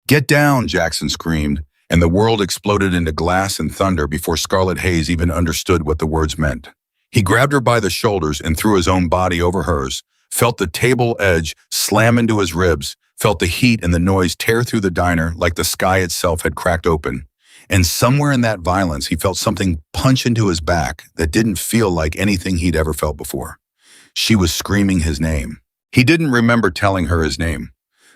"Get down," Jackson screamed, and the world exploded into glass and thunder before Scarlet Hayes even understood what the words meant. He grabbed her by the shoulders and threw his own body over hers, felt the table edge slam into his ribs, felt the heat and the noise tear through the diner like the sky itself had cracked open. And somewhere in that violence, he felt something punch into his back that didn't feel like anything he'd ever felt before. She was screaming his name. He didn't remember telling her his name.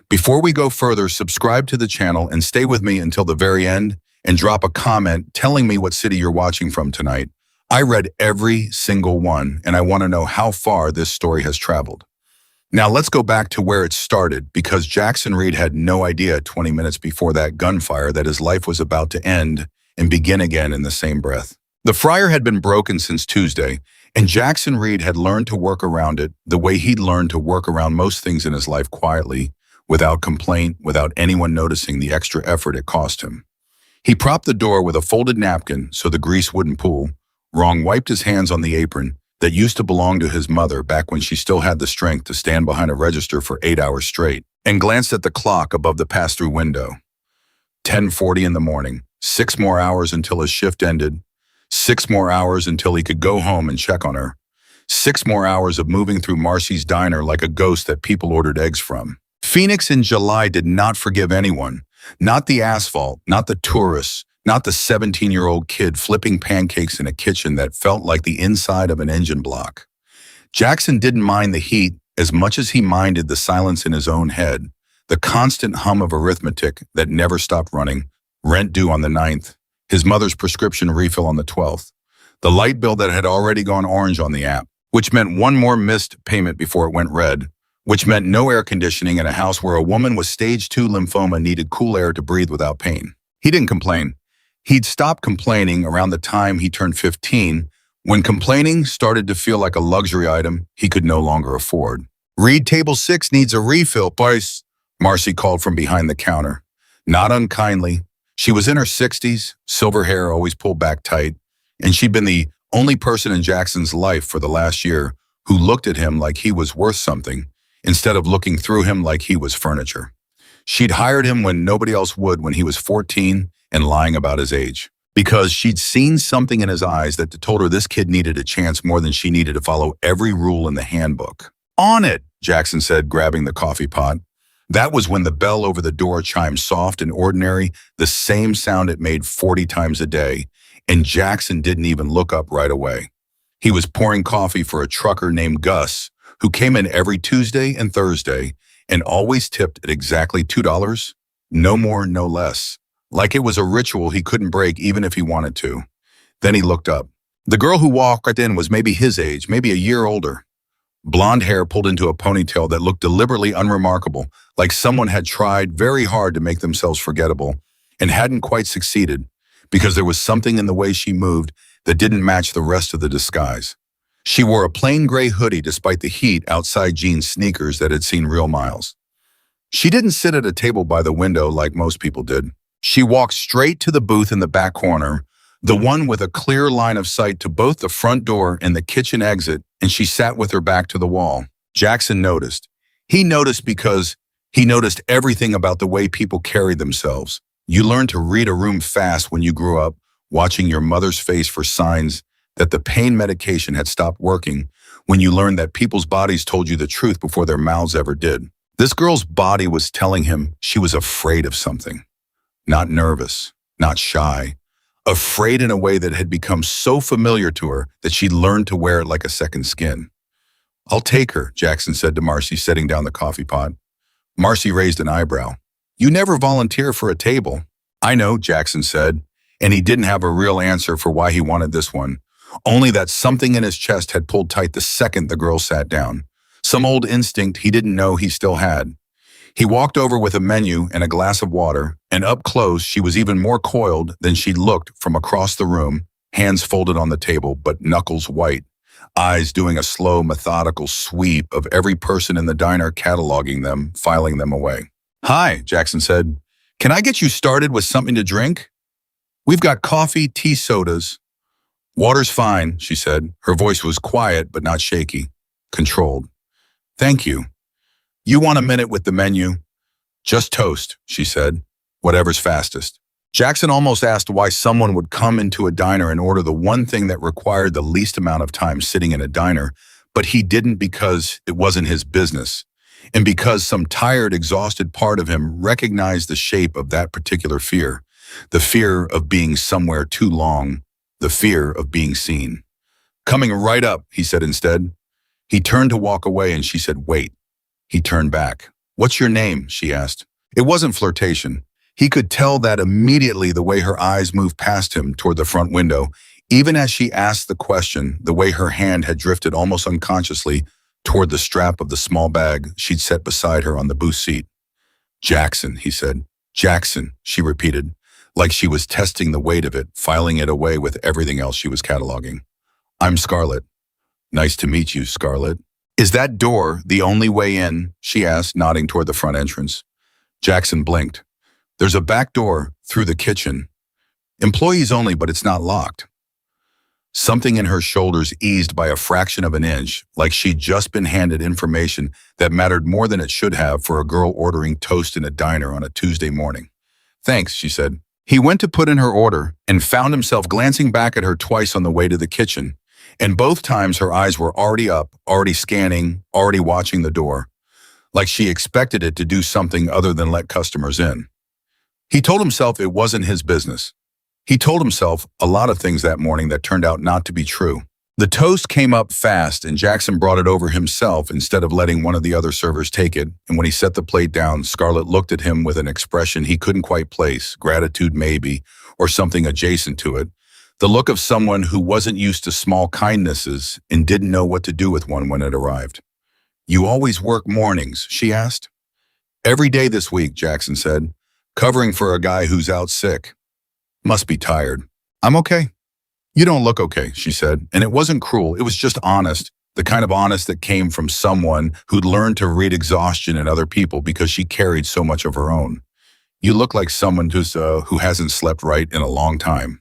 Before we go further, subscribe to the channel and stay with me until the very end and drop a comment telling me what city you're watching from tonight. I read every single one, and I want to know how far this story has traveled. Now let's go back to where it started, because Jackson Reed had no idea 20 minutes before that gunfire that his life was about to end and begin again in the same breath. The fryer had been broken since Tuesday, and Jackson Reed had learned to work around it the way he'd learned to work around most things in his life, quietly, without complaint, without anyone noticing the extra effort it cost him. He propped the door with a folded napkin so the grease wouldn't pool, wiped his hands on the apron that used to belong to his mother back when she still had the strength to stand behind a register for 8 hours straight, and glanced at the clock above the pass-through window. 10:40 in the morning, 6 more hours until his shift ended, 6 more hours until he could go home and check on her, 6 more hours of moving through Marcy's diner like a ghost that people ordered eggs from. Phoenix in July did not forgive anyone, not the asphalt, not the tourists, not the 17-year-old kid flipping pancakes in a kitchen that felt like the inside of an engine block. Jackson didn't mind the heat as much as he minded the silence in his own head, the constant hum of arithmetic that never stopped running, rent due on the 9th, his mother's prescription refill on the 12th, the light bill that had already gone orange on the app, which meant one more missed payment before it went red, which meant no air conditioning in a house where a woman with stage 2 lymphoma needed cool air to breathe without pain. He didn't complain. He'd stopped complaining around the time he turned 15, when complaining started to feel like a luxury item he could no longer afford. "Reed table 6 needs a refill, please," Marcy called from behind the counter. Not unkindly. She was in her 60s, silver hair always pulled back tight, and she'd been the only person in Jackson's life for the last year who looked at him like he was worth something, instead of looking through him like he was furniture. She'd hired him when nobody else would when he was 14 and lying about his age, because she'd seen something in his eyes that told her this kid needed a chance more than she needed to follow every rule in the handbook. "On it," Jackson said, grabbing the coffee pot. That was when the bell over the door chimed soft and ordinary, the same sound it made 40 times a day, and Jackson didn't even look up right away. He was pouring coffee for a trucker named Gus, who came in every Tuesday and Thursday and always tipped at exactly $2, no more, no less. Like it was a ritual he couldn't break even if he wanted to. Then he looked up. The girl who walked in was maybe his age, maybe a year older. Blonde hair pulled into a ponytail that looked deliberately unremarkable, like someone had tried very hard to make themselves forgettable and hadn't quite succeeded, because there was something in the way she moved that didn't match the rest of the disguise. She wore a plain gray hoodie despite the heat outside jean sneakers that had seen real miles. She didn't sit at a table by the window like most people did. She walked straight to the booth in the back corner, the one with a clear line of sight to both the front door and the kitchen exit, and she sat with her back to the wall. Jackson noticed. He noticed because he noticed everything about the way people carried themselves. You learned to read a room fast when you grew up, watching your mother's face for signs that the pain medication had stopped working, when you learned that people's bodies told you the truth before their mouths ever did. This girl's body was telling him she was afraid of something. Not nervous, not shy, afraid in a way that had become so familiar to her that she learned to wear it like a second skin. "I'll take her," Jackson said to Marcy, setting down the coffee pot. Marcy raised an eyebrow. "You never volunteer for a table." "I know," Jackson said, and he didn't have a real answer for why he wanted this one, only that something in his chest had pulled tight the second the girl sat down, some old instinct he didn't know he still had. He walked over with a menu and a glass of water, and up close she was even more coiled than she'd looked from across the room, hands folded on the table but knuckles white, eyes doing a slow, methodical sweep of every person in the diner, cataloging them, filing them away. "Hi," Jackson said. "Can I get you started with something to drink? We've got coffee, tea, sodas." "Water's fine," she said. Her voice was quiet but not shaky, controlled. "Thank you. You want a minute with the menu?" "Just toast," she said. Whatever's fastest. Jackson almost asked why someone would come into a diner and order the one thing that required the least amount of time sitting in a diner, but he didn't because it wasn't his business, and because some tired, exhausted part of him recognized the shape of that particular fear, the fear of being somewhere too long, the fear of being seen. Coming right up, he said instead. He turned to walk away and she said, wait. He turned back. What's your name? She asked. It wasn't flirtation. He could tell that immediately the way her eyes moved past him toward the front window, even as she asked the question, the way her hand had drifted almost unconsciously toward the strap of the small bag she'd set beside her on the booth seat. Jackson, he said. Jackson, she repeated, like she was testing the weight of it, filing it away with everything else she was cataloging. I'm Scarlett. Nice to meet you, Scarlett. Is that door the only way in? She asked, nodding toward the front entrance. Jackson blinked. There's a back door through the kitchen. Employees only, but it's not locked. Something in her shoulders eased by a fraction of an inch, like she'd just been handed information that mattered more than it should have for a girl ordering toast in a diner on a Tuesday morning. Thanks, she said. He went to put in her order and found himself glancing back at her twice on the way to the kitchen, and both times her eyes were already up, already scanning, already watching the door, like she expected it to do something other than let customers in. He told himself it wasn't his business. He told himself a lot of things that morning that turned out not to be true. The toast came up fast and Jackson brought it over himself instead of letting one of the other servers take it, and when he set the plate down, Scarlett looked at him with an expression he couldn't quite place, gratitude maybe, or something adjacent to it, the look of someone who wasn't used to small kindnesses and didn't know what to do with one when it arrived. You always work mornings, she asked. Every day this week, Jackson said, covering for a guy who's out sick. Must be tired. I'm okay. You don't look okay, she said, and it wasn't cruel, it was just honest, the kind of honest that came from someone who'd learned to read exhaustion in other people because she carried so much of her own. You look like someone who hasn't slept right in a long time.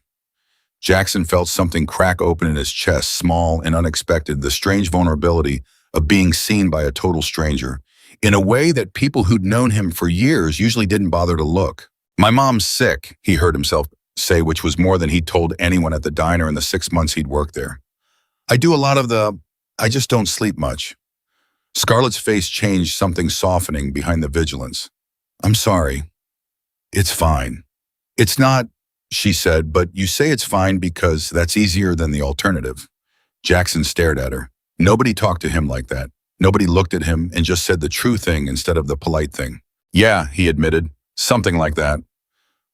Jackson felt something crack open in his chest, small and unexpected, the strange vulnerability of being seen by a total stranger, in a way that people who'd known him for years usually didn't bother to look. My mom's sick, he heard himself say, which was more than he'd told anyone at the diner in the 6 months he'd worked there. I just don't sleep much. Scarlett's face changed, something softening behind the vigilance. I'm sorry. It's fine. It's not, she said, but you say it's fine because that's easier than the alternative. Jackson stared at her. Nobody talked to him like that. Nobody looked at him and just said the true thing instead of the polite thing. Yeah, he admitted, something like that.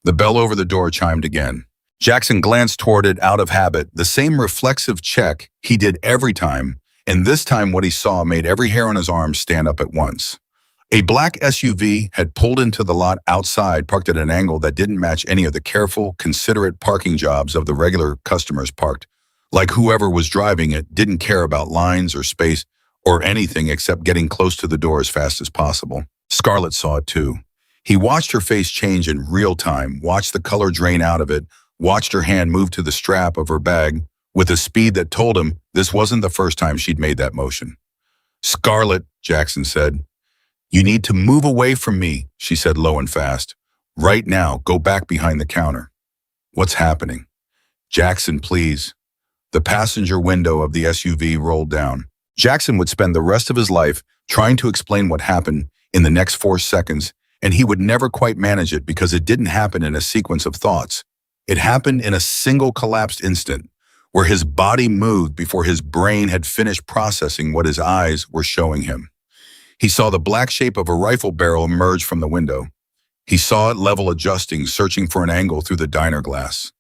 The bell over the door chimed again. Jackson glanced toward it out of habit, the same reflexive check he did every time, and this time what he saw made every hair on his arm stand up at once. A black SUV had pulled into the lot outside, parked at an angle that didn't match any of the careful, considerate parking jobs of the regular customers parked. Like whoever was driving it didn't care about lines or space or anything except getting close to the door as fast as possible. Scarlett saw it too. He watched her face change in real time, watched the color drain out of it, watched her hand move to the strap of her bag with a speed that told him this wasn't the first time she'd made that motion. Scarlett, Jackson said. You need to move away from me, she said low and fast. Right now, go back behind the counter. What's happening? Jackson, please. The passenger window of the SUV rolled down. Jackson would spend the rest of his life trying to explain what happened in the next 4 seconds, and he would never quite manage it because it didn't happen in a sequence of thoughts. It happened in a single collapsed instant, where his body moved before his brain had finished processing what his eyes were showing him. He saw the black shape of a rifle barrel emerge from the window. He saw it level adjusting, searching for an angle through the diner glass.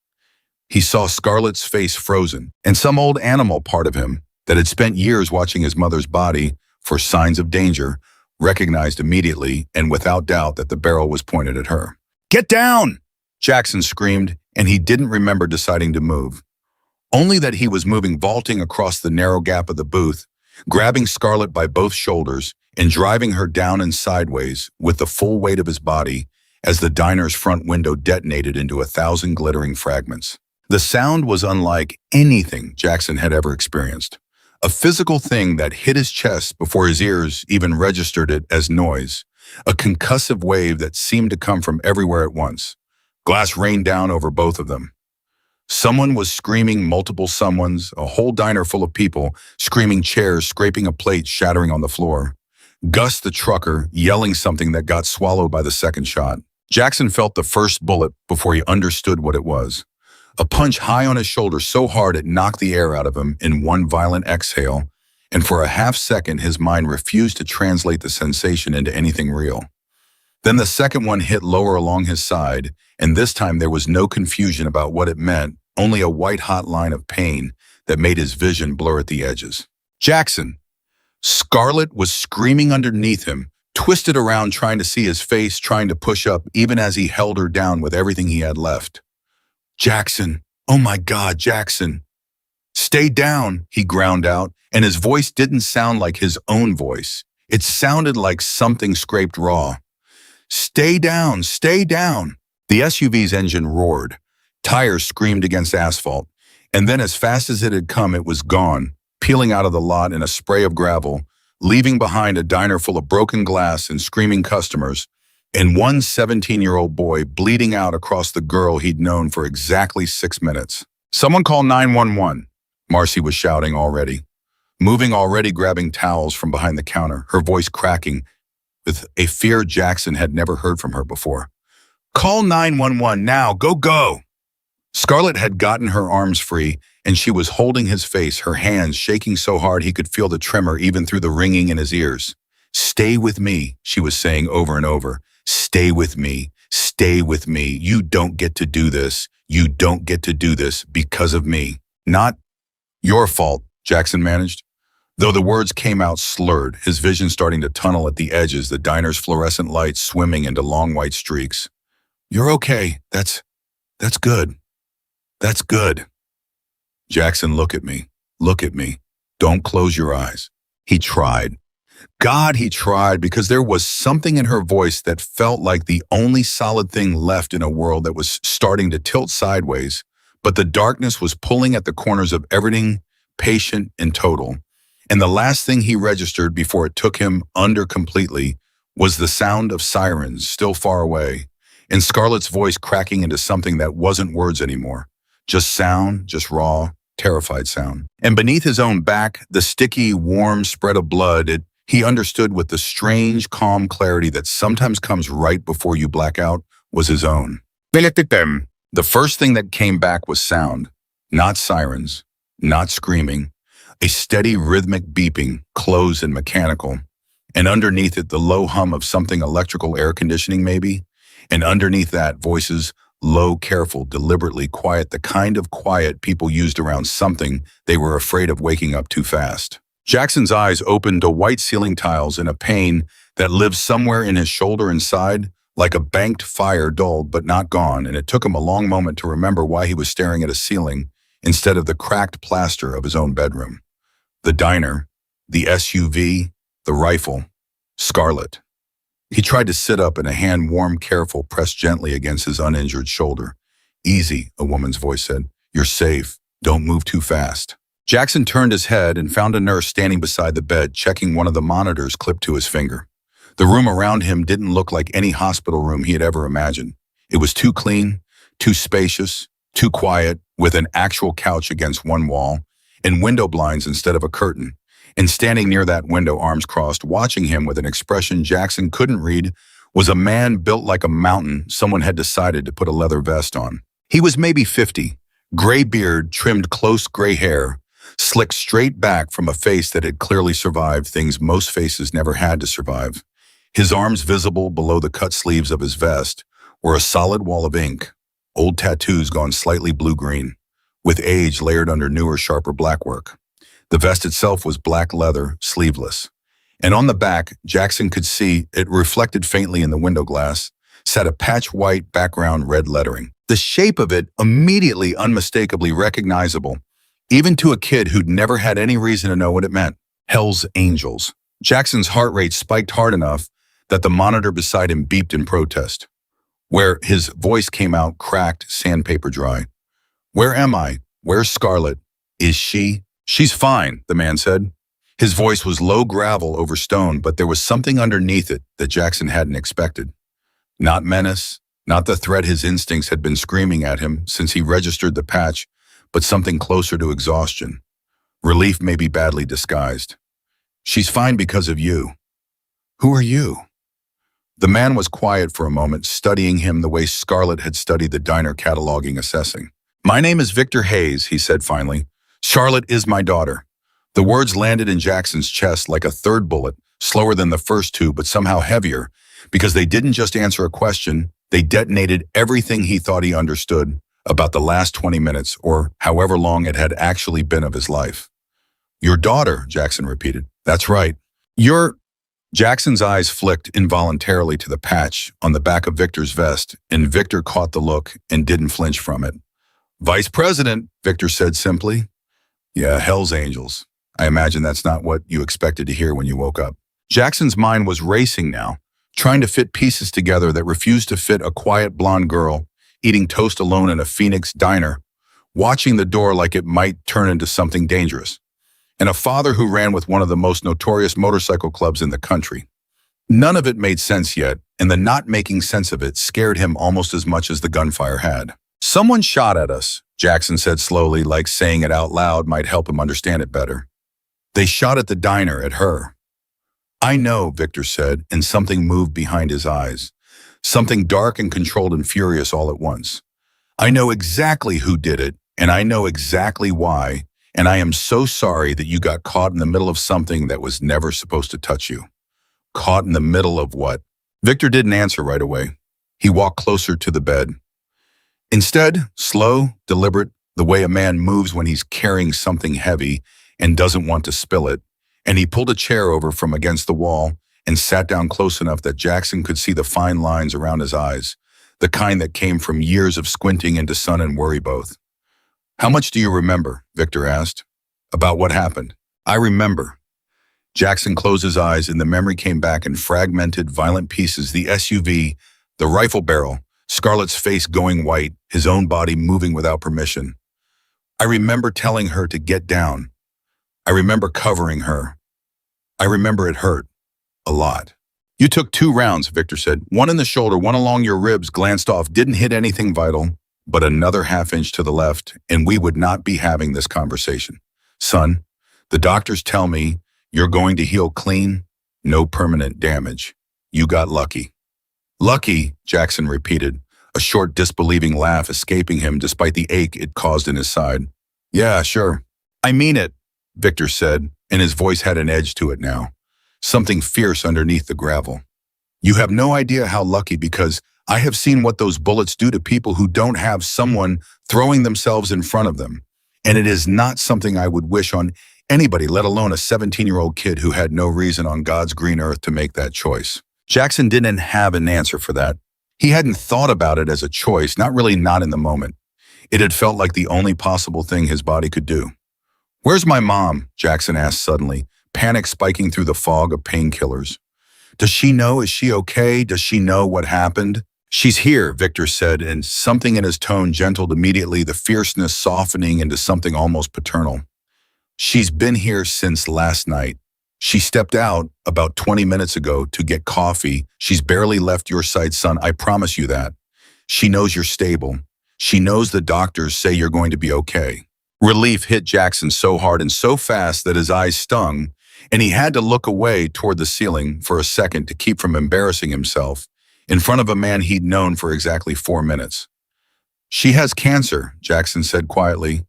He saw Scarlett's face frozen, and some old animal part of him that had spent years watching his mother's body for signs of danger recognized immediately and without doubt that the barrel was pointed at her. Get down! Jackson screamed, and he didn't remember deciding to move. Only that he was moving, vaulting across the narrow gap of the booth, grabbing Scarlett by both shoulders and driving her down and sideways with the full weight of his body as the diner's front window detonated into 1,000 glittering fragments. The sound was unlike anything Jackson had ever experienced. A physical thing that hit his chest before his ears even registered it as noise, a concussive wave that seemed to come from everywhere at once. Glass rained down over both of them. Someone was screaming, multiple someones, a whole diner full of people, screaming, chairs, scraping a plate, shattering on the floor. Gus the trucker, yelling something that got swallowed by the second shot. Jackson felt the first bullet before he understood what it was. A punch high on his shoulder so hard it knocked the air out of him in one violent exhale, and for a half second his mind refused to translate the sensation into anything real. Then the second one hit lower along his side, and this time there was no confusion about what it meant, only a white-hot line of pain that made his vision blur at the edges. Jackson! Scarlett was screaming underneath him, twisted around trying to see his face, trying to push up even as he held her down with everything he had left. Jackson! Oh my God, Jackson! Stay down, he ground out, and his voice didn't sound like his own voice. It sounded like something scraped raw. Stay down, stay down. The SUV's engine roared. Tires screamed against asphalt. And then as fast as it had come, it was gone, peeling out of the lot in a spray of gravel, leaving behind a diner full of broken glass and screaming customers, and one 17-year-old boy bleeding out across the girl he'd known for exactly 6 minutes. Someone call 911, Marcy was shouting already, moving already, grabbing towels from behind the counter, her voice cracking with a fear Jackson had never heard from her before. Call 911 now, go, go! Scarlett had gotten her arms free, and she was holding his face, her hands shaking so hard he could feel the tremor even through the ringing in his ears. Stay with me, she was saying over and over. Stay with me, stay with me. You don't get to do this. You don't get to do this because of me. Not your fault, Jackson managed. Though the words came out slurred, his vision starting to tunnel at the edges, the diner's fluorescent lights swimming into long white streaks. You're okay. That's good. That's good. Jackson, look at me. Look at me. Don't close your eyes. He tried. God, he tried, because there was something in her voice that felt like the only solid thing left in a world that was starting to tilt sideways, but the darkness was pulling at the corners of everything, patient and total. And the last thing he registered before it took him under completely was the sound of sirens still far away, and Scarlett's voice cracking into something that wasn't words anymore. Just sound, just raw, terrified sound. And beneath his own back, the sticky, warm spread of blood, he understood with the strange, calm clarity that sometimes comes right before you black out, was his own. The first thing that came back was sound, not sirens, not screaming, a steady rhythmic beeping, close and mechanical, and underneath it the low hum of something electrical, air conditioning maybe, and underneath that voices, low, careful, deliberately quiet, the kind of quiet people used around something they were afraid of waking up too fast. Jackson's eyes opened to white ceiling tiles and a pain that lived somewhere in his shoulder and side, like a banked fire dulled but not gone, and it took him a long moment to remember why he was staring at a ceiling instead of the cracked plaster of his own bedroom. The diner, the SUV, the rifle, Scarlett. He tried to sit up, and a hand, warm, careful, pressed gently against his uninjured shoulder. Easy, a woman's voice said. You're safe. Don't move too fast. Jackson turned his head and found a nurse standing beside the bed, checking one of the monitors clipped to his finger. The room around him didn't look like any hospital room he had ever imagined. It was too clean, too spacious, too quiet, with an actual couch against one wall, and window blinds instead of a curtain. And standing near that window, arms crossed, watching him with an expression Jackson couldn't read, was a man built like a mountain someone had decided to put a leather vest on. He was maybe 50, gray beard, trimmed close gray hair, slicked straight back from a face that had clearly survived things most faces never had to survive. His arms, visible below the cut sleeves of his vest, were a solid wall of ink, old tattoos gone slightly blue-green, with age layered under newer, sharper black work. The vest itself was black leather, sleeveless. And on the back, Jackson could see, it reflected faintly in the window glass, sat a patch-white background red lettering. The shape of it immediately unmistakably recognizable, even to a kid who'd never had any reason to know what it meant. Hell's Angels. Jackson's heart rate spiked hard enough that the monitor beside him beeped in protest, where his voice came out cracked, sandpaper dry. Where am I? Where's Scarlett? Is she? She's fine, the man said. His voice was low gravel over stone, but there was something underneath it that Jackson hadn't expected. Not menace, not the threat his instincts had been screaming at him since he registered the patch, but something closer to exhaustion. Relief may be badly disguised. She's fine because of you. Who are you? The man was quiet for a moment, studying him the way Scarlett had studied the diner cataloging assessing. My name is Victor Hayes, he said finally. Charlotte is my daughter. The words landed in Jackson's chest like a third bullet, slower than the first two, but somehow heavier, because they didn't just answer a question, they detonated everything he thought he understood about the last 20 minutes, or however long it had actually been of his life. Your daughter, Jackson repeated. That's right. Jackson's eyes flicked involuntarily to the patch on the back of Victor's vest, and Victor caught the look and didn't flinch from it. Vice President, Victor said simply. Yeah, hell's angels. I imagine that's not what you expected to hear when you woke up. Jackson's mind was racing now, trying to fit pieces together that refused to fit a quiet blonde girl eating toast alone in a Phoenix diner, watching the door like it might turn into something dangerous, and a father who ran with one of the most notorious motorcycle clubs in the country. None of it made sense yet, and the not making sense of it scared him almost as much as the gunfire had. Someone shot at us, Jackson said slowly, like saying it out loud might help him understand it better. They shot at the diner, at her. I know, Victor said, and something moved behind his eyes. Something dark and controlled and furious all at once. I know exactly who did it, and I know exactly why, and I am so sorry that you got caught in the middle of something that was never supposed to touch you. Caught in the middle of what? Victor didn't answer right away. He walked closer to the bed. Instead, slow, deliberate, the way a man moves when he's carrying something heavy and doesn't want to spill it, and he pulled a chair over from against the wall and sat down close enough that Jackson could see the fine lines around his eyes, the kind that came from years of squinting into sun and worry both. How much do you remember? Victor asked. About what happened? I remember. Jackson closed his eyes and the memory came back in fragmented, violent pieces, the SUV, the rifle barrel, Scarlett's face going white, his own body moving without permission. I remember telling her to get down. I remember covering her. I remember it hurt. A lot. You took 2 rounds, Victor said. One in the shoulder, one along your ribs, glanced off, didn't hit anything vital, but another half-inch to the left, and we would not be having this conversation. Son, the doctors tell me you're going to heal clean, no permanent damage. You got lucky. Lucky, Jackson repeated, a short disbelieving laugh escaping him despite the ache it caused in his side. Yeah, sure. I mean it, Victor said, and his voice had an edge to it now. Something fierce underneath the gravel. You have no idea how lucky, because I have seen what those bullets do to people who don't have someone throwing themselves in front of them. And it is not something I would wish on anybody, let alone a 17-year-old kid who had no reason on God's green earth to make that choice. Jackson didn't have an answer for that. He hadn't thought about it as a choice, not in the moment. It had felt like the only possible thing his body could do. Where's my mom? Jackson asked suddenly, panic spiking through the fog of painkillers. Does she know? Is she okay? Does she know what happened? She's here, Victor said, and something in his tone gentled immediately, the fierceness softening into something almost paternal. She's been here since last night. She stepped out about 20 minutes ago to get coffee. She's barely left your side, son, I promise you that. She knows you're stable. She knows the doctors say you're going to be okay. Relief hit Jackson so hard and so fast that his eyes stung, and he had to look away toward the ceiling for a second to keep from embarrassing himself in front of a man he'd known for exactly 4 minutes. She has cancer, Jackson said quietly,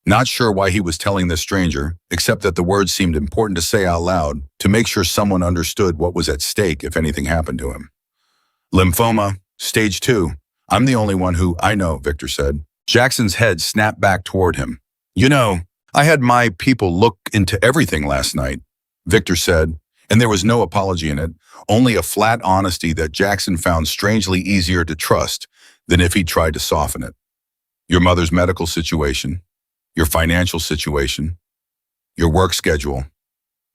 not sure why he was telling this stranger, except that the words seemed important to say out loud to make sure someone understood what was at stake if anything happened to him. Lymphoma, stage 2. I'm the only one who I know, Victor said. Jackson's head snapped back toward him. You know, I had my people look into everything last night, Victor said, and there was no apology in it, only a flat honesty that Jackson found strangely easier to trust than if he tried to soften it. Your mother's medical situation, your financial situation, your work schedule.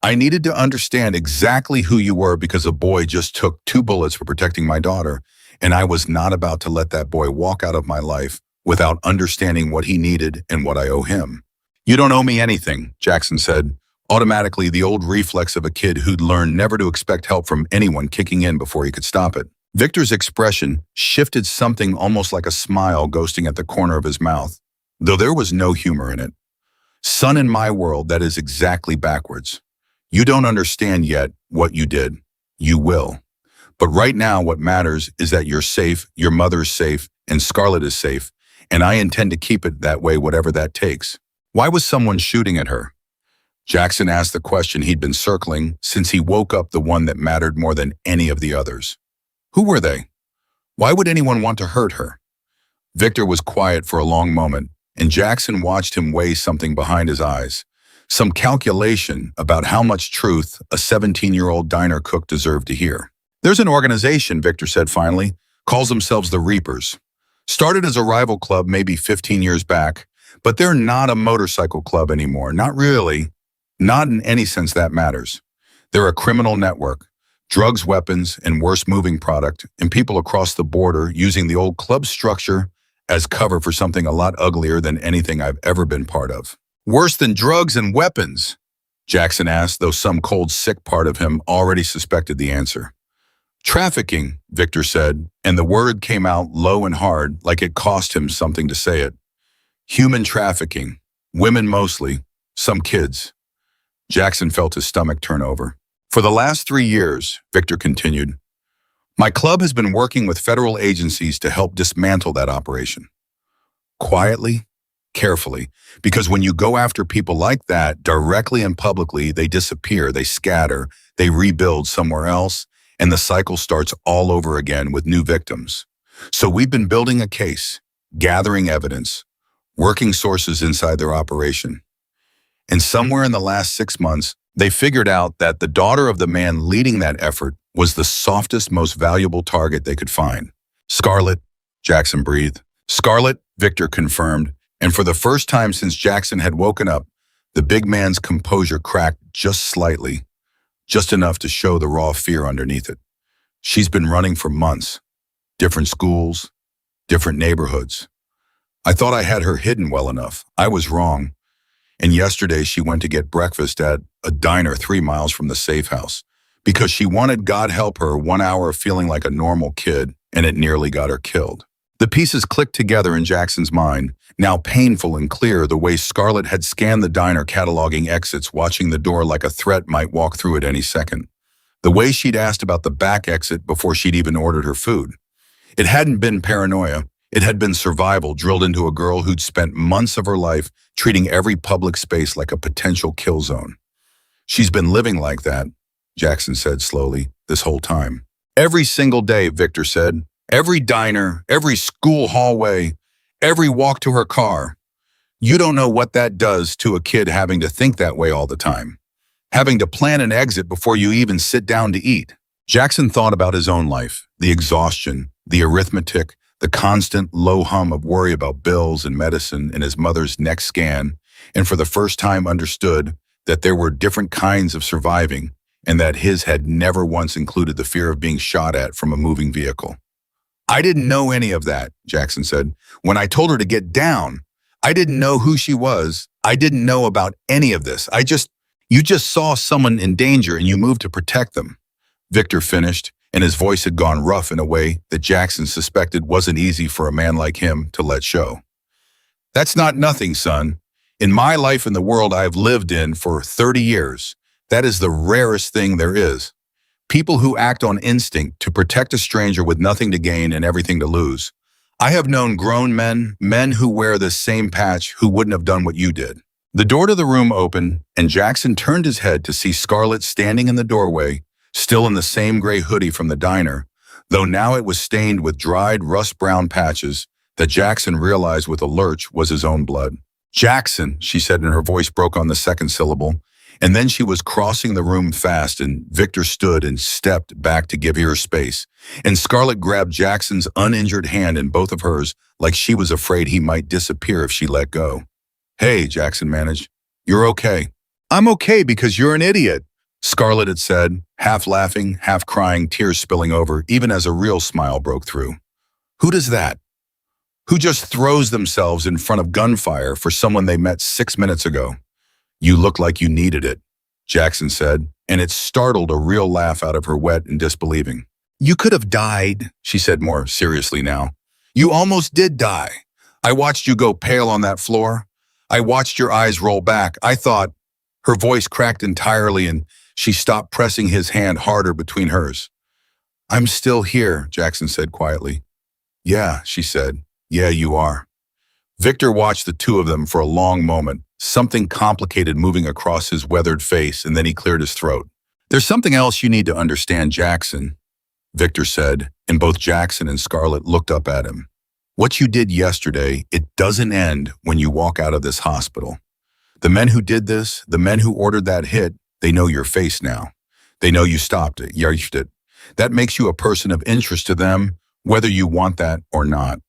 I needed to understand exactly who you were because a boy just took 2 bullets for protecting my daughter, and I was not about to let that boy walk out of my life without understanding what he needed and what I owe him. You don't owe me anything, Jackson said, Automatically, the old reflex of a kid who'd learned never to expect help from anyone kicking in before he could stop it. Victor's expression shifted, something almost like a smile ghosting at the corner of his mouth, though there was no humor in it. Son, in my world, that is exactly backwards. You don't understand yet what you did. You will. But right now, what matters is that you're safe, your mother's safe, and Scarlett is safe, and I intend to keep it that way, whatever that takes. Why was someone shooting at her? Jackson asked the question he'd been circling since he woke up, the one that mattered more than any of the others. Who were they? Why would anyone want to hurt her? Victor was quiet for a long moment, and Jackson watched him weigh something behind his eyes. Some calculation about how much truth a 17-year-old diner cook deserved to hear. There's an organization, Victor said finally, calls themselves the Reapers. Started as a rival club maybe 15 years back, but they're not a motorcycle club anymore. Not really. Not in any sense that matters. They're a criminal network. Drugs, weapons, and worse, moving product, and people across the border using the old club structure as cover for something a lot uglier than anything I've ever been part of. Worse than drugs and weapons? Jackson asked, though some cold, sick part of him already suspected the answer. Trafficking, Victor said, and the word came out low and hard, like it cost him something to say it. Human trafficking. Women mostly. Some kids. Jackson felt his stomach turn over. For the last 3 years, Victor continued, my club has been working with federal agencies to help dismantle that operation. Quietly, carefully, because when you go after people like that directly and publicly, they disappear, they scatter, they rebuild somewhere else, and the cycle starts all over again with new victims. So we've been building a case, gathering evidence, working sources inside their operation. And somewhere in the last 6 months, they figured out that the daughter of the man leading that effort was the softest, most valuable target they could find. Scarlett, Jackson breathed. Scarlett, Victor confirmed, and for the first time since Jackson had woken up, the big man's composure cracked just slightly, just enough to show the raw fear underneath it. She's been running for months. Different schools, different neighborhoods. I thought I had her hidden well enough. I was wrong. And yesterday she went to get breakfast at a diner 3 miles from the safe house because she wanted, God help her, 1 hour of feeling like a normal kid, and it nearly got her killed. The pieces clicked together in Jackson's mind, now painful and clear, the way Scarlett had scanned the diner, cataloging exits, watching the door like a threat might walk through at any second. The way she'd asked about the back exit before she'd even ordered her food. It hadn't been paranoia. It had been survival drilled into a girl who'd spent months of her life treating every public space like a potential kill zone. She's been living like that, Jackson said slowly, this whole time. Every single day, Victor said. Every diner, every school hallway, every walk to her car. You don't know what that does to a kid having to think that way all the time. Having to plan an exit before you even sit down to eat. Jackson thought about his own life, the exhaustion, the arithmetic, the constant low hum of worry about bills and medicine and his mother's next scan, and for the first time understood that there were different kinds of surviving and that his had never once included the fear of being shot at from a moving vehicle. I didn't know any of that, Jackson said. When I told her to get down, I didn't know who she was. I didn't know about any of this. You just saw someone in danger and you moved to protect them. Victor finished, and his voice had gone rough in a way that Jackson suspected wasn't easy for a man like him to let show. That's not nothing, son. In my life and the world I've lived in for 30 years, that is the rarest thing there is. People who act on instinct to protect a stranger with nothing to gain and everything to lose. I have known grown men who wear the same patch who wouldn't have done what you did. The door to the room opened, and Jackson turned his head to see Scarlett standing in the doorway, still in the same gray hoodie from the diner, though now it was stained with dried, rust-brown patches that Jackson realized with a lurch was his own blood. Jackson, she said, and her voice broke on the second syllable, and then she was crossing the room fast, and Victor stood and stepped back to give her space, and Scarlett grabbed Jackson's uninjured hand in both of hers like she was afraid he might disappear if she let go. Hey, Jackson managed. You're okay. I'm okay because you're an idiot, Scarlett had said, half laughing, half crying, tears spilling over, even as a real smile broke through. Who does that? Who just throws themselves in front of gunfire for someone they met 6 minutes ago? You look like you needed it. Jackson said, and it startled a real laugh out of her wet and disbelieving. You could have died, she said more seriously now. You almost did die. I watched you go pale on that floor. I watched your eyes roll back. I thought, her voice cracked entirely and she stopped pressing his hand harder between hers. I'm still here, Jackson said quietly. Yeah, she said. Yeah, you are. Victor watched the two of them for a long moment, something complicated moving across his weathered face, and then he cleared his throat. There's something else you need to understand, Jackson, Victor said, and both Jackson and Scarlett looked up at him. What you did yesterday, it doesn't end when you walk out of this hospital. The men who did this, the men who ordered that hit, they know your face now. They know you stopped it, yarched it. That makes you a person of interest to them, whether you want that or not.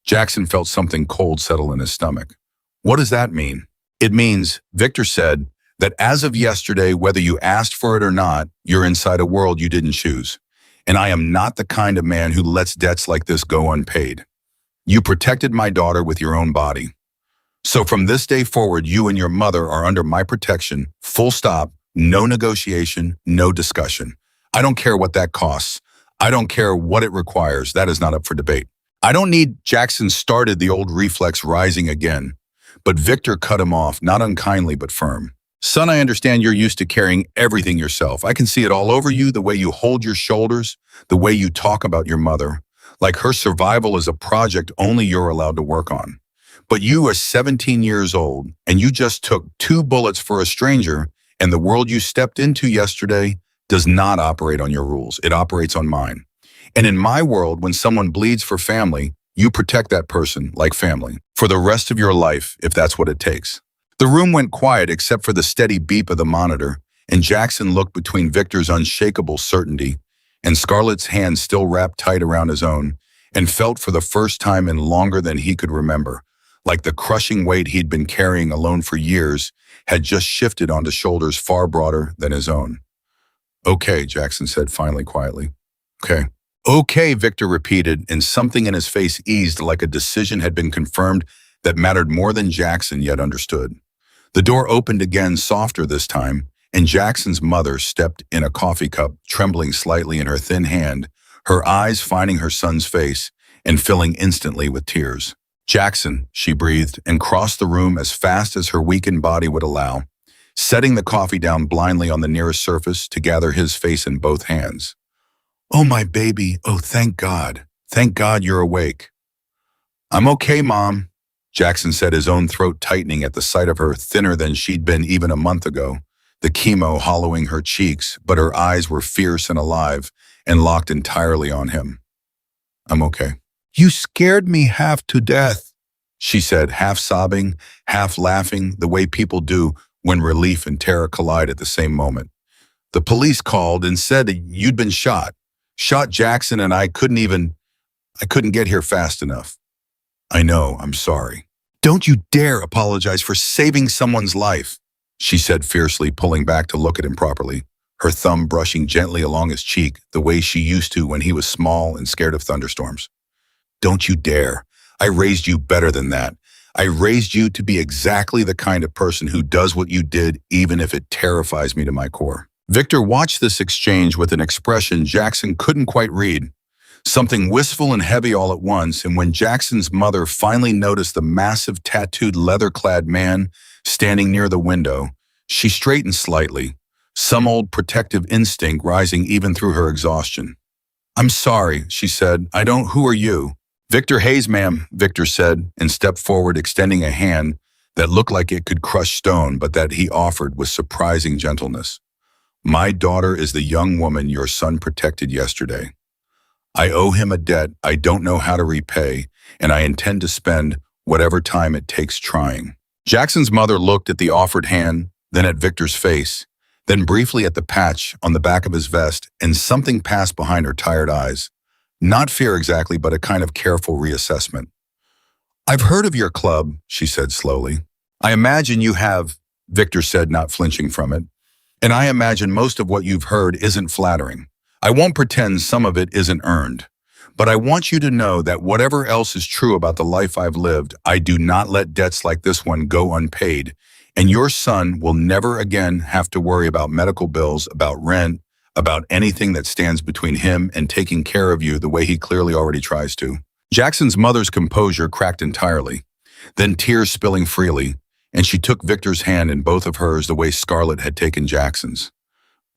Jackson felt something cold settle in his stomach. What does that mean? It means, Victor said, that as of yesterday, whether you asked for it or not, you're inside a world you didn't choose. And I am not the kind of man who lets debts like this go unpaid. You protected my daughter with your own body. So from this day forward, you and your mother are under my protection, full stop, no negotiation, no discussion. I don't care what that costs. I don't care what it requires. That is not up for debate. I don't need. Jackson started the old reflex rising again, but Victor cut him off, not unkindly but firm. Son, I understand you're used to carrying everything yourself. I can see it all over you, the way you hold your shoulders, the way you talk about your mother, like her survival is a project only you're allowed to work on. But you are 17 years old, and you just took 2 bullets for a stranger, and the world you stepped into yesterday does not operate on your rules. It operates on mine. And in my world, when someone bleeds for family, you protect that person like family for the rest of your life, if that's what it takes. The room went quiet except for the steady beep of the monitor, and Jackson looked between Victor's unshakable certainty and Scarlett's hand still wrapped tight around his own, and felt for the first time in longer than he could remember, like the crushing weight he'd been carrying alone for years had just shifted onto shoulders far broader than his own. Okay, Jackson said finally quietly. Okay. Okay, Victor repeated, and something in his face eased like a decision had been confirmed that mattered more than Jackson yet understood. The door opened again, softer this time, and Jackson's mother stepped in, a coffee cup trembling slightly in her thin hand, her eyes finding her son's face and filling instantly with tears. Jackson, she breathed, and crossed the room as fast as her weakened body would allow, setting the coffee down blindly on the nearest surface to gather his face in both hands. Oh, my baby. Oh, thank God. Thank God you're awake. I'm okay, Mom, Jackson said, his own throat tightening at the sight of her, thinner than she'd been even a month ago, the chemo hollowing her cheeks, but her eyes were fierce and alive and locked entirely on him. I'm okay. You scared me half to death, she said, half sobbing, half laughing, the way people do when relief and terror collide at the same moment. The police called and said that you'd been shot. Shot Jackson, and I couldn't get here fast enough. I know, I'm sorry. Don't you dare apologize for saving someone's life, she said fiercely, pulling back to look at him properly, her thumb brushing gently along his cheek the way she used to when he was small and scared of thunderstorms. Don't you dare. I raised you better than that. I raised you to be exactly the kind of person who does what you did, even if it terrifies me to my core. Victor watched this exchange with an expression Jackson couldn't quite read, something wistful and heavy all at once, and when Jackson's mother finally noticed the massive tattooed leather-clad man standing near the window, she straightened slightly, some old protective instinct rising even through her exhaustion. I'm sorry, she said. Who are you? Victor Hayes, ma'am, Victor said, and stepped forward, extending a hand that looked like it could crush stone, but that he offered with surprising gentleness. My daughter is the young woman your son protected yesterday. I owe him a debt I don't know how to repay, and I intend to spend whatever time it takes trying. Jackson's mother looked at the offered hand, then at Victor's face, then briefly at the patch on the back of his vest, and something passed behind her tired eyes. Not fear exactly, but a kind of careful reassessment. I've heard of your club, she said slowly. I imagine you have, Victor said, not flinching from it. And I imagine most of what you've heard isn't flattering. I won't pretend some of it isn't earned. But I want you to know that whatever else is true about the life I've lived, I do not let debts like this one go unpaid, And your son will never again have to worry about medical bills, about rent, about anything that stands between him and taking care of you the way he clearly already tries to. Jackson's mother's composure cracked entirely, then tears spilling freely, and she took Victor's hand in both of hers the way Scarlett had taken Jackson's.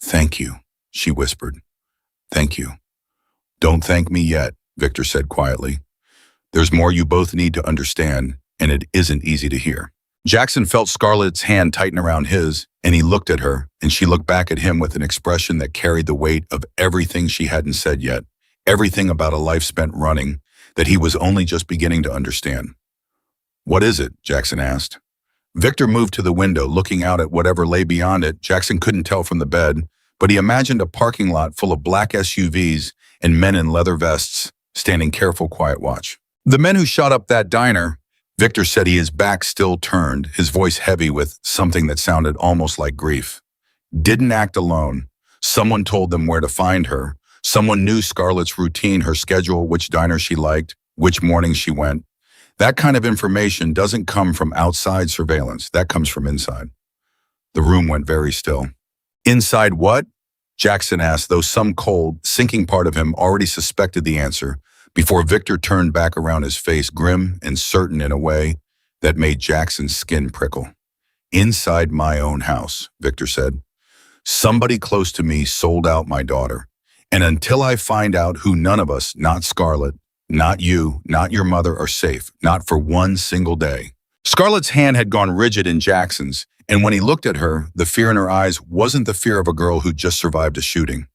"Thank you," she whispered. "Thank you." "Don't thank me yet," Victor said quietly. "There's more you both need to understand, and it isn't easy to hear." Jackson felt Scarlett's hand tighten around his, and he looked at her, and she looked back at him with an expression that carried the weight of everything she hadn't said yet, everything about a life spent running that he was only just beginning to understand. "What is it?" Jackson asked. Victor moved to the window, looking out at whatever lay beyond it. Jackson couldn't tell from the bed, but he imagined a parking lot full of black SUVs and men in leather vests, standing careful, quiet watch. "The men who shot up that diner," Victor said, his back still turned, his voice heavy with something that sounded almost like grief. "Didn't act alone. Someone told them where to find her. Someone knew Scarlett's routine, her schedule, which diner she liked, which mornings she went. That kind of information doesn't come from outside surveillance. That comes from inside." The room went very still. "Inside what?" Jackson asked, though some cold, sinking part of him already suspected the answer, before Victor turned back around, his face grim and certain in a way that made Jackson's skin prickle. "Inside my own house," Victor said. "Somebody close to me sold out my daughter. And until I find out who, none of us, not Scarlett, not you, not your mother, are safe, not for one single day." Scarlett's hand had gone rigid in Jackson's, and when he looked at her, the fear in her eyes wasn't the fear of a girl who just survived a shooting.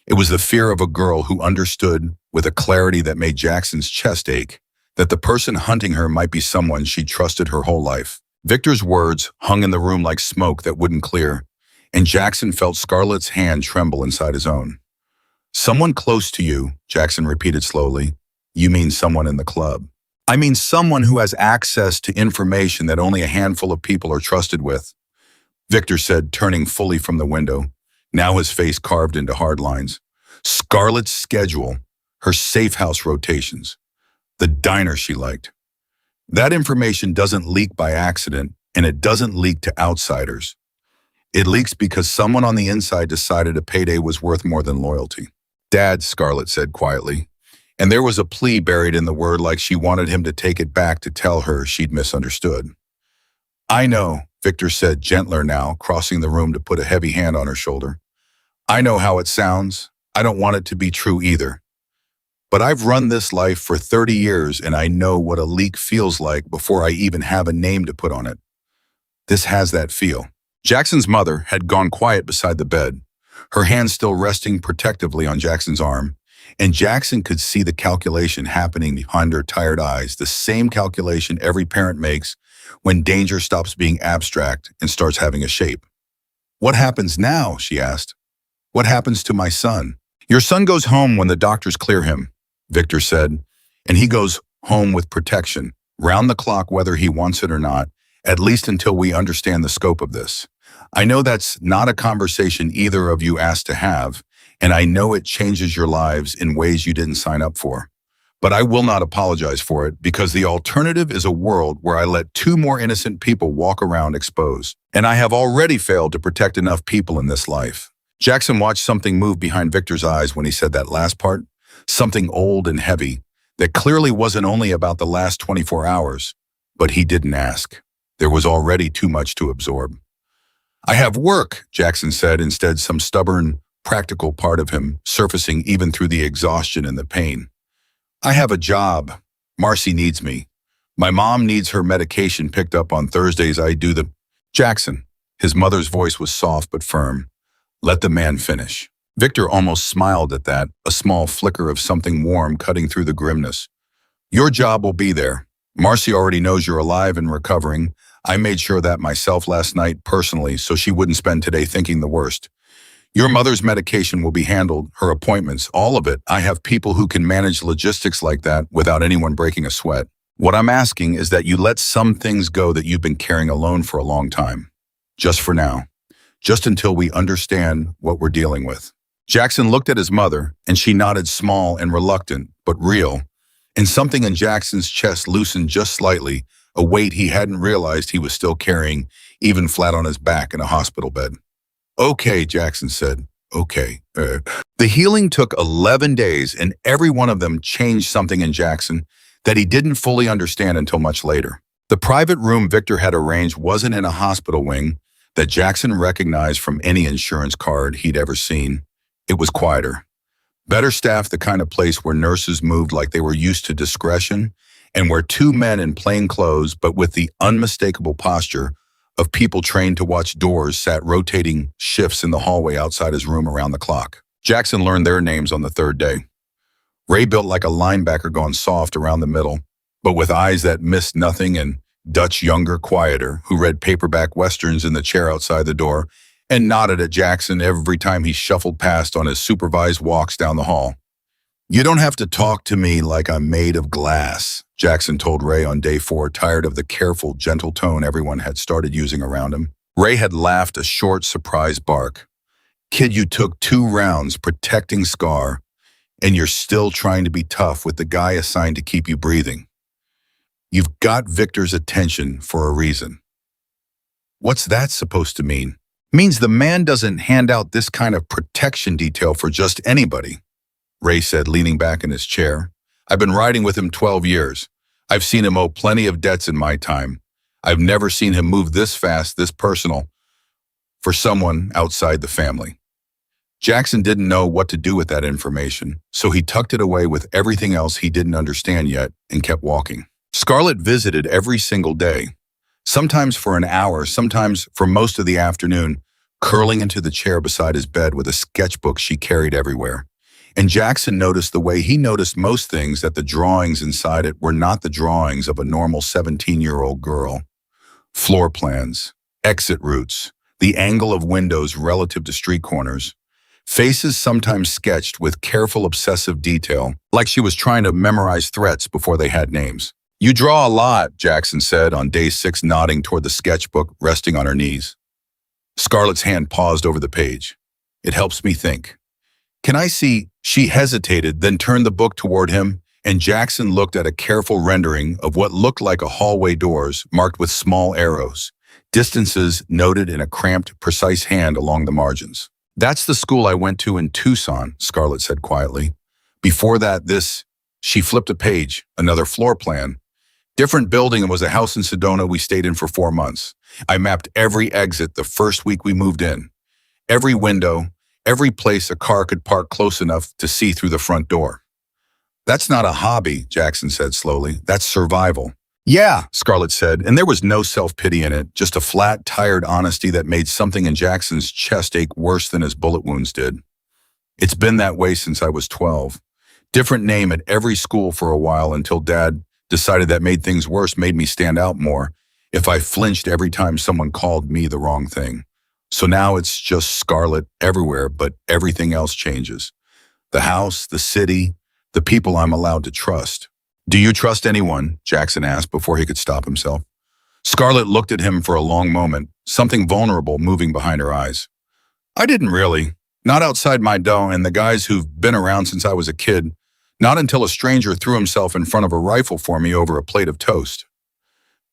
It was the fear of a girl who understood, with a clarity that made Jackson's chest ache, that the person hunting her might be someone she'd trusted her whole life. Victor's words hung in the room like smoke that wouldn't clear, and Jackson felt Scarlett's hand tremble inside his own. "Someone close to you," Jackson repeated slowly. "You mean someone in the club?" "I mean someone who has access to information that only a handful of people are trusted with," Victor said, turning fully from the window, now his face carved into hard lines. "Scarlett's schedule, her safe house rotations, the diner she liked. That information doesn't leak by accident, and it doesn't leak to outsiders. It leaks because someone on the inside decided a payday was worth more than loyalty." "Dad," Scarlett said quietly, and there was a plea buried in the word, like she wanted him to take it back, to tell her she'd misunderstood. "I know," Victor said, gentler now, crossing the room to put a heavy hand on her shoulder. "I know how it sounds. I don't want it to be true either. But I've run this life for 30 years, and I know what a leak feels like before I even have a name to put on it. This has that feel." Jackson's mother had gone quiet beside the bed, her hand still resting protectively on Jackson's arm, and Jackson could see the calculation happening behind her tired eyes, the same calculation every parent makes when danger stops being abstract and starts having a shape. "What happens now?" she asked. "What happens to my son?" "Your son goes home when the doctors clear him," Victor said, "and he goes home with protection, round the clock whether he wants it or not, at least until we understand the scope of this. I know that's not a conversation either of you asked to have, and I know it changes your lives in ways you didn't sign up for. But I will not apologize for it, because the alternative is a world where I let 2 more innocent people walk around exposed. And I have already failed to protect enough people in this life." Jackson watched something move behind Victor's eyes when he said that last part, something old and heavy, that clearly wasn't only about the last 24 hours, but he didn't ask. There was already too much to absorb. "I have work," Jackson said, instead, some stubborn, practical part of him surfacing even through the exhaustion and the pain. "I have a job. Marcy needs me. My mom needs her medication picked up on Thursdays. I do the—" "Jackson," his mother's voice was soft but firm. "Let the man finish." Victor almost smiled at that, a small flicker of something warm cutting through the grimness. "Your job will be there. Marcy already knows you're alive and recovering. I made sure of that myself last night personally, so she wouldn't spend today thinking the worst. Your mother's medication will be handled, her appointments, all of it. I have people who can manage logistics like that without anyone breaking a sweat. What I'm asking is that you let some things go that you've been carrying alone for a long time. Just for now. Just until we understand what we're dealing with." Jackson looked at his mother, and she nodded, small and reluctant, but real, and something in Jackson's chest loosened just slightly, a weight he hadn't realized he was still carrying, even flat on his back in a hospital bed. Okay, Jackson said. Okay. The healing took 11 days, and every one of them changed something in Jackson that he didn't fully understand until much later. The private room Victor had arranged wasn't in a hospital wing that Jackson recognized from any insurance card he'd ever seen. It was quieter. Better staffed, the kind of place where nurses moved like they were used to discretion, and where two men in plain clothes but with the unmistakable posture of people trained to watch doors sat rotating shifts in the hallway outside his room around the clock. Jackson learned their names on the third day. Ray built like a linebacker gone soft around the middle, but with eyes that missed nothing, and Dutch younger, quieter, who read paperback westerns in the chair outside the door and nodded at Jackson every time he shuffled past on his supervised walks down the hall. You don't have to talk to me like I'm made of glass, Jackson told Ray on day 4, tired of the careful, gentle tone everyone had started using around him. Ray had laughed a short, surprised bark. Kid, you took 2 rounds protecting Scar, and you're still trying to be tough with the guy assigned to keep you breathing. You've got Victor's attention for a reason. What's that supposed to mean? Means the man doesn't hand out this kind of protection detail for just anybody, Ray said, leaning back in his chair. I've been riding with him 12 years. I've seen him owe plenty of debts in my time. I've never seen him move this fast, this personal, for someone outside the family. Jackson didn't know what to do with that information, so he tucked it away with everything else he didn't understand yet and kept walking. Scarlett visited every single day, sometimes for an hour, sometimes for most of the afternoon, curling into the chair beside his bed with a sketchbook she carried everywhere. And Jackson noticed the way he noticed most things, that the drawings inside it were not the drawings of a normal 17-year-old girl. Floor plans, exit routes, the angle of windows relative to street corners, faces sometimes sketched with careful obsessive detail, like she was trying to memorize threats before they had names. You draw a lot, Jackson said on day 6, nodding toward the sketchbook resting on her knees. Scarlett's hand paused over the page. It helps me think. Can I see? She hesitated, then turned the book toward him, and Jackson looked at a careful rendering of what looked like a hallway doors marked with small arrows, distances noted in a cramped, precise hand along the margins. That's the school I went to in Tucson, Scarlett said quietly. Before that, she flipped a page, another floor plan. Different building, and was a house in Sedona we stayed in for 4 months. I mapped every exit the first week we moved in. Every window, every place a car could park close enough to see through the front door. That's not a hobby, Jackson said slowly. That's survival. Yeah, Scarlett said, and there was no self-pity in it, just a flat, tired honesty that made something in Jackson's chest ache worse than his bullet wounds did. It's been that way since I was 12. Different name at every school for a while, until Dad decided that made things worse, made me stand out more if I flinched every time someone called me the wrong thing. So now it's just Scarlett everywhere, but everything else changes. The house, the city, the people I'm allowed to trust. Do you trust anyone? Jackson asked before he could stop himself. Scarlett looked at him for a long moment, something vulnerable moving behind her eyes. I didn't really. Not outside my dough and the guys who've been around since I was a kid. Not until a stranger threw himself in front of a rifle for me over a plate of toast.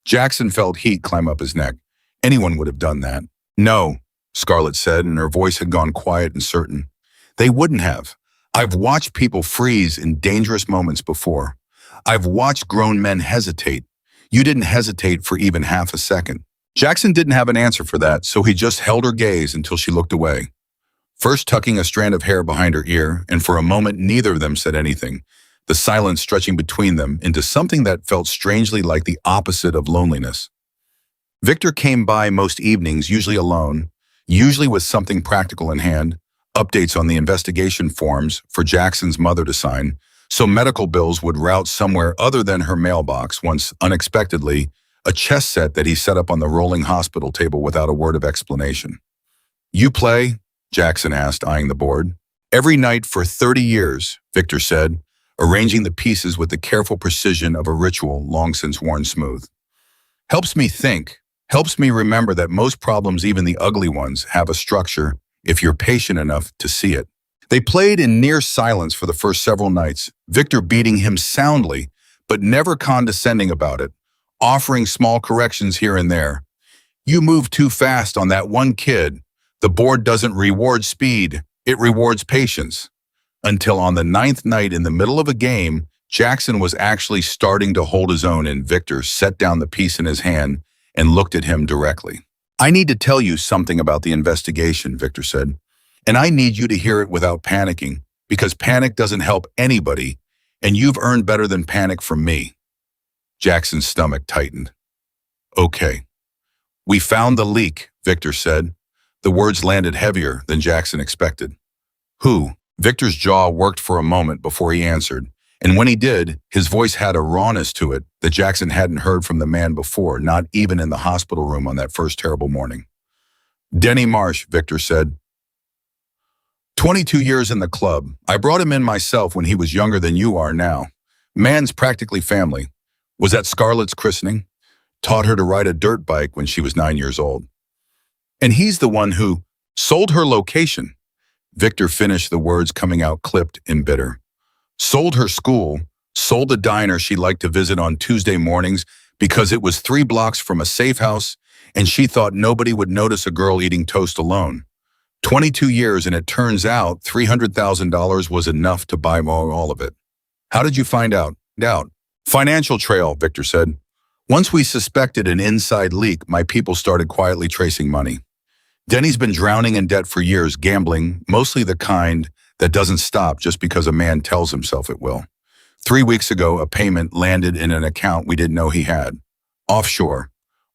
Jackson felt heat climb up his neck. Anyone would have done that. No, Scarlett said, and her voice had gone quiet and certain. They wouldn't have. I've watched people freeze in dangerous moments before. I've watched grown men hesitate. You didn't hesitate for even half a second. Jackson didn't have an answer for that, so he just held her gaze until she looked away. First tucking a strand of hair behind her ear, and for a moment neither of them said anything, the silence stretching between them into something that felt strangely like the opposite of loneliness. Victor came by most evenings, usually alone, usually with something practical in hand, updates on the investigation forms for Jackson's mother to sign, so medical bills would route somewhere other than her mailbox once, unexpectedly, a chess set that he set up on the rolling hospital table without a word of explanation. You play? Jackson asked, eyeing the board. Every night for 30 years, Victor said, arranging the pieces with the careful precision of a ritual long since worn smooth. Helps me think, helps me remember that most problems, even the ugly ones, have a structure if you're patient enough to see it. They played in near silence for the first several nights, Victor beating him soundly, but never condescending about it, offering small corrections here and there. You move too fast on that one kid. The board doesn't reward speed, it rewards patience. Until on the ninth night in the middle of a game, Jackson was actually starting to hold his own and Victor set down the piece in his hand and looked at him directly. I need to tell you something about the investigation, Victor said, and I need you to hear it without panicking, because panic doesn't help anybody, and you've earned better than panic from me. Jackson's stomach tightened. Okay. We found the leak, Victor said. The words landed heavier than Jackson expected. Who? Victor's jaw worked for a moment before he answered, and when he did, his voice had a rawness to it that Jackson hadn't heard from the man before, not even in the hospital room on that first terrible morning. Denny Marsh, Victor said. 22 years in the club. I brought him in myself when he was younger than you are now. Man's practically family. Was at Scarlett's christening. Taught her to ride a dirt bike when she was 9 years old. And he's the one who sold her location. Victor finished the words coming out clipped and bitter. Sold her school, sold the diner she liked to visit on Tuesday mornings because it was 3 blocks from a safe house and she thought nobody would notice a girl eating toast alone. 22 years and it turns out $300,000 was enough to buy all of it. How did you find out? Financial trail, Victor said. Once we suspected an inside leak, my people started quietly tracing money. Denny's been drowning in debt for years, gambling, mostly the kind that doesn't stop just because a man tells himself it will. 3 weeks ago, a payment landed in an account we didn't know he had. Offshore.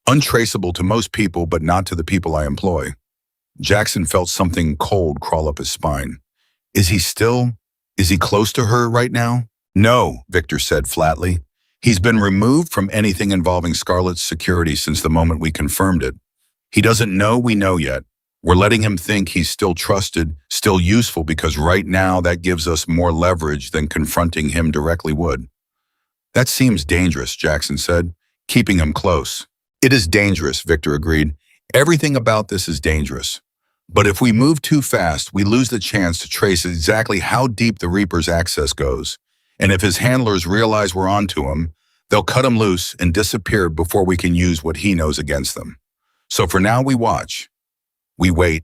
Untraceable to most people, but not to the people I employ. Jackson felt something cold crawl up his spine. Is he close to her right now? No, Victor said flatly. He's been removed from anything involving Scarlett's security since the moment we confirmed it. He doesn't know we know yet. We're letting him think he's still trusted, still useful, because right now that gives us more leverage than confronting him directly would. That seems dangerous, Jackson said, keeping him close. It is dangerous, Victor agreed. Everything about this is dangerous. But if we move too fast, we lose the chance to trace exactly how deep the Reaper's access goes. And if his handlers realize we're onto him, they'll cut him loose and disappear before we can use what he knows against them. So for now, we watch, we wait,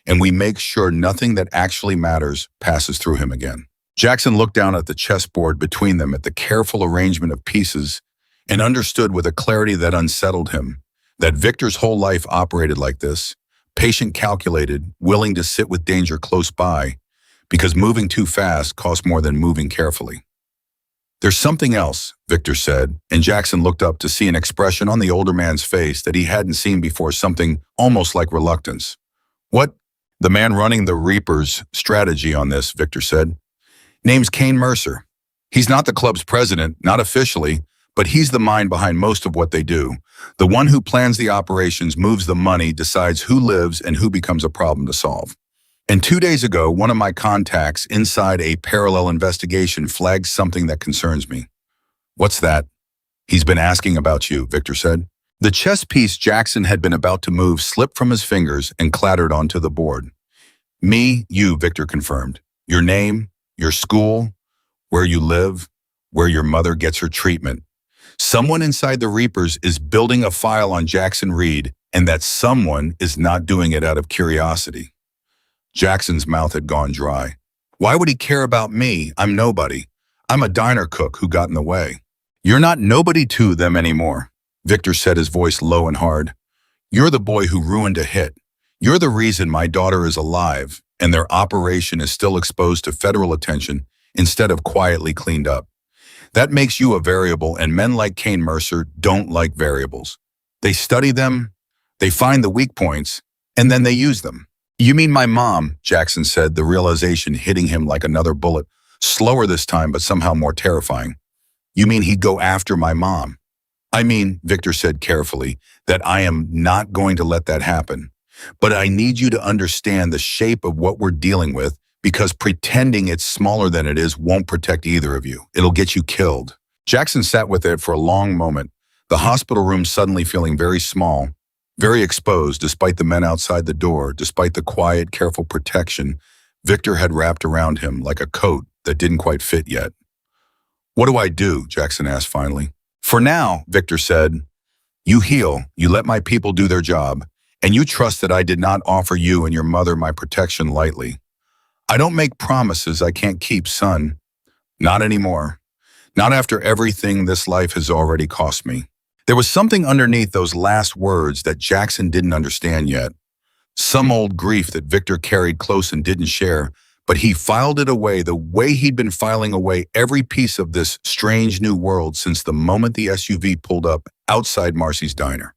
and we make sure nothing that actually matters passes through him again. Jackson looked down at the chessboard between them at the careful arrangement of pieces and understood with a clarity that unsettled him that Victor's whole life operated like this, patient, calculated, willing to sit with danger close by, because moving too fast costs more than moving carefully. There's something else, Victor said, and Jackson looked up to see an expression on the older man's face that he hadn't seen before, something almost like reluctance. What? The man running the Reaper's strategy on this, Victor said. Name's Kane Mercer. He's not the club's president, not officially, but he's the mind behind most of what they do. The one who plans the operations, moves the money, decides who lives and who becomes a problem to solve. And 2 days ago, one of my contacts inside a parallel investigation flagged something that concerns me. What's that? He's been asking about you, Victor said. The chess piece Jackson had been about to move slipped from his fingers and clattered onto the board. Me, you, Victor confirmed. Your name, your school, where you live, where your mother gets her treatment. Someone inside the Reapers is building a file on Jackson Reed, and that someone is not doing it out of curiosity. Jackson's mouth had gone dry. Why would he care about me? I'm nobody. I'm a diner cook who got in the way. You're not nobody to them anymore, Victor said, his voice low and hard. You're the boy who ruined a hit. You're the reason my daughter is alive, and their operation is still exposed to federal attention instead of quietly cleaned up. That makes you a variable, and men like Kane Mercer don't like variables. They study them, they find the weak points, and then they use them. You mean my mom, Jackson said, the realization hitting him like another bullet, slower this time but somehow more terrifying. You mean he'd go after my mom? I mean, Victor said carefully, that I am not going to let that happen. But I need you to understand the shape of what we're dealing with, because pretending it's smaller than it is won't protect either of you. It'll get you killed. Jackson sat with it for a long moment, the hospital room suddenly feeling very small, very exposed, despite the men outside the door, despite the quiet, careful protection Victor had wrapped around him like a coat that didn't quite fit yet. What do I do? Jackson asked finally. For now, Victor said, you heal, you let my people do their job, and you trust that I did not offer you and your mother my protection lightly. I don't make promises I can't keep, son. Not anymore. Not after everything this life has already cost me. There was something underneath those last words that Jackson didn't understand yet. Some old grief that Victor carried close and didn't share, but he filed it away the way he'd been filing away every piece of this strange new world since the moment the SUV pulled up outside Marcy's diner.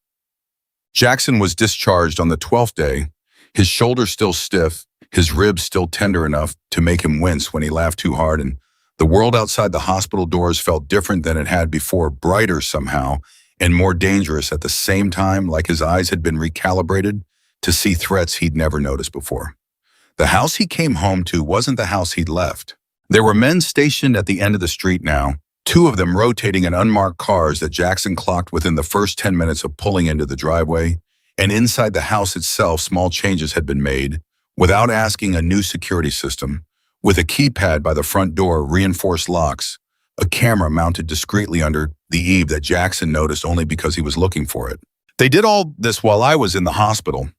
Jackson was discharged on the 12th day, his shoulders still stiff, his ribs still tender enough to make him wince when he laughed too hard, and the world outside the hospital doors felt different than it had before, brighter somehow, and more dangerous at the same time, like his eyes had been recalibrated to see threats he'd never noticed before. The house he came home to wasn't the house he'd left. There were men stationed at the end of the street now, two of them rotating in unmarked cars that Jackson clocked within the first 10 minutes of pulling into the driveway, and inside the house itself small changes had been made, without asking a new security system, with a keypad by the front door, reinforced locks, a camera mounted discreetly under the eave that Jackson noticed only because he was looking for it. They did all this while I was in the hospital,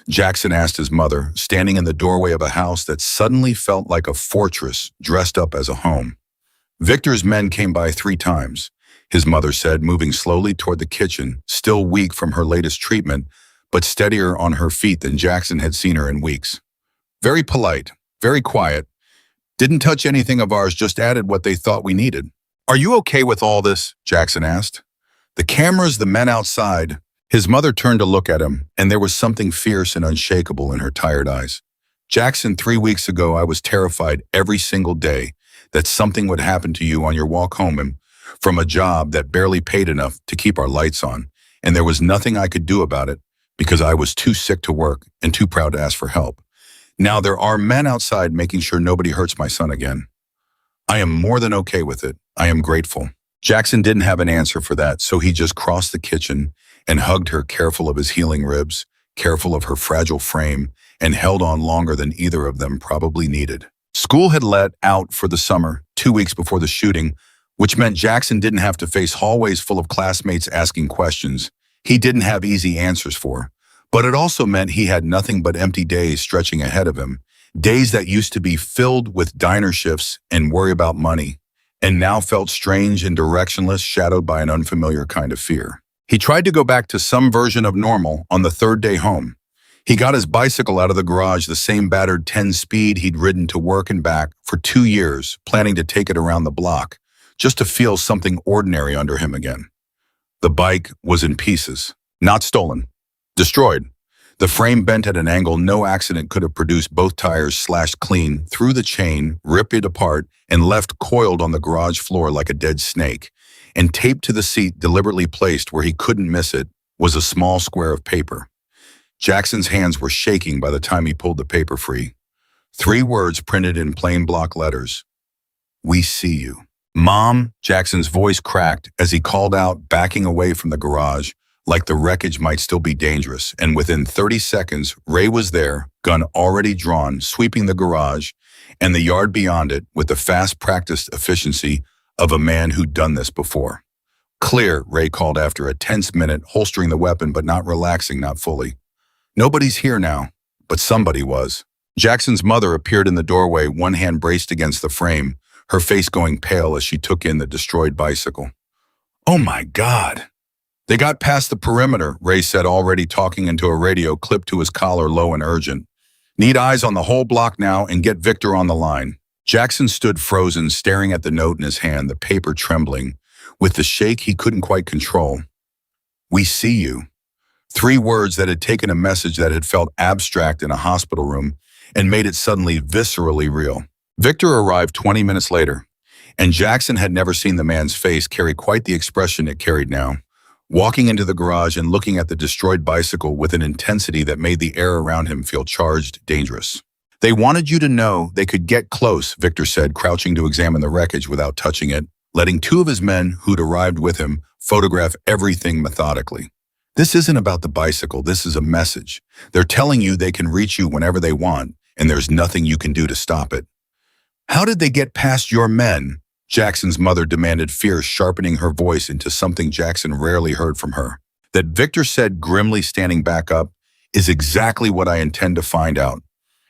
Jackson asked his mother, standing in the doorway of a house that suddenly felt like a fortress dressed up as a home. Victor's men came by 3 times, his mother said, moving slowly toward the kitchen, still weak from her latest treatment, but steadier on her feet than Jackson had seen her in weeks. Very polite, very quiet, didn't touch anything of ours, just added what they thought we needed. Are you okay with all this? Jackson asked. The cameras, the men outside. His mother turned to look at him, and there was something fierce and unshakable in her tired eyes. Jackson, 3 weeks ago, I was terrified every single day that something would happen to you on your walk home from a job that barely paid enough to keep our lights on, and there was nothing I could do about it because I was too sick to work and too proud to ask for help. Now there are men outside making sure nobody hurts my son again. I am more than okay with it. I am grateful. Jackson didn't have an answer for that, so he just crossed the kitchen and hugged her, careful of his healing ribs, careful of her fragile frame, and held on longer than either of them probably needed. School had let out for the summer, 2 weeks before the shooting, which meant Jackson didn't have to face hallways full of classmates asking questions he didn't have easy answers for. But it also meant he had nothing but empty days stretching ahead of him, days that used to be filled with diner shifts and worry about money, and now felt strange and directionless, shadowed by an unfamiliar kind of fear. He tried to go back to some version of normal on the 3rd day home. He got his bicycle out of the garage, the same battered 10 speed he'd ridden to work and back for 2 years, planning to take it around the block, just to feel something ordinary under him again. The bike was in pieces, not stolen, destroyed. The frame bent at an angle no accident could have produced, both tires slashed clean through the chain, ripped it apart, and left coiled on the garage floor like a dead snake. And taped to the seat, deliberately placed where he couldn't miss it, was a small square of paper. Jackson's hands were shaking by the time he pulled the paper free. 3 words printed in plain block letters. We see you. Mom, Jackson's voice cracked as he called out, backing away from the garage, like the wreckage might still be dangerous, and within 30 seconds, Ray was there, gun already drawn, sweeping the garage and the yard beyond it with the fast-practiced efficiency of a man who'd done this before. Clear, Ray called after a tense minute, holstering the weapon but not relaxing, not fully. Nobody's here now, but somebody was. Jackson's mother appeared in the doorway, one hand braced against the frame, her face going pale as she took in the destroyed bicycle. Oh my God! They got past the perimeter, Ray said, already talking into a radio clipped to his collar, low and urgent. Need eyes on the whole block now and get Victor on the line. Jackson stood frozen, staring at the note in his hand, the paper trembling, with the shake he couldn't quite control. We see you. 3 words that had taken a message that had felt abstract in a hospital room and made it suddenly viscerally real. Victor arrived 20 minutes later, and Jackson had never seen the man's face carry quite the expression it carried now, walking into the garage and looking at the destroyed bicycle with an intensity that made the air around him feel charged, dangerous. They wanted you to know they could get close, Victor said, crouching to examine the wreckage without touching it, letting 2 of his men who'd arrived with him photograph everything methodically. This isn't about the bicycle, this is a message. They're telling you they can reach you whenever they want, and there's nothing you can do to stop it. How did they get past your men? Jackson's mother demanded, fear sharpening her voice into something Jackson rarely heard from her. That Victor said, grimly standing back up, is exactly what I intend to find out.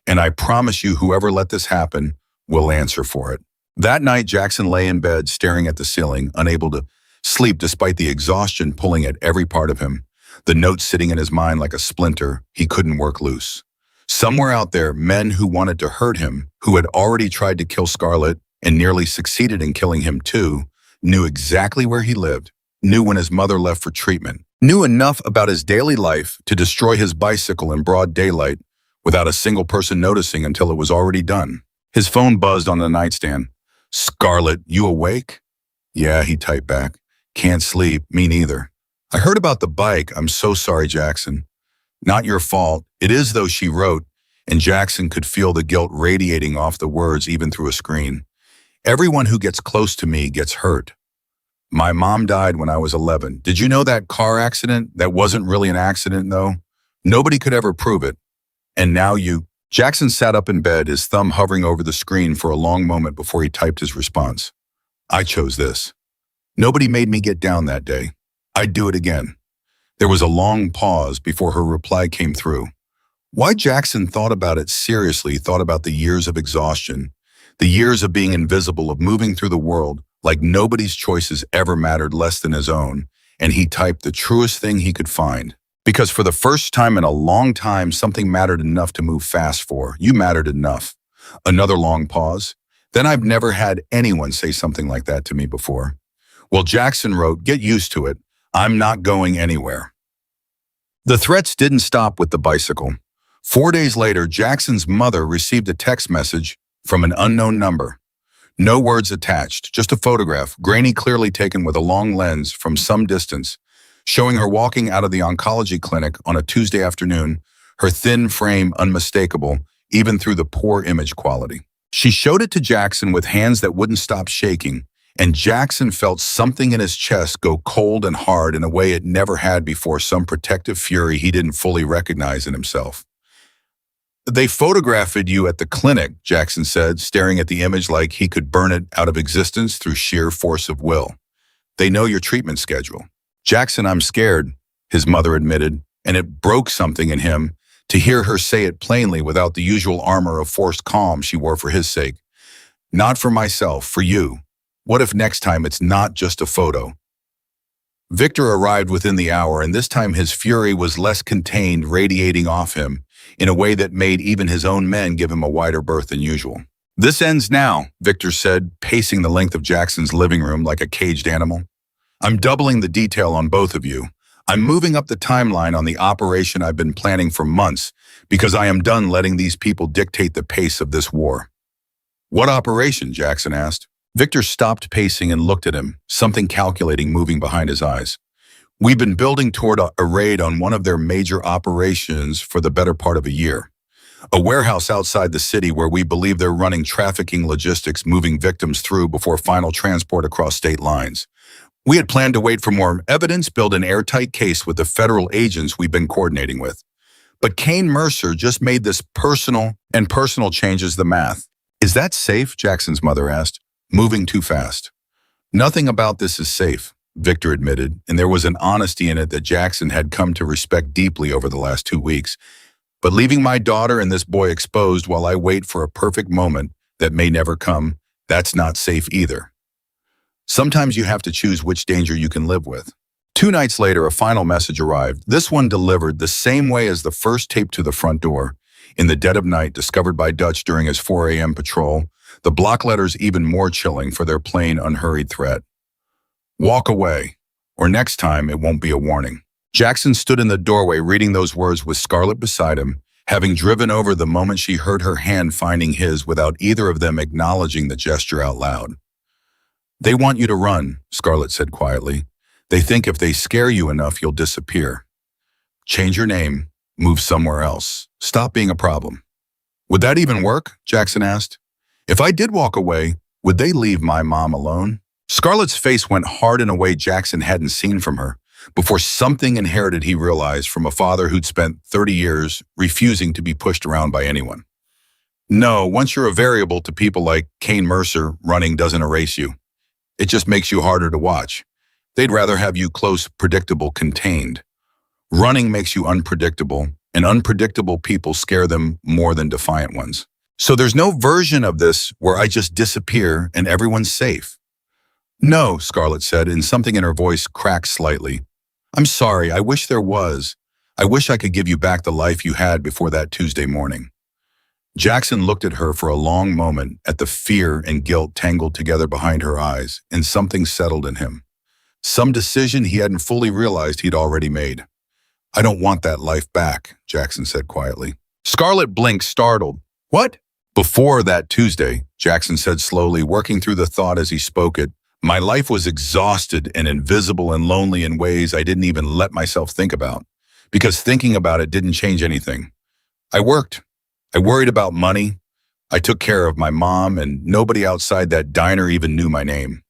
And I promise you, whoever let this happen will answer for it. That night, Jackson lay in bed, staring at the ceiling, unable to sleep despite the exhaustion pulling at every part of him, the note sitting in his mind like a splinter he couldn't work loose. Somewhere out there, men who wanted to hurt him, who had already tried to kill Scarlett and nearly succeeded in killing him too, knew exactly where he lived, knew when his mother left for treatment, knew enough about his daily life to destroy his bicycle in broad daylight without a single person noticing until it was already done. His phone buzzed on the nightstand. "Scarlett, you awake?" "Yeah," he typed back. "Can't sleep, me neither." "I heard about the bike. I'm so sorry, Jackson." "Not your fault." It is, though, she wrote, and Jackson could feel the guilt radiating off the words even through a screen. "Everyone who gets close to me gets hurt. My mom died when I was 11. Did you know that car accident? That wasn't really an accident, though. Nobody could ever prove it. And now you..." Jackson sat up in bed, his thumb hovering over the screen for a long moment before he typed his response. "I chose this. Nobody made me get down that day. I'd do it again." There was a long pause before her reply came through. Why Jackson thought about it seriously, thought about the years of exhaustion, the years of being invisible, of moving through the world like nobody's choices ever mattered less than his own, and he typed the truest thing he could find. Because for the first time in a long time, something mattered enough to move fast for. You mattered enough. Another long pause. Then I've never had anyone say something like that to me before. Well, Jackson wrote, "Get used to it. I'm not going anywhere." The threats didn't stop with the bicycle. 4 days later, Jackson's mother received a text message from an unknown number. No words attached, just a photograph, grainy, clearly taken with a long lens from some distance, showing her walking out of the oncology clinic on a Tuesday afternoon, her thin frame unmistakable, even through the poor image quality. She showed it to Jackson with hands that wouldn't stop shaking, and Jackson felt something in his chest go cold and hard in a way it never had before, some protective fury he didn't fully recognize in himself. "They photographed you at the clinic," Jackson said, staring at the image like he could burn it out of existence through sheer force of will. "They know your treatment schedule." "Jackson, I'm scared," his mother admitted, and it broke something in him to hear her say it plainly without the usual armor of forced calm she wore for his sake. "Not for myself, for you. What if next time it's not just a photo?" Victor arrived within the hour, and this time his fury was less contained, radiating off him in a way that made even his own men give him a wider berth than usual. "This ends now," Victor said, pacing the length of Jackson's living room like a caged animal. "I'm doubling the detail on both of you. I'm moving up the timeline on the operation I've been planning for months because I am done letting these people dictate the pace of this war." "What operation?" Jackson asked. Victor stopped pacing and looked at him, something calculating moving behind his eyes. "We've been building toward a raid on one of their major operations for the better part of a year. A warehouse outside the city where we believe they're running trafficking logistics, moving victims through before final transport across state lines. We had planned to wait for more evidence, build an airtight case with the federal agents we've been coordinating with. But Kane Mercer just made this personal changes the math." "Is that safe?" Jackson's mother asked. "Moving too fast." "Nothing about this is safe," Victor admitted, and there was an honesty in it that Jackson had come to respect deeply over the last 2 weeks. "But leaving my daughter and this boy exposed while I wait for a perfect moment that may never come, that's not safe either. Sometimes you have to choose which danger you can live with." 2 nights later, a final message arrived, this one delivered the same way as the first, taped to the front door. In the dead of night, discovered by Dutch during his 4 a.m. patrol, the block letters even more chilling for their plain, unhurried threat. "Walk away, or next time it won't be a warning." Jackson stood in the doorway reading those words with Scarlett beside him, having driven over the moment she heard her hand finding his without either of them acknowledging the gesture out loud. "They want you to run," Scarlett said quietly. "They think if they scare you enough, you'll disappear. Change your name, move somewhere else, stop being a problem." "Would that even work?" Jackson asked. "If I did walk away, would they leave my mom alone?" Scarlett's face went hard in a way Jackson hadn't seen from her, before something inherited he realized from a father who'd spent 30 years refusing to be pushed around by anyone. "No, once you're a variable to people like Kane Mercer, running doesn't erase you. It just makes you harder to watch. They'd rather have you close, predictable, contained. Running makes you unpredictable, and unpredictable people scare them more than defiant ones. So there's no version of this where I just disappear and everyone's safe. No, Scarlett said, and something in her voice cracked slightly. I'm sorry, I wish there was. I wish I could give you back the life you had before that Tuesday morning. Jackson looked at her for a long moment at the fear and guilt tangled together behind her eyes, and something settled in him. Some decision he hadn't fully realized he'd already made. I don't want that life back, Jackson said quietly. Scarlett blinked, startled. What? Before that Tuesday, Jackson said slowly, working through the thought as he spoke it, my life was exhausted and invisible and lonely in ways I didn't even let myself think about, because thinking about it didn't change anything. I worked. I worried about money. I took care of my mom, and nobody outside that diner even knew my name.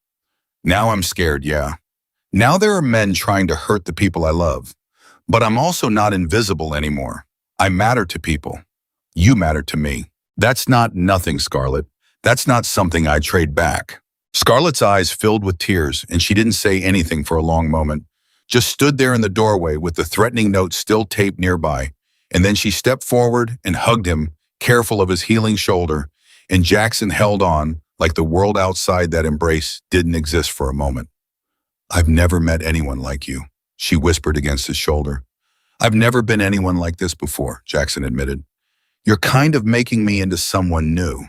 Now I'm scared, yeah. Now there are men trying to hurt the people I love. But I'm also not invisible anymore. I matter to people. You matter to me. That's not nothing, Scarlett. That's not something I trade back. Scarlett's eyes filled with tears, and she didn't say anything for a long moment, just stood there in the doorway with the threatening note still taped nearby. And then she stepped forward and hugged him, careful of his healing shoulder, and Jackson held on like the world outside that embrace didn't exist for a moment. I've never met anyone like you, she whispered against his shoulder. I've never been anyone like this before, Jackson admitted. You're kind of making me into someone new.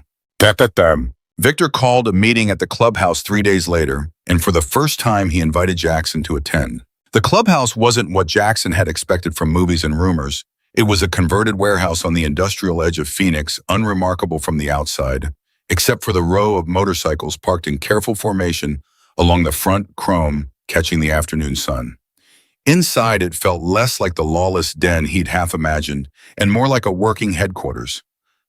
Victor called a meeting at the clubhouse 3 days later, and for the first time he invited Jackson to attend. The clubhouse wasn't what Jackson had expected from movies and rumors. It was a converted warehouse on the industrial edge of Phoenix, unremarkable from the outside, except for the row of motorcycles parked in careful formation along the front chrome, catching the afternoon sun. Inside, it felt less like the lawless den he'd half imagined, and more like a working headquarters.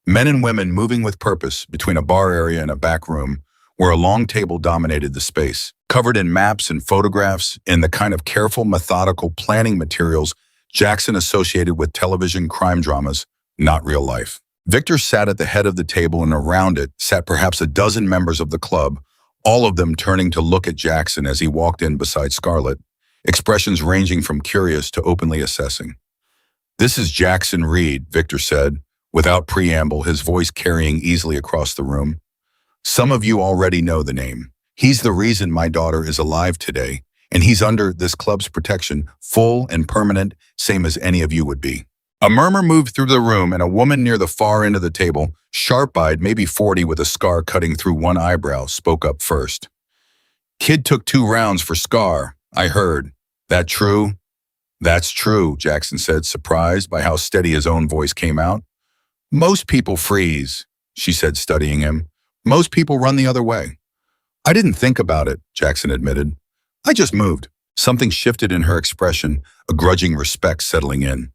Men and women moving with purpose between a bar area and a back room, where a long table dominated the space, covered in maps and photographs and the kind of careful, methodical planning materials Jackson associated with television crime dramas, not real life. Victor sat at the head of the table, and around it sat perhaps a dozen members of the club, all of them turning to look at Jackson as he walked in beside Scarlett, expressions ranging from curious to openly assessing. This is Jackson Reed, Victor said, without preamble, his voice carrying easily across the room. Some of you already know the name. He's the reason my daughter is alive today, and he's under this club's protection, full and permanent, same as any of you would be. A murmur moved through the room, and a woman near the far end of the table, sharp-eyed, maybe 40 with a scar cutting through one eyebrow, spoke up first. Kid took 2 rounds for Scar, I heard. That true? That's true, Jackson said, surprised by how steady his own voice came out. Most people freeze, she said, studying him. Most people run the other way. I didn't think about it, Jackson admitted. I just moved. Something shifted in her expression, a grudging respect settling in.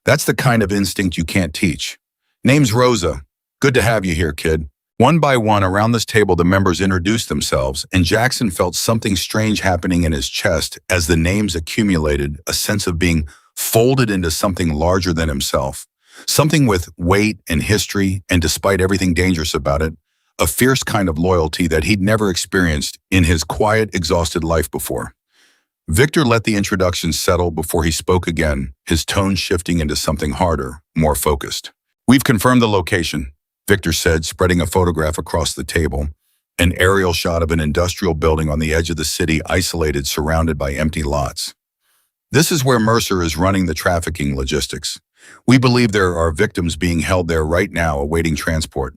That's the kind of instinct you can't teach. Name's Rosa. Good to have you here, kid. One by one around this table, the members introduced themselves, and Jackson felt something strange happening in his chest as the names accumulated, a sense of being folded into something larger than himself. Something with weight and history, and despite everything dangerous about it, a fierce kind of loyalty that he'd never experienced in his quiet, exhausted life before. Victor let the introduction settle before he spoke again, his tone shifting into something harder, more focused. We've confirmed the location, Victor said, spreading a photograph across the table, an aerial shot of an industrial building on the edge of the city, isolated, surrounded by empty lots. This is where Mercer is running the trafficking logistics. We believe there are victims being held there right now awaiting transport.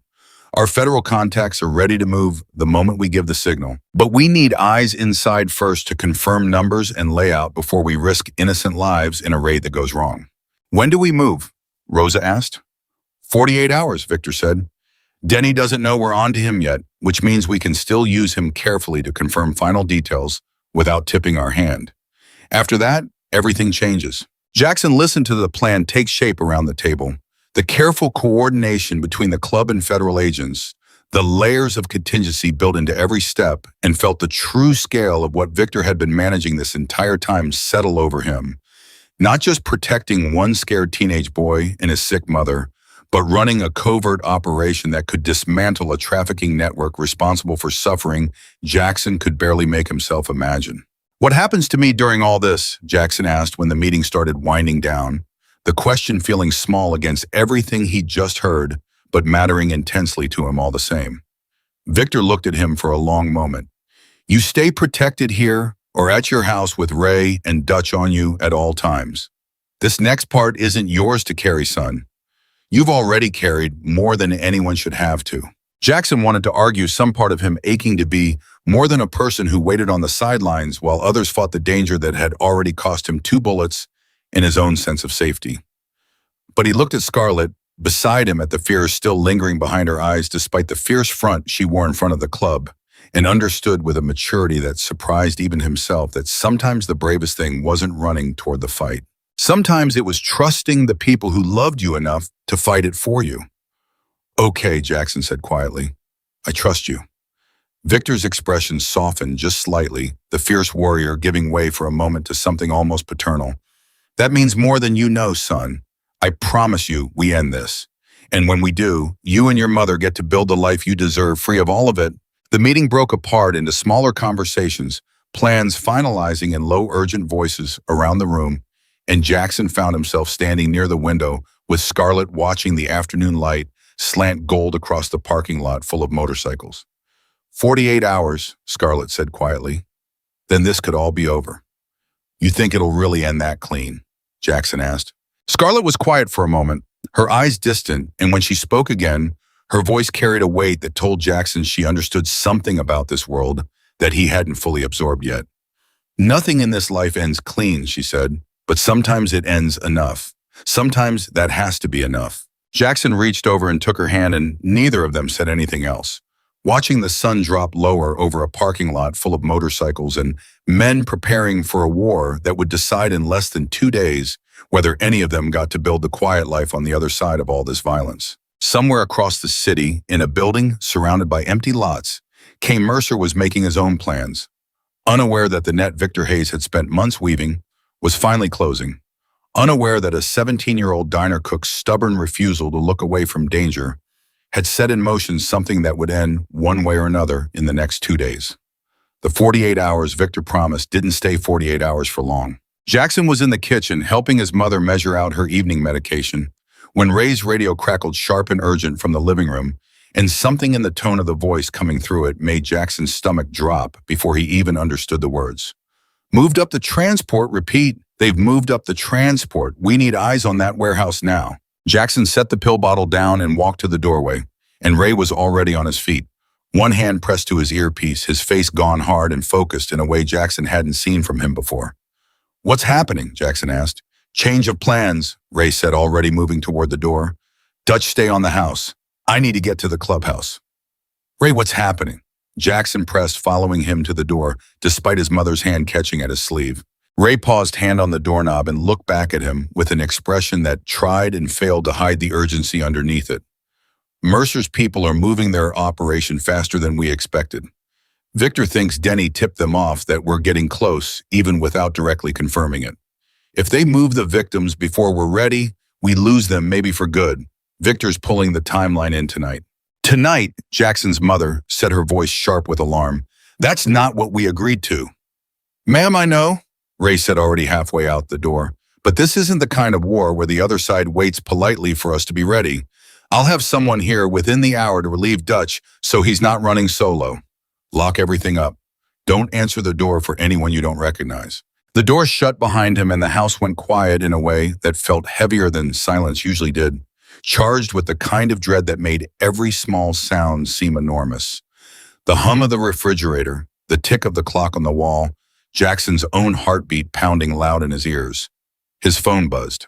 Our federal contacts are ready to move the moment we give the signal. But we need eyes inside first to confirm numbers and layout before we risk innocent lives in a raid that goes wrong. When do we move? Rosa asked. 48 hours, Victor said. Denny doesn't know we're on to him yet, which means we can still use him carefully to confirm final details without tipping our hand. After that, everything changes. Jackson listened to the plan take shape around the table. The careful coordination between the club and federal agents, the layers of contingency built into every step, and felt the true scale of what Victor had been managing this entire time settle over him. Not just protecting one scared teenage boy and his sick mother, but running a covert operation that could dismantle a trafficking network responsible for suffering Jackson could barely make himself imagine. What happens to me during all this? Jackson asked when the meeting started winding down, the question feeling small against everything he'd just heard, but mattering intensely to him all the same. Victor looked at him for a long moment. You stay protected here or at your house with Ray and Dutch on you at all times. This next part isn't yours to carry, son. You've already carried more than anyone should have to. Jackson wanted to argue, some part of him aching to be more than a person who waited on the sidelines while others fought the danger that had already cost him 2 bullets and his own sense of safety. But he looked at Scarlett, beside him at the fear still lingering behind her eyes despite the fierce front she wore in front of the club, and understood with a maturity that surprised even himself that sometimes the bravest thing wasn't running toward the fight. Sometimes it was trusting the people who loved you enough to fight it for you. Okay, Jackson said quietly. I trust you. Victor's expression softened just slightly, the fierce warrior giving way for a moment to something almost paternal. That means more than you know, son. I promise you we end this. And when we do, you and your mother get to build the life you deserve free of all of it. The meeting broke apart into smaller conversations, plans finalizing in low, urgent voices around the room, and Jackson found himself standing near the window with Scarlett watching the afternoon light slant gold across the parking lot full of motorcycles. 48 hours, Scarlett said quietly. Then this could all be over. You think it'll really end that clean? Jackson asked. Scarlett was quiet for a moment, her eyes distant, and when she spoke again, her voice carried a weight that told Jackson she understood something about this world that he hadn't fully absorbed yet. Nothing in this life ends clean, she said, but sometimes it ends enough. Sometimes that has to be enough. Jackson reached over and took her hand, and neither of them said anything else. Watching the sun drop lower over a parking lot full of motorcycles and men preparing for a war that would decide in less than 2 days whether any of them got to build the quiet life on the other side of all this violence. Somewhere across the city, in a building surrounded by empty lots, Kay Mercer was making his own plans. Unaware that the net Victor Hayes had spent months weaving was finally closing. Unaware that a 17-year-old diner cook's stubborn refusal to look away from danger had set in motion something that would end one way or another in the next 2 days. The 48 hours Victor promised didn't stay 48 hours for long. Jackson was in the kitchen helping his mother measure out her evening medication when Ray's radio crackled sharp and urgent from the living room, and something in the tone of the voice coming through it made Jackson's stomach drop before he even understood the words. Moved up the transport, repeat. They've moved up the transport. We need eyes on that warehouse now. Jackson set the pill bottle down and walked to the doorway, and Ray was already on his feet. One hand pressed to his earpiece, his face gone hard and focused in a way Jackson hadn't seen from him before. What's happening? Jackson asked. Change of plans, Ray said, already moving toward the door. Dutch, stay on the house. I need to get to the clubhouse. Ray, what's happening? Jackson pressed, following him to the door, despite his mother's hand catching at his sleeve. Ray paused, hand on the doorknob, and looked back at him with an expression that tried and failed to hide the urgency underneath it. Mercer's people are moving their operation faster than we expected. Victor thinks Denny tipped them off that we're getting close, even without directly confirming it. If they move the victims before we're ready, we lose them maybe for good. Victor's pulling the timeline in tonight. Tonight, Jackson's mother said, her voice sharp with alarm. That's not what we agreed to. Ma'am, I know, Ray said, already halfway out the door. But this isn't the kind of war where the other side waits politely for us to be ready. I'll have someone here within the hour to relieve Dutch so he's not running solo. Lock everything up. Don't answer the door for anyone you don't recognize. The door shut behind him and the house went quiet in a way that felt heavier than silence usually did, charged with the kind of dread that made every small sound seem enormous. The hum of the refrigerator, the tick of the clock on the wall, Jackson's own heartbeat pounding loud in his ears. His phone buzzed.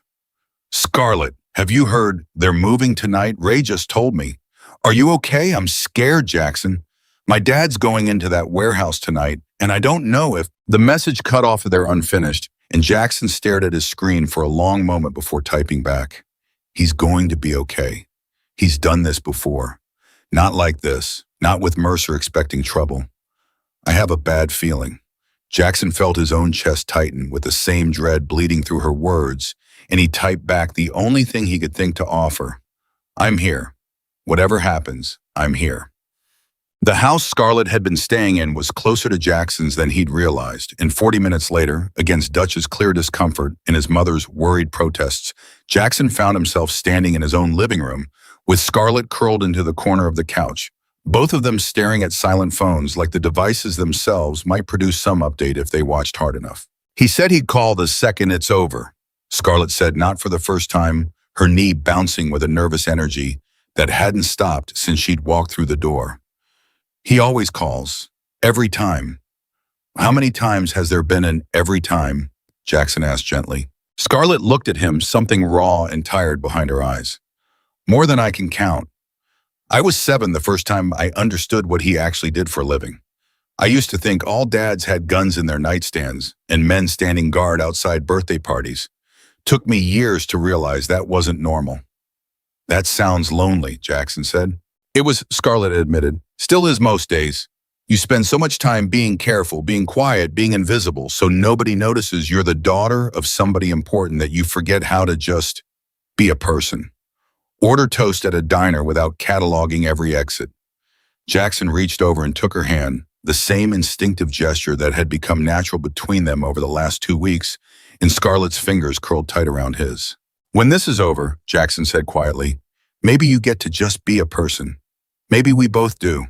Scarlett, have you heard? They're moving tonight. Ray just told me. Are you okay? I'm scared, Jackson. My dad's going into that warehouse tonight, and I don't know if... The message cut off there unfinished, and Jackson stared at his screen for a long moment before typing back. He's going to be okay. He's done this before. Not like this. Not with Mercer expecting trouble. I have a bad feeling. Jackson felt his own chest tighten with the same dread bleeding through her words, and he typed back the only thing he could think to offer. I'm here. Whatever happens, I'm here. The house Scarlett had been staying in was closer to Jackson's than he'd realized, and 40 minutes later, against Dutch's clear discomfort and his mother's worried protests, Jackson found himself standing in his own living room, with Scarlett curled into the corner of the couch, both of them staring at silent phones like the devices themselves might produce some update if they watched hard enough. He said he'd call the second it's over, Scarlett said, not for the first time, her knee bouncing with a nervous energy that hadn't stopped since she'd walked through the door. He always calls. Every time. How many times has there been an every time? Jackson asked gently. Scarlett looked at him, something raw and tired behind her eyes. More than I can count. I was 7 the first time I understood what he actually did for a living. I used to think all dads had guns in their nightstands and men standing guard outside birthday parties. Took me years to realize that wasn't normal. That sounds lonely, Jackson said. It was, Scarlett admitted. Still is most days. You spend so much time being careful, being quiet, being invisible, so nobody notices you're the daughter of somebody important that you forget how to just be a person. Order toast at a diner without cataloging every exit. Jackson reached over and took her hand, the same instinctive gesture that had become natural between them over the last 2 weeks, and Scarlett's fingers curled tight around his. When this is over, Jackson said quietly, maybe you get to just be a person. Maybe we both do.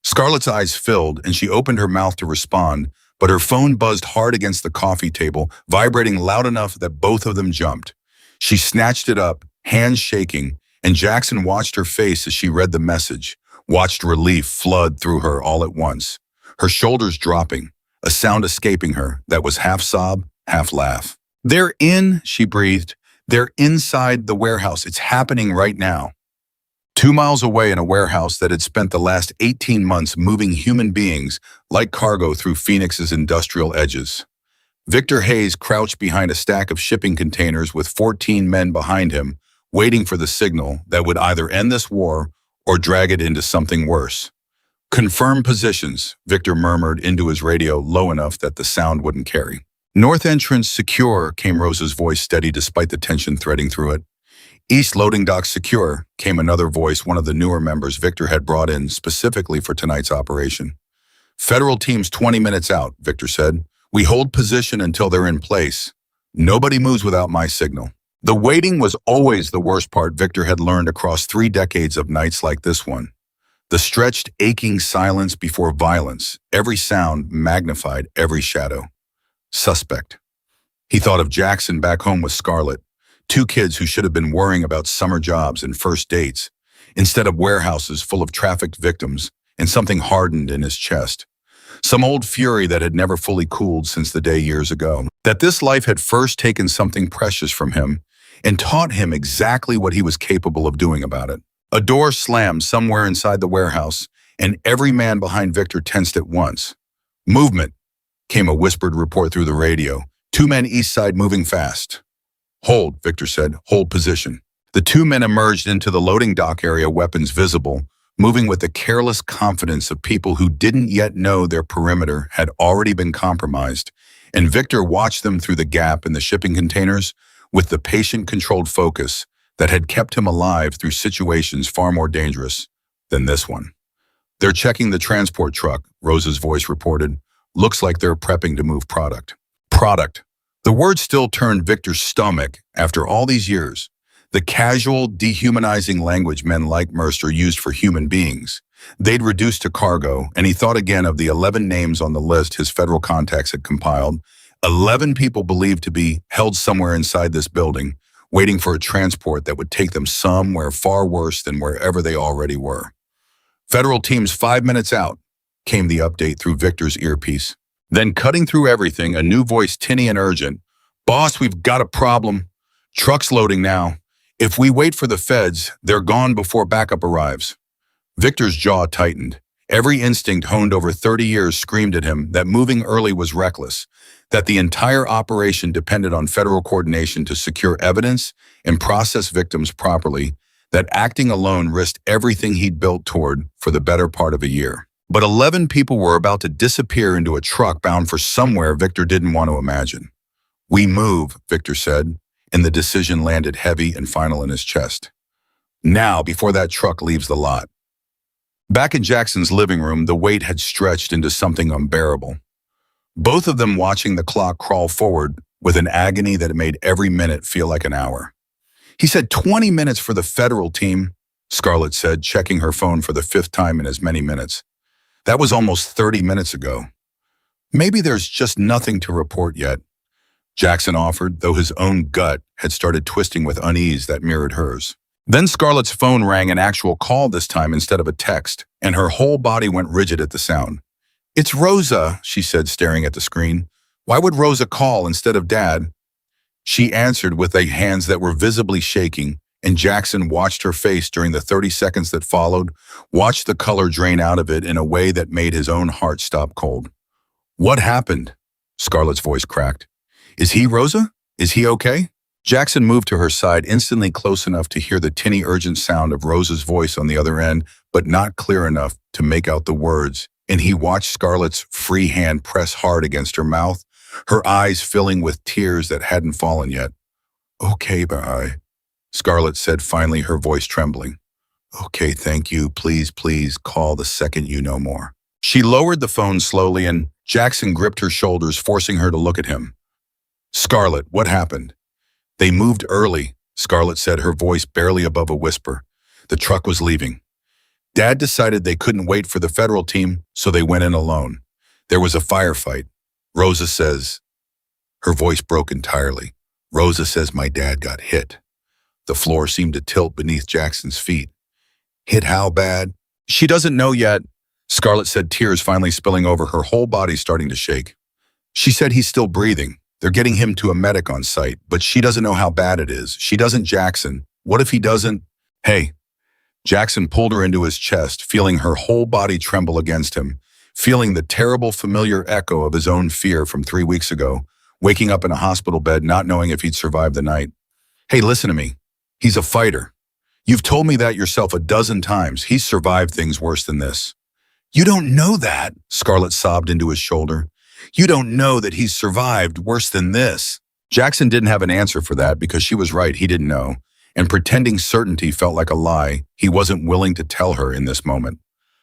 Scarlett's eyes filled and she opened her mouth to respond, but her phone buzzed hard against the coffee table, vibrating loud enough that both of them jumped. She snatched it up, hands shaking, and Jackson watched her face as she read the message, watched relief flood through her all at once, her shoulders dropping, a sound escaping her that was half sob, half laugh. They're in, she breathed. They're inside the warehouse. It's happening right now. 2 miles away in a warehouse that had spent the last 18 months moving human beings like cargo through Phoenix's industrial edges. Victor Hayes crouched behind a stack of shipping containers with 14 men behind him, waiting for the signal that would either end this war or drag it into something worse. Confirm positions, Victor murmured into his radio low enough that the sound wouldn't carry. North entrance secure, came Rosa's voice steady despite the tension threading through it. East loading dock secure, came another voice, one of the newer members Victor had brought in specifically for tonight's operation. Federal team's 20 minutes out, Victor said. We hold position until they're in place. Nobody moves without my signal. The waiting was always the worst part Victor had learned across 3 decades of nights like this one. The stretched, aching silence before violence, every sound magnified every shadow. Suspect. He thought of Jackson back home with Scarlett. 2 kids who should have been worrying about summer jobs and first dates, instead of warehouses full of trafficked victims, and something hardened in his chest. Some old fury that had never fully cooled since the day years ago. That this life had first taken something precious from him and taught him exactly what he was capable of doing about it. A door slammed somewhere inside the warehouse, and every man behind Victor tensed at once. Movement, came a whispered report through the radio. 2 men east side moving fast. Hold, Victor said. Hold position. The 2 men emerged into the loading dock area, weapons visible, moving with the careless confidence of people who didn't yet know their perimeter had already been compromised, and Victor watched them through the gap in the shipping containers with the patient, controlled focus that had kept him alive through situations far more dangerous than this one. They're checking the transport truck, Rosa's voice reported. Looks like they're prepping to move product. Product. The word still turned Victor's stomach after all these years. The casual, dehumanizing language men like Mercer used for human beings. They'd reduced to cargo, and he thought again of the 11 names on the list his federal contacts had compiled. 11 people believed to be held somewhere inside this building, waiting for a transport that would take them somewhere far worse than wherever they already were. Federal teams 5 minutes out, came the update through Victor's earpiece. Then cutting through everything, a new voice, tinny and urgent. Boss, we've got a problem. Truck's loading now. If we wait for the feds, they're gone before backup arrives. Victor's jaw tightened. Every instinct honed over 30 years screamed at him that moving early was reckless, that the entire operation depended on federal coordination to secure evidence and process victims properly, that acting alone risked everything he'd built toward for the better part of a year. But 11 people were about to disappear into a truck bound for somewhere Victor didn't want to imagine. We move, Victor said, and the decision landed heavy and final in his chest. Now, before that truck leaves the lot. Back in Jackson's living room, the wait had stretched into something unbearable. Both of them watching the clock crawl forward with an agony that made every minute feel like an hour. He said 20 minutes for the federal team, Scarlett said, checking her phone for the fifth time in as many minutes. That was almost 30 minutes ago. Maybe there's just nothing to report yet, Jackson offered, though his own gut had started twisting with unease that mirrored hers. Then Scarlett's phone rang, an actual call this time instead of a text, and her whole body went rigid at the sound. "It's Rosa," she said, staring at the screen. "Why would Rosa call instead of Dad?" She answered with hands that were visibly shaking, and Jackson watched her face during the 30 seconds that followed, watched the color drain out of it in a way that made his own heart stop cold. "What happened?" Scarlett's voice cracked. "Is he Rosa? Is he okay?" Jackson moved to her side, instantly close enough to hear the tinny urgent sound of Rosa's voice on the other end, but not clear enough to make out the words, and he watched Scarlett's free hand press hard against her mouth, her eyes filling with tears that hadn't fallen yet. "Okay, bye," Scarlett said finally, her voice trembling. "Okay, thank you. Please, please, call the second you know more." She lowered the phone slowly, and Jackson gripped her shoulders, forcing her to look at him. "Scarlett, what happened?" "They moved early," Scarlett said, her voice barely above a whisper. "The truck was leaving. Dad decided they couldn't wait for the federal team, so they went in alone. There was a firefight. Rosa says..." Her voice broke entirely. "Rosa says my dad got hit." The floor seemed to tilt beneath Jackson's feet. "Hit how bad?" "She doesn't know yet," Scarlett said, tears finally spilling over, her whole body starting to shake. "She said he's still breathing. They're getting him to a medic on site, but she doesn't know how bad it is. She doesn't, Jackson. What if he doesn't?" "Hey." Jackson pulled her into his chest, feeling her whole body tremble against him, feeling the terrible familiar echo of his own fear from 3 weeks ago, waking up in a hospital bed not knowing if he'd survive the night. "Hey, listen to me. He's a fighter. You've told me that yourself a dozen times. He's survived things worse than this." "You don't know that," Scarlett sobbed into his shoulder. "You don't know that he's survived worse than this." Jackson didn't have an answer for that because she was right, he didn't know. And pretending certainty felt like a lie he wasn't willing to tell her in this moment.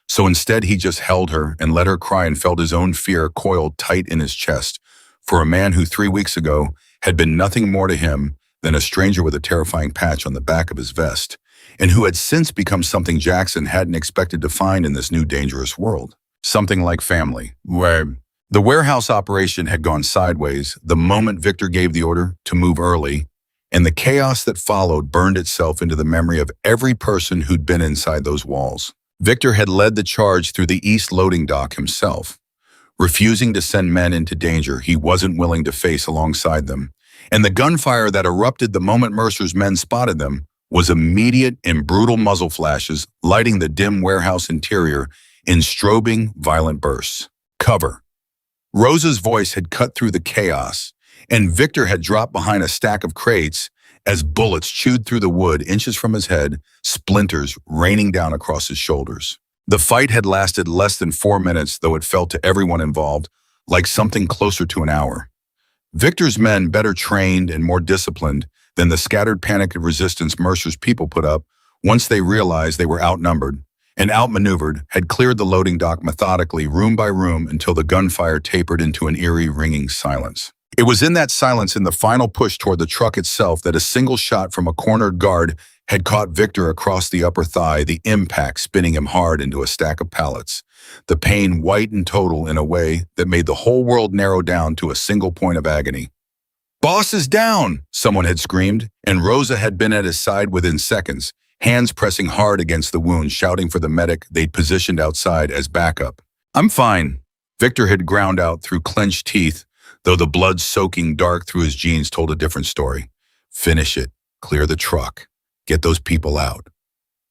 So instead he just held her and let her cry and felt his own fear coiled tight in his chest for a man who 3 weeks ago had been nothing more to him than a stranger with a terrifying patch on the back of his vest, and who had since become something Jackson hadn't expected to find in this new dangerous world. Something like family, where the warehouse operation had gone sideways the moment Victor gave the order to move early, and the chaos that followed burned itself into the memory of every person who'd been inside those walls. Victor had led the charge through the East loading dock himself, refusing to send men into danger he wasn't willing to face alongside them, and the gunfire that erupted the moment Mercer's men spotted them was immediate and brutal muzzle flashes, lighting the dim warehouse interior in strobing, violent bursts. "Cover." Rosa's voice had cut through the chaos, and Victor had dropped behind a stack of crates as bullets chewed through the wood inches from his head, splinters raining down across his shoulders. The fight had lasted less than 4 minutes, though it felt to everyone involved like something closer to an hour. Victor's men, better trained and more disciplined than the scattered panic and resistance Mercer's people put up, once they realized they were outnumbered and outmaneuvered, had cleared the loading dock methodically, room by room, until the gunfire tapered into an eerie, ringing silence. It was in that silence, in the final push toward the truck itself, that a single shot from a cornered guard had caught Victor across the upper thigh, the impact spinning him hard into a stack of pallets, the pain white and total in a way that made the whole world narrow down to a single point of agony. "Boss is down!" someone had screamed, and Rosa had been at his side within seconds, hands pressing hard against the wound, shouting for the medic they'd positioned outside as backup. "I'm fine," Victor had ground out through clenched teeth, though the blood soaking dark through his jeans told a different story. "Finish it. Clear the truck. Get those people out."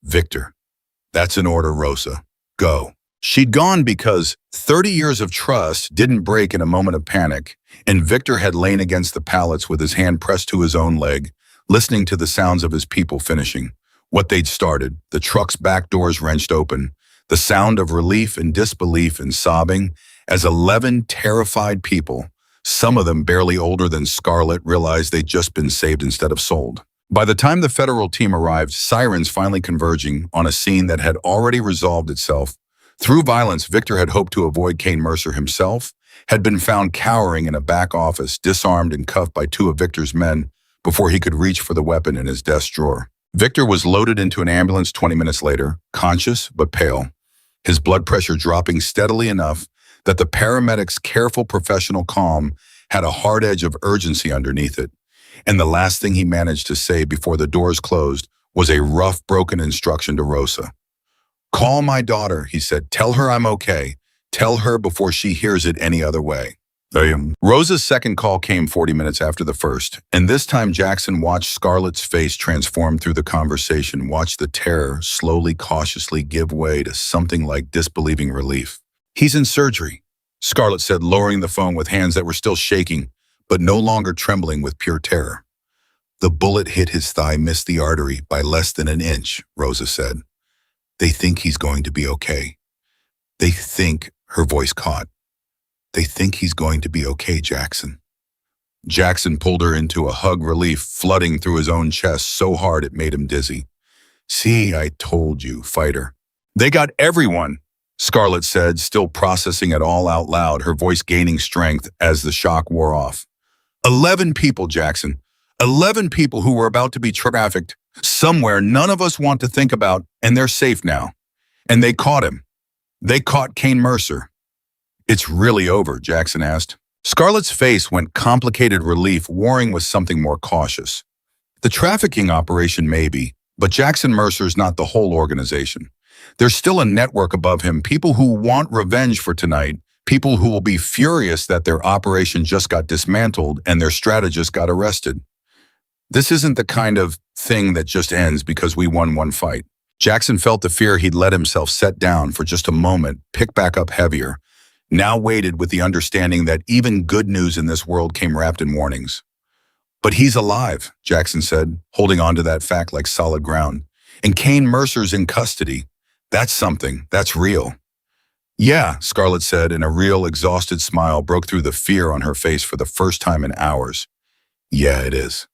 "Victor." "That's an order, Rosa. Go." She'd gone because 30 years of trust didn't break in a moment of panic, and Victor had lain against the pallets with his hand pressed to his own leg, listening to the sounds of his people finishing what they'd started, the truck's back doors wrenched open, the sound of relief and disbelief and sobbing as 11 terrified people, some of them barely older than Scarlett, realized they'd just been saved instead of sold. By the time the federal team arrived, sirens finally converging on a scene that had already resolved itself. Through violence Victor had hoped to avoid, Kane Mercer himself had been found cowering in a back office, disarmed and cuffed by two of Victor's men before he could reach for the weapon in his desk drawer. Victor was loaded into an ambulance 20 minutes later, conscious but pale, his blood pressure dropping steadily enough that the paramedics' careful professional calm had a hard edge of urgency underneath it. And the last thing he managed to say before the doors closed was a rough, broken instruction to Rosa. "Call my daughter," he said. "Tell her I'm okay. Tell her before she hears it any other way." Rosa's second call came 40 minutes after the first, and this time Jackson watched Scarlett's face transform through the conversation, watched the terror slowly, cautiously give way to something like disbelieving relief. "He's in surgery," Scarlett said, lowering the phone with hands that were still shaking, but no longer trembling with pure terror. "The bullet hit his thigh, missed the artery by less than an inch," Rosa said. "They think he's going to be okay. They think," her voice caught, "they think he's going to be okay, Jackson." Jackson pulled her into a hug, relief flooding through his own chest so hard it made him dizzy. "See, I told you, fighter." "They got everyone," Scarlett said, still processing it all out loud, her voice gaining strength as the shock wore off. 11 people, Jackson. 11 people who were about to be trafficked somewhere none of us want to think about, and they're safe now. And they caught him. They caught Kane Mercer." "It's really over?" Jackson asked. Scarlett's face went complicated relief, warring with something more cautious. "The trafficking operation maybe, but Jackson Mercer's not the whole organization. There's still a network above him, people who want revenge for tonight, people who will be furious that their operation just got dismantled and their strategist got arrested. This isn't the kind of thing that just ends because we won one fight." Jackson felt the fear he'd let himself set down for just a moment, pick back up heavier, now weighted with the understanding that even good news in this world came wrapped in warnings. "But he's alive," Jackson said, holding on to that fact like solid ground. "And Kane Mercer's in custody. That's something. That's real." "Yeah," Scarlett said, and a real, exhausted smile broke through the fear on her face for the first time in hours. "Yeah, it is."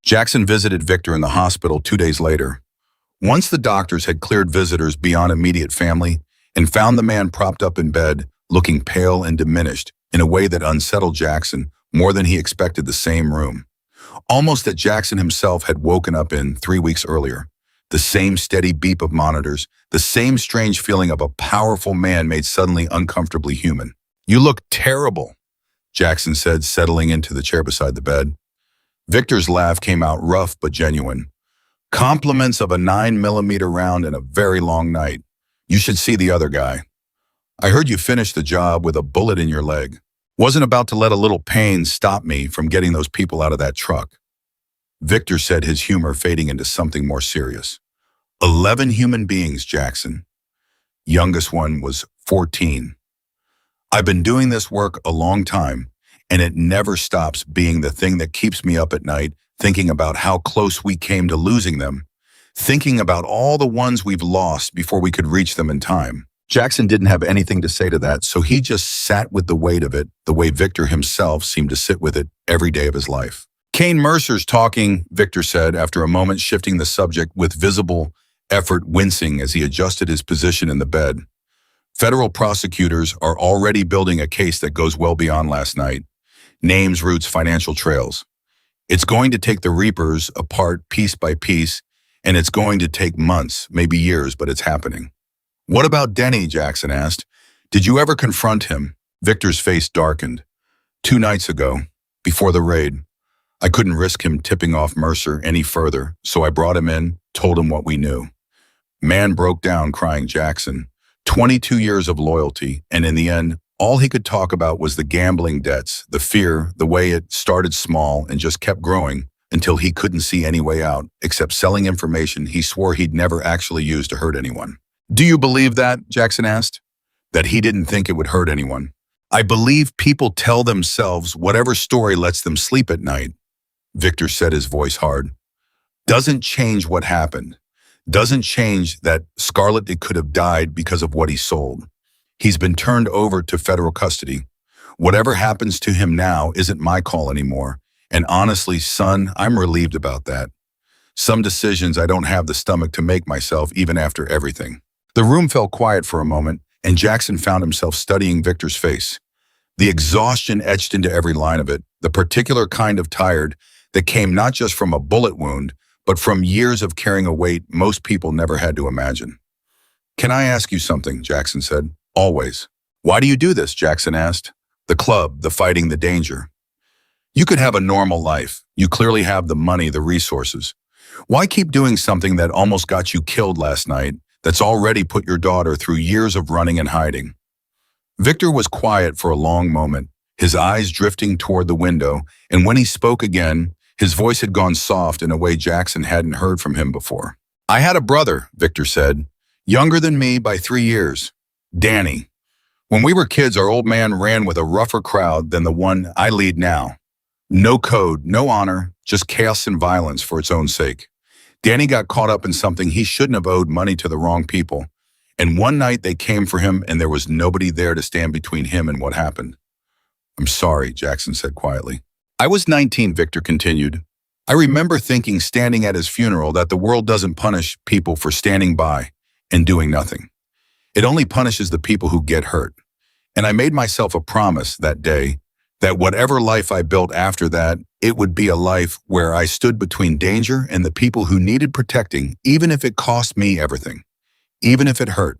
Jackson visited Victor in the hospital 2 days later. Once the doctors had cleared visitors beyond immediate family and found the man propped up in bed, looking pale and diminished in a way that unsettled Jackson more than he expected, the same room. Almost that Jackson himself had woken up in 3 weeks earlier. The same steady beep of monitors, the same strange feeling of a powerful man made suddenly uncomfortably human. "You look terrible," Jackson said, settling into the chair beside the bed. Victor's laugh came out rough but genuine. "Compliments of a 9mm round and a very long night. You should see the other guy. I heard you finished the job with a bullet in your leg. Wasn't about to let a little pain stop me from getting those people out of that truck." Victor said, his humor fading into something more serious. 11 human beings, Jackson. Youngest one was 14. "I've been doing this work a long time, and it never stops being the thing that keeps me up at night, thinking about how close we came to losing them, thinking about all the ones we've lost before we could reach them in time." Jackson didn't have anything to say to that, so he just sat with the weight of it, the way Victor himself seemed to sit with it every day of his life. "Kane Mercer's talking," Victor said, after a moment shifting the subject with visible effort, wincing as he adjusted his position in the bed. "Federal prosecutors are already building a case that goes well beyond last night. Names, roots, financial trails. It's going to take the Reapers apart piece by piece, and it's going to take months, maybe years, but it's happening." "What about Denny?" Jackson asked. "Did you ever confront him?" Victor's face darkened. 2 nights ago, before the raid. I couldn't risk him tipping off Mercer any further, so I brought him in, told him what we knew. Man broke down crying, Jackson. 22 years of loyalty, and in the end, all he could talk about was the gambling debts, the fear, the way it started small and just kept growing until he couldn't see any way out, except selling information he swore he'd never actually used to hurt anyone. "Do you believe that?" Jackson asked. "That he didn't think it would hurt anyone. I believe people tell themselves whatever story lets them sleep at night," Victor said, his voice hard. "Doesn't change what happened. Doesn't change that Scarlett could have died because of what he sold. He's been turned over to federal custody. Whatever happens to him now isn't my call anymore, And honestly, son, I'm relieved about that. Some decisions I don't have the stomach to make myself even after everything. The room fell quiet for a moment, and Jackson found himself studying Victor's face. The exhaustion etched into every line of it, the particular kind of tired that came not just from a bullet wound, but from years of carrying a weight most people never had to imagine. Can I ask you something? Jackson said. Always. Why do you do this? Jackson asked. The club, the fighting, the danger. You could have a normal life. You clearly have the money, the resources. Why keep doing something that almost got you killed last night, that's already put your daughter through years of running and hiding? Victor was quiet for a long moment, his eyes drifting toward the window, and when he spoke again, his voice had gone soft in a way Jackson hadn't heard from him before. I had a brother, Victor said, younger than me by 3 years. Danny. When we were kids, our old man ran with a rougher crowd than the one I lead now. No code, no honor, just chaos and violence for its own sake. Danny got caught up in something he shouldn't have owed money to the wrong people. And one night they came for him and there was nobody there to stand between him and what happened. I'm sorry, Jackson said quietly. I was 19, Victor continued. I remember thinking standing at his funeral that the world doesn't punish people for standing by and doing nothing. It only punishes the people who get hurt. And I made myself a promise that day that whatever life I built after that, it would be a life where I stood between danger and the people who needed protecting, even if it cost me everything, even if it hurt,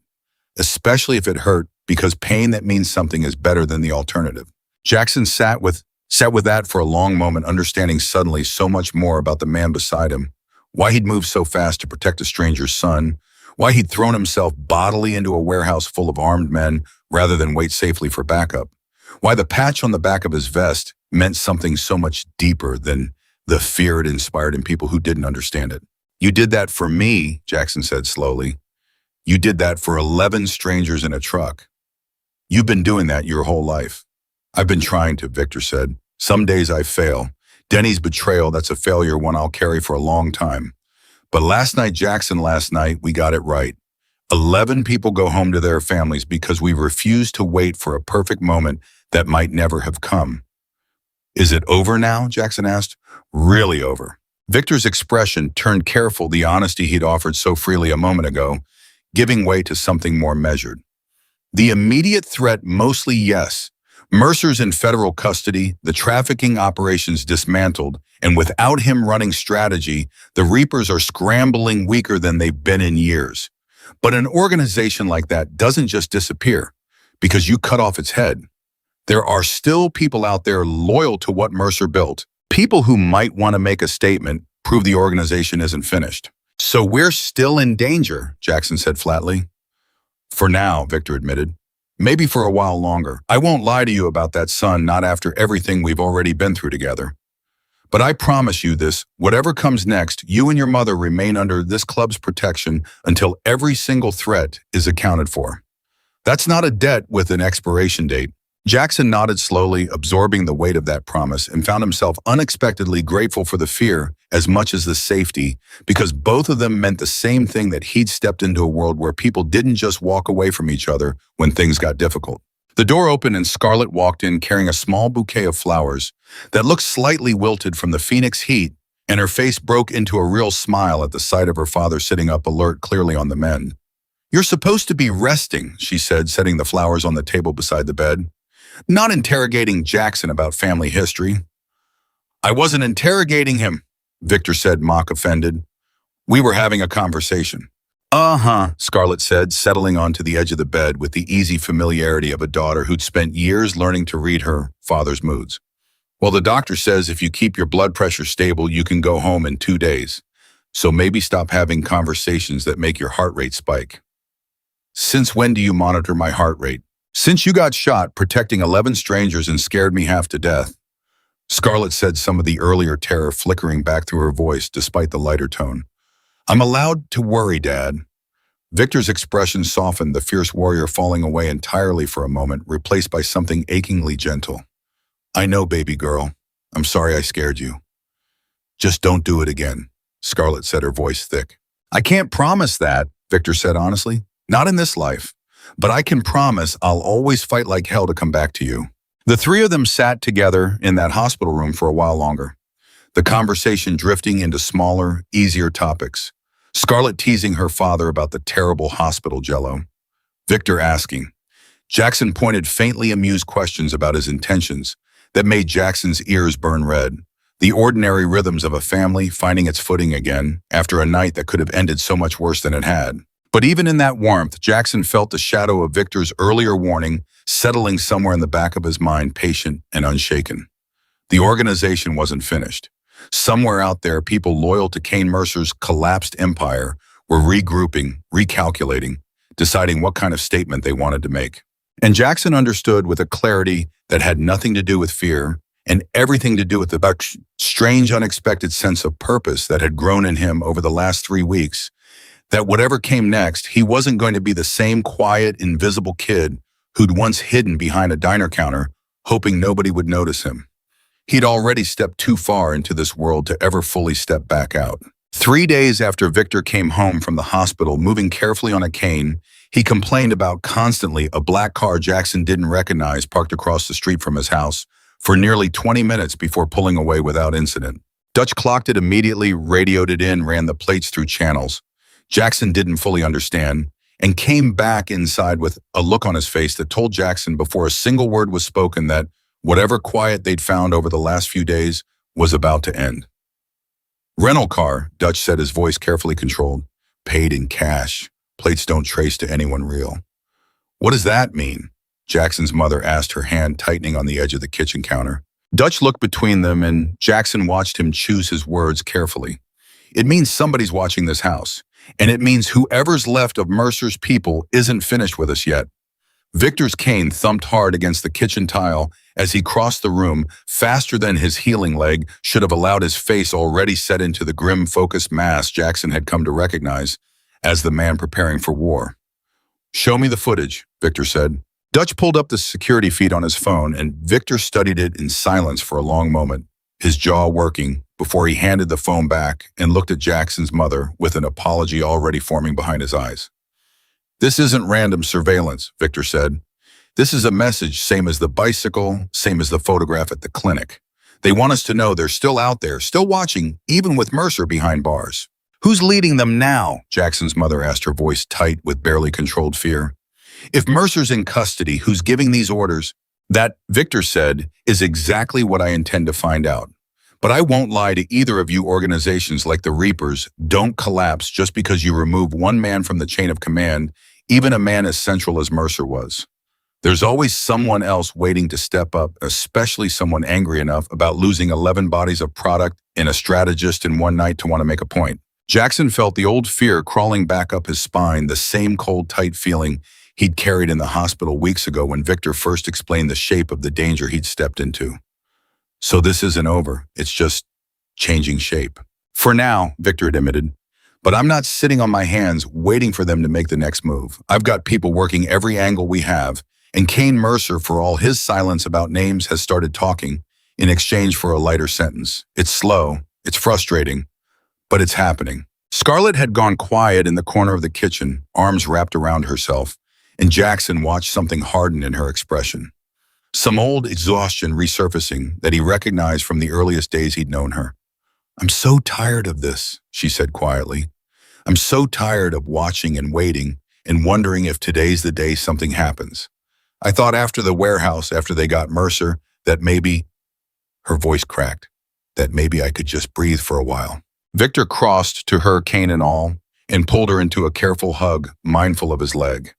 especially if it hurt because pain that means something is better than the alternative. Jackson sat with that for a long moment, understanding suddenly so much more about the man beside him, why he'd moved so fast to protect a stranger's son, why he'd thrown himself bodily into a warehouse full of armed men rather than wait safely for backup, why the patch on the back of his vest meant something so much deeper than the fear it inspired in people who didn't understand it. You did that for me, Jackson said slowly. You did that for 11 strangers in a truck. You've been doing that your whole life. I've been trying to, Victor said. Some days I fail. Denny's betrayal, that's a failure, one I'll carry for a long time. But last night, we got it right. 11 people go home to their families because we refused to wait for a perfect moment that might never have come. Is it over now? Jackson asked. Really over. Victor's expression turned careful, the honesty he'd offered so freely a moment ago, giving way to something more measured. The immediate threat, mostly yes. Mercer's in federal custody, the trafficking operations dismantled, and without him running strategy, the Reapers are scrambling weaker than they've been in years. But an organization like that doesn't just disappear because you cut off its head. There are still people out there loyal to what Mercer built, people who might want to make a statement, prove the organization isn't finished. So we're still in danger, Jackson said flatly. For now, Victor admitted. Maybe for a while longer. I won't lie to you about that, son, not after everything we've already been through together. But I promise you this, whatever comes next, you and your mother remain under this club's protection until every single threat is accounted for. That's not a debt with an expiration date. Jackson nodded slowly, absorbing the weight of that promise, and found himself unexpectedly grateful for the fear as much as the safety, because both of them meant the same thing, that he'd stepped into a world where people didn't just walk away from each other when things got difficult. The door opened and Scarlett walked in carrying a small bouquet of flowers that looked slightly wilted from the Phoenix heat, and her face broke into a real smile at the sight of her father sitting up, alert, clearly on the mend. You're supposed to be resting, she said, setting the flowers on the table beside the bed. Not interrogating Jackson about family history. I wasn't interrogating him, Victor said, mock offended. We were having a conversation. Uh-huh, Scarlett said, settling onto the edge of the bed with the easy familiarity of a daughter who'd spent years learning to read her father's moods. Well, the doctor says if you keep your blood pressure stable, you can go home in 2 days. So maybe stop having conversations that make your heart rate spike. Since when do you monitor my heart rate? Since you got shot protecting 11 strangers and scared me half to death. Scarlett said, some of the earlier terror flickering back through her voice despite the lighter tone. I'm allowed to worry, Dad. Victor's expression softened, the fierce warrior falling away entirely for a moment, replaced by something achingly gentle. I know, baby girl. I'm sorry I scared you. Just don't do it again, Scarlett said, her voice thick. I can't promise that, Victor said honestly. Not in this life. But I can promise I'll always fight like hell to come back to you. The three of them sat together in that hospital room for a while longer. the conversation drifting into smaller, easier topics. Scarlett teasing her father about the terrible hospital jello. Victor asking. Jackson pointed faintly amused questions about his intentions that made Jackson's ears burn red. The ordinary rhythms of a family finding its footing again after a night that could have ended so much worse than it had. But even in that warmth, Jackson felt the shadow of Victor's earlier warning settling somewhere in the back of his mind, patient and unshaken. The organization wasn't finished. Somewhere out there, people loyal to Kane Mercer's collapsed empire were regrouping, recalculating, deciding what kind of statement they wanted to make. And Jackson understood with a clarity that had nothing to do with fear and everything to do with the strange, unexpected sense of purpose that had grown in him over the last 3 weeks, that whatever came next, he wasn't going to be the same quiet, invisible kid who'd once hidden behind a diner counter, hoping nobody would notice him. He'd already stepped too far into this world to ever fully step back out. 3 days after Victor came home from the hospital, moving carefully on a cane, he complained about constantly a black car Jackson didn't recognize parked across the street from his house for nearly 20 minutes before pulling away without incident. Dutch clocked it immediately, radioed it in, ran the plates through channels. Jackson didn't fully understand and came back inside with a look on his face that told Jackson before a single word was spoken that whatever quiet they'd found over the last few days was about to end. Rental car, Dutch said, his voice carefully controlled. Paid in cash. Plates don't trace to anyone real. What does that mean? Jackson's mother asked, her hand tightening on the edge of the kitchen counter. Dutch looked between them and Jackson watched him choose his words carefully. It means somebody's watching this house, and it means whoever's left of Mercer's people isn't finished with us yet. Victor's cane thumped hard against the kitchen tile as he crossed the room faster than his healing leg should have allowed his face already set into the grim, focused mask Jackson had come to recognize as the man preparing for war. Show me the footage, Victor said. Dutch pulled up the security feed on his phone and Victor studied it in silence for a long moment, his jaw working, before he handed the phone back and looked at Jackson's mother with an apology already forming behind his eyes. This isn't random surveillance, Victor said. This is a message, same as the bicycle, same as the photograph at the clinic. They want us to know they're still out there, still watching, even with Mercer behind bars. Who's leading them now? Jackson's mother asked, her voice tight with barely controlled fear. If Mercer's in custody, who's giving these orders? That, Victor said, is exactly what I intend to find out. But I won't lie to either of you. Organizations like the Reapers don't collapse just because you remove one man from the chain of command, even a man as central as Mercer was. There's always someone else waiting to step up, especially someone angry enough about losing 11 bodies of product in a strategist in one night to want to make a point. Jackson felt the old fear crawling back up his spine, the same cold, tight feeling he'd carried in the hospital weeks ago when Victor first explained the shape of the danger he'd stepped into. So this isn't over, it's just changing shape. For now, Victor admitted, but I'm not sitting on my hands waiting for them to make the next move. I've got people working every angle we have, and Kane Mercer, for all his silence about names, has started talking in exchange for a lighter sentence. It's slow, it's frustrating, but it's happening. Scarlett had gone quiet in the corner of the kitchen, arms wrapped around herself, and Jackson watched something harden in her expression. Some old exhaustion resurfacing that he recognized from the earliest days he'd known her. I'm so tired of this, she said quietly. I'm so tired of watching and waiting and wondering if today's the day something happens. I thought after the warehouse, after they got Mercer, that maybe, her voice cracked, that maybe I could just breathe for a while. Victor crossed to her, cane and all, and pulled her into a careful hug, mindful of his leg.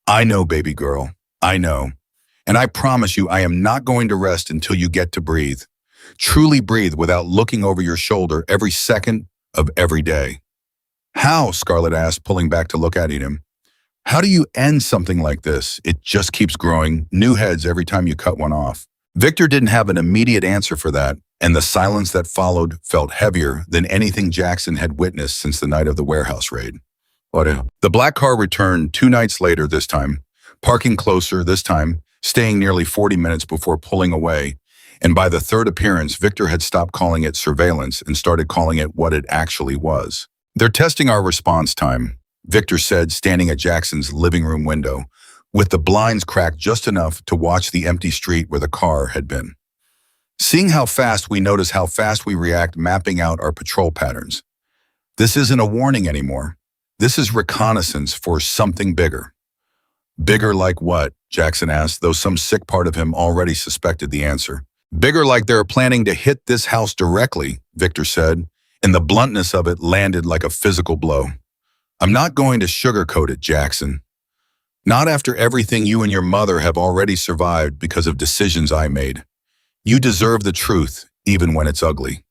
I know, baby girl, I know. And I promise you I am not going to rest until you get to breathe. Truly breathe without looking over your shoulder every second of every day. How? Scarlett asked, pulling back to look at him. How do you end something like this? It just keeps growing, new heads every time you cut one off. Victor didn't have an immediate answer for that, and the silence that followed felt heavier than anything Jackson had witnessed since the night of the warehouse raid. The black car returned 2 nights later this time, parking closer this time, staying nearly 40 minutes before pulling away, and by the third appearance, Victor had stopped calling it surveillance and started calling it what it actually was. They're testing our response time, Victor said, standing at Jackson's living room window, with the blinds cracked just enough to watch the empty street where the car had been. Seeing how fast we notice how fast we react, mapping out our patrol patterns. This isn't a warning anymore. This is reconnaissance for something bigger. Bigger like what? Jackson asked, though some sick part of him already suspected the answer. Bigger like they're planning to hit this house directly, Victor said, and the bluntness of it landed like a physical blow. I'm not going to sugarcoat it, Jackson. Not after everything you and your mother have already survived because of decisions I made. You deserve the truth, even when it's ugly.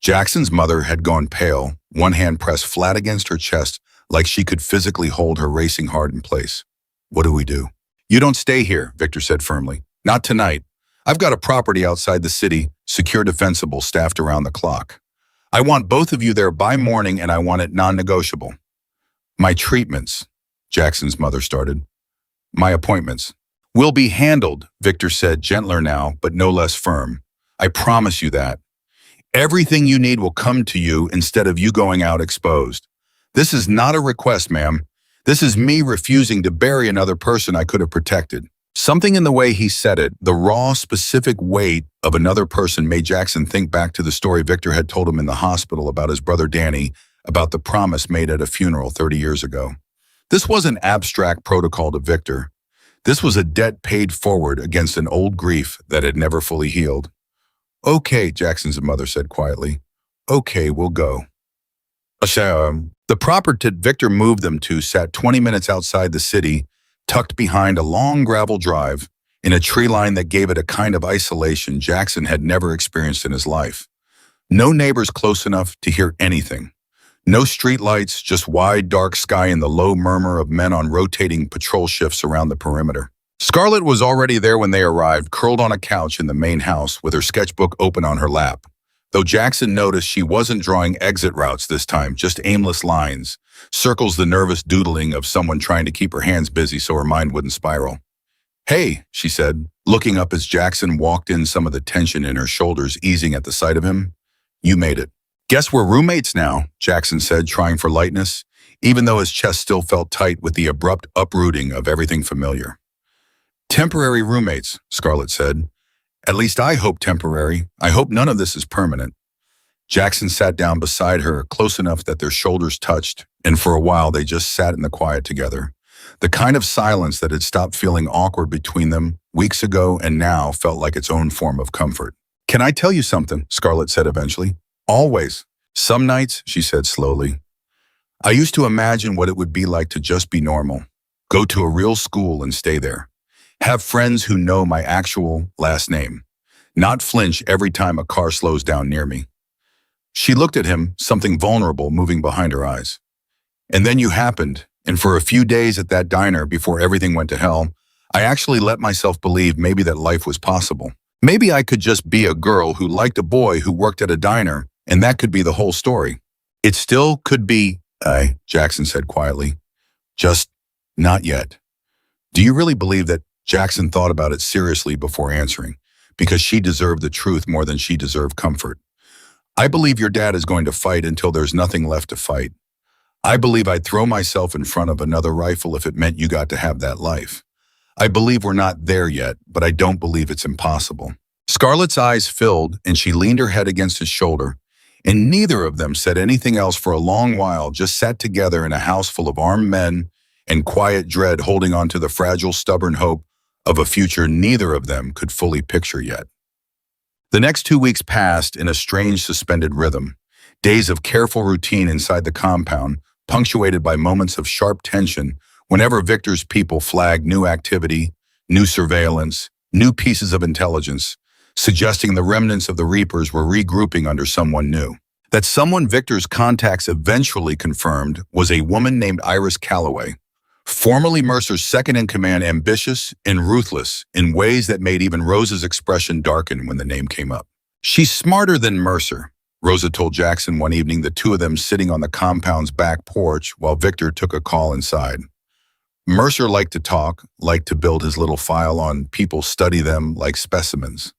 Jackson's mother had gone pale, one hand pressed flat against her chest like she could physically hold her racing heart in place. What do we do? You don't stay here, Victor said firmly. Not tonight. I've got a property outside the city, secure defensible, staffed around the clock. I want both of you there by morning, and I want it non-negotiable. My treatments, Jackson's mother started. My appointments. Will be handled, Victor said, gentler now, but no less firm. I promise you that. Everything you need will come to you instead of you going out exposed. This is not a request, ma'am. This is me refusing to bury another person I could have protected. Something in the way he said it, the raw, specific weight of another person, made Jackson think back to the story Victor had told him in the hospital about his brother Danny, about the promise made at a funeral 30 years ago. This wasn't abstract protocol to Victor. This was a debt paid forward against an old grief that had never fully healed. Okay, Jackson's mother said quietly. Okay, we'll go. The property Victor moved them to sat 20 minutes outside the city, tucked behind a long gravel drive, in a tree line that gave it a kind of isolation Jackson had never experienced in his life. No neighbors close enough to hear anything. No streetlights, just wide, dark sky and the low murmur of men on rotating patrol shifts around the perimeter. Scarlett was already there when they arrived, curled on a couch in the main house with her sketchbook open on her lap. Though Jackson noticed she wasn't drawing exit routes this time, just aimless lines, circles, the nervous doodling of someone trying to keep her hands busy so her mind wouldn't spiral. Hey, she said, looking up as Jackson walked in, some of the tension in her shoulders easing at the sight of him. You made it. Guess we're roommates now, Jackson said, trying for lightness, even though his chest still felt tight with the abrupt uprooting of everything familiar. Temporary roommates, Scarlett said. At least I hope temporary. I hope none of this is permanent. Jackson sat down beside her, close enough that their shoulders touched, and for a while they just sat in the quiet together. The kind of silence that had stopped feeling awkward between them weeks ago and now felt like its own form of comfort. Can I tell you something? Scarlett said eventually. Always. Some nights, she said slowly, I used to imagine what it would be like to just be normal. Go to a real school and stay there. Have friends who know my actual last name. Not flinch every time a car slows down near me. She looked at him, something vulnerable moving behind her eyes. And then you happened, and for a few days at that diner before everything went to hell, I actually let myself believe maybe that life was possible. Maybe I could just be a girl who liked a boy who worked at a diner, and that could be the whole story. It still could be, Jackson said quietly. Just not yet. Do you really believe that? Jackson thought about it seriously before answering, because she deserved the truth more than she deserved comfort. I believe your dad is going to fight until there's nothing left to fight. I believe I'd throw myself in front of another rifle if it meant you got to have that life. I believe we're not there yet, but I don't believe it's impossible. Scarlett's eyes filled, and she leaned her head against his shoulder, and neither of them said anything else for a long while, just sat together in a house full of armed men and quiet dread, holding on to the fragile, stubborn hope of a future neither of them could fully picture yet. The next 2 weeks passed in a strange suspended rhythm, days of careful routine inside the compound, punctuated by moments of sharp tension whenever Victor's people flagged new activity, new surveillance, new pieces of intelligence, suggesting the remnants of the Reapers were regrouping under someone new. That someone Victor's contacts eventually confirmed was a woman named Iris Calloway, formerly Mercer's second-in-command, ambitious and ruthless in ways that made even Rosa's expression darken when the name came up. She's smarter than Mercer, Rosa told Jackson one evening, the two of them sitting on the compound's back porch while Victor took a call inside. Mercer liked to talk, liked to build his little file on people, study them like specimens.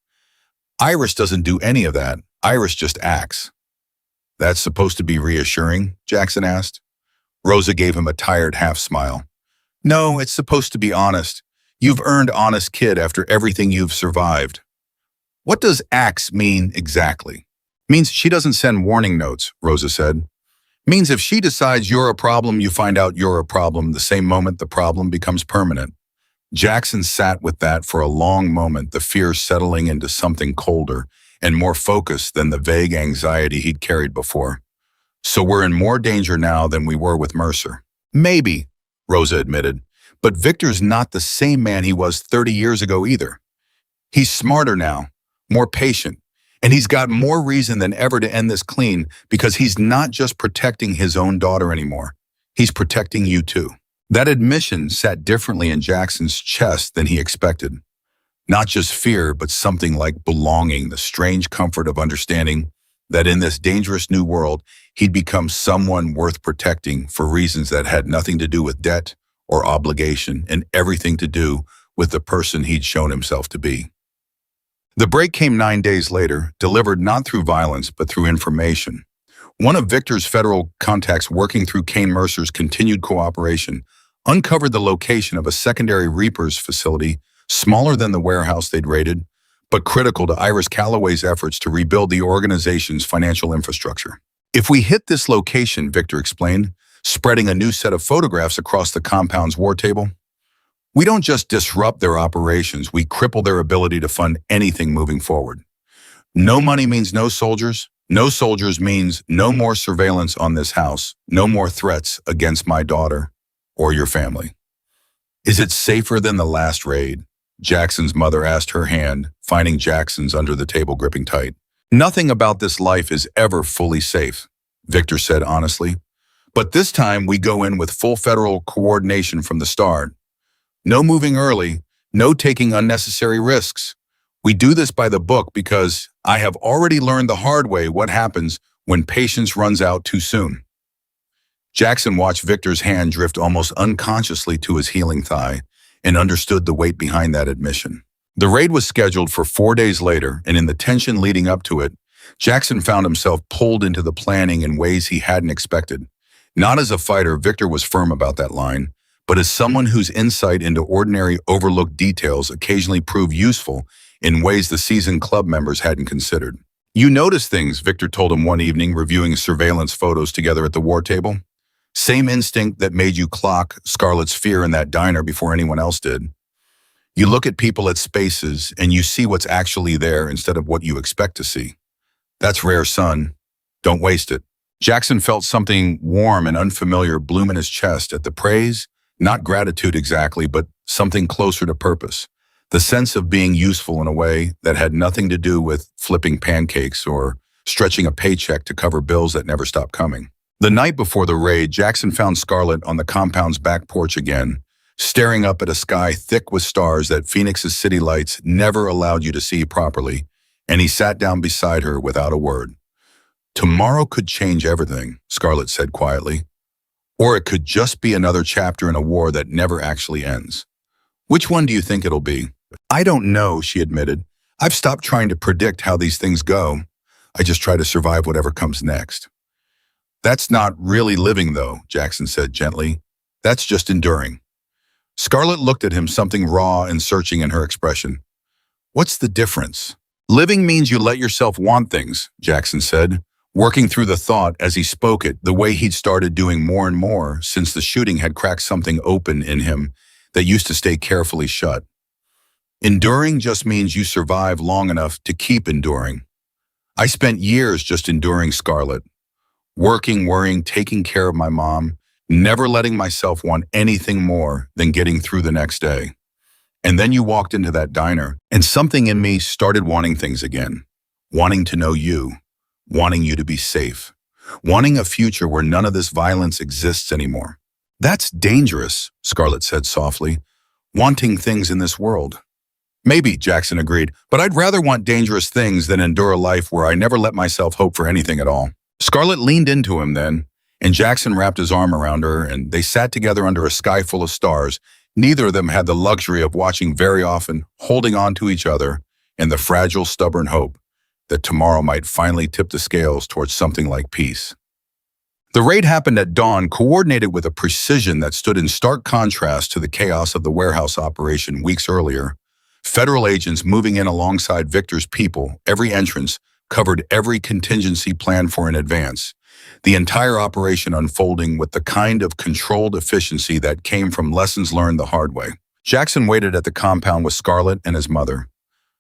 Iris doesn't do any of that. Iris just acts. That's supposed to be reassuring? Jackson asked. Rosa gave him a tired half-smile. No, it's supposed to be honest. You've earned honest, kid, after everything you've survived. What does axe mean exactly? Means she doesn't send warning notes, Rosa said. Means if she decides you're a problem, you find out you're a problem the same moment the problem becomes permanent. Jackson sat with that for a long moment, the fear settling into something colder and more focused than the vague anxiety he'd carried before. So we're in more danger now than we were with Mercer. Maybe, Rosa admitted, but Victor's not the same man he was 30 years ago either. He's smarter now, more patient, and he's got more reason than ever to end this clean because he's not just protecting his own daughter anymore. He's protecting you too. That admission sat differently in Jackson's chest than he expected. Not just fear, but something like belonging, the strange comfort of understanding that in this dangerous new world, he'd become someone worth protecting for reasons that had nothing to do with debt or obligation and everything to do with the person he'd shown himself to be. The break came 9 days later, delivered not through violence, but through information. One of Victor's federal contacts working through Kane Mercer's continued cooperation uncovered the location of a secondary Reapers facility smaller than the warehouse they'd raided, but critical to Iris Calloway's efforts to rebuild the organization's financial infrastructure. If we hit this location, Victor explained, spreading a new set of photographs across the compound's war table, we don't just disrupt their operations, we cripple their ability to fund anything moving forward. No money means no soldiers. No soldiers means no more surveillance on this house, no more threats against my daughter or your family. Is it safer than the last raid? Jackson's mother asked, her hand, finding Jackson's under the table gripping tight. Nothing about this life is ever fully safe, Victor said honestly. But this time we go in with full federal coordination from the start. No moving early, no taking unnecessary risks. We do this by the book because I have already learned the hard way what happens when patience runs out too soon. Jackson watched Victor's hand drift almost unconsciously to his healing thigh and understood the weight behind that admission. The raid was scheduled for 4 days later, and in the tension leading up to it, Jackson found himself pulled into the planning in ways he hadn't expected. Not as a fighter, Victor was firm about that line, but as someone whose insight into ordinary overlooked details occasionally proved useful in ways the seasoned club members hadn't considered. You notice things, Victor told him one evening, reviewing surveillance photos together at the war table. Same instinct that made you clock Scarlett's fear in that diner before anyone else did. You look at people at spaces and you see what's actually there instead of what you expect to see. That's rare, son. Don't waste it. Jackson felt something warm and unfamiliar bloom in his chest at the praise, not gratitude exactly, but something closer to purpose. The sense of being useful in a way that had nothing to do with flipping pancakes or stretching a paycheck to cover bills that never stopped coming. The night before the raid, Jackson found Scarlett on the compound's back porch again, staring up at a sky thick with stars that Phoenix's city lights never allowed you to see properly, and he sat down beside her without a word. Tomorrow could change everything, Scarlett said quietly. Or it could just be another chapter in a war that never actually ends. Which one do you think it'll be? I don't know, she admitted. I've stopped trying to predict how these things go. I just try to survive whatever comes next. That's not really living, though, Jackson said gently. That's just enduring. Scarlett looked at him, something raw and searching in her expression. What's the difference? Living means you let yourself want things, Jackson said, working through the thought as he spoke it, the way he'd started doing more and more since the shooting had cracked something open in him that used to stay carefully shut. Enduring just means you survive long enough to keep enduring. I spent years just enduring, Scarlett. Working, worrying, taking care of my mom, never letting myself want anything more than getting through the next day. And then you walked into that diner, and something in me started wanting things again. Wanting to know you. Wanting you to be safe. Wanting a future where none of this violence exists anymore. That's dangerous, Scarlett said softly. Wanting things in this world. Maybe, Jackson agreed, but I'd rather want dangerous things than endure a life where I never let myself hope for anything at all. Scarlett leaned into him then, and Jackson wrapped his arm around her, and they sat together under a sky full of stars. Neither of them had the luxury of watching very often, holding on to each other in the fragile, stubborn hope that tomorrow might finally tip the scales towards something like peace. The raid happened at dawn, coordinated with a precision that stood in stark contrast to the chaos of the warehouse operation weeks earlier. Federal agents moving in alongside Victor's people, every entrance, covered every contingency planned for in advance. The entire operation unfolding with the kind of controlled efficiency that came from lessons learned the hard way. Jackson waited at the compound with Scarlett and his mother.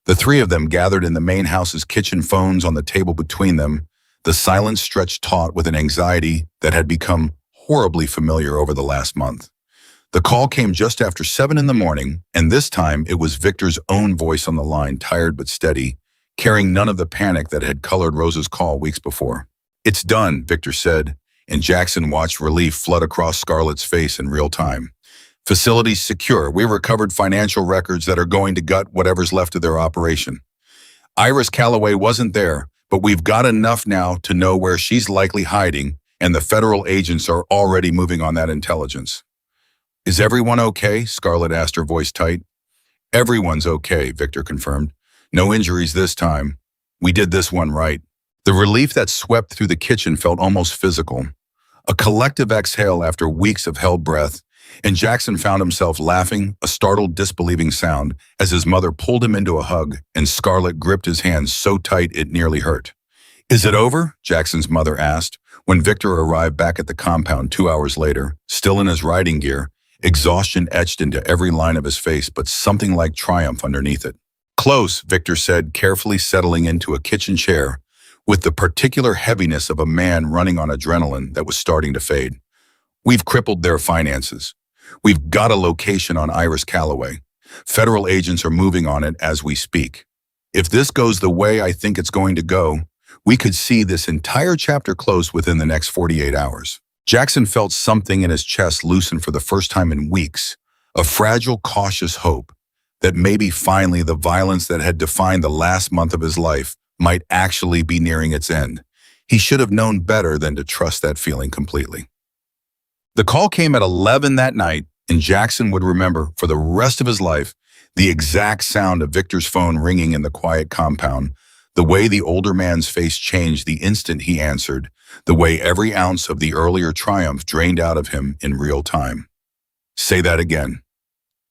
The three of them gathered in the main house's kitchen, phones on the table between them. The silence stretched taut with an anxiety that had become horribly familiar over the last month. The call came just after 7 in the morning, and this time it was Victor's own voice on the line, tired but steady, carrying none of the panic that had colored Rosa's call weeks before. "It's done," Victor said, and Jackson watched relief flood across Scarlett's face in real time. "Facilities secure. We recovered financial records that are going to gut whatever's left of their operation. Iris Calloway wasn't there, but we've got enough now to know where she's likely hiding, and the federal agents are already moving on that intelligence." "Is everyone okay?" Scarlett asked, her voice tight. "Everyone's okay," Victor confirmed. "No injuries this time. We did this one right." The relief that swept through the kitchen felt almost physical. A collective exhale after weeks of held breath, and Jackson found himself laughing, a startled, disbelieving sound, as his mother pulled him into a hug and Scarlett gripped his hands so tight it nearly hurt. "Is it over?" Jackson's mother asked, when Victor arrived back at the compound 2 hours later, still in his riding gear, exhaustion etched into every line of his face, but something like triumph underneath it. "Close," Victor said, carefully settling into a kitchen chair, with the particular heaviness of a man running on adrenaline that was starting to fade. "We've crippled their finances. We've got a location on Iris Calloway. Federal agents are moving on it as we speak. If this goes the way I think it's going to go, we could see this entire chapter closed within the next 48 hours. Jackson felt something in his chest loosen for the first time in weeks, a fragile, cautious hope that maybe finally the violence that had defined the last month of his life might actually be nearing its end. He should have known better than to trust that feeling completely. The call came at 11 that night, and Jackson would remember for the rest of his life the exact sound of Victor's phone ringing in the quiet compound, the way the older man's face changed the instant he answered, the way every ounce of the earlier triumph drained out of him in real time. "Say that again,"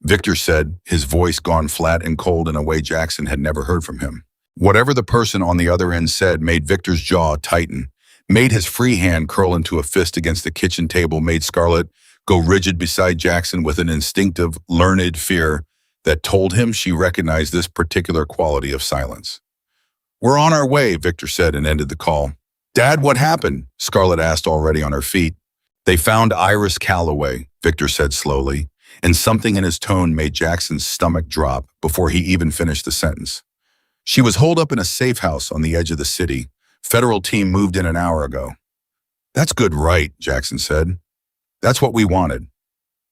Victor said, his voice gone flat and cold in a way Jackson had never heard from him. Whatever the person on the other end said made Victor's jaw tighten, made his free hand curl into a fist against the kitchen table, made Scarlett go rigid beside Jackson with an instinctive, learned fear that told him she recognized this particular quality of silence. "We're on our way," Victor said, and ended the call. "Dad, what happened?" Scarlett asked, already on her feet. "They found Iris Calloway," Victor said slowly, and something in his tone made Jackson's stomach drop before he even finished the sentence. "She was holed up in a safe house on the edge of the city. Federal team moved in an hour ago." "That's good, right?" Jackson said. "That's what we wanted."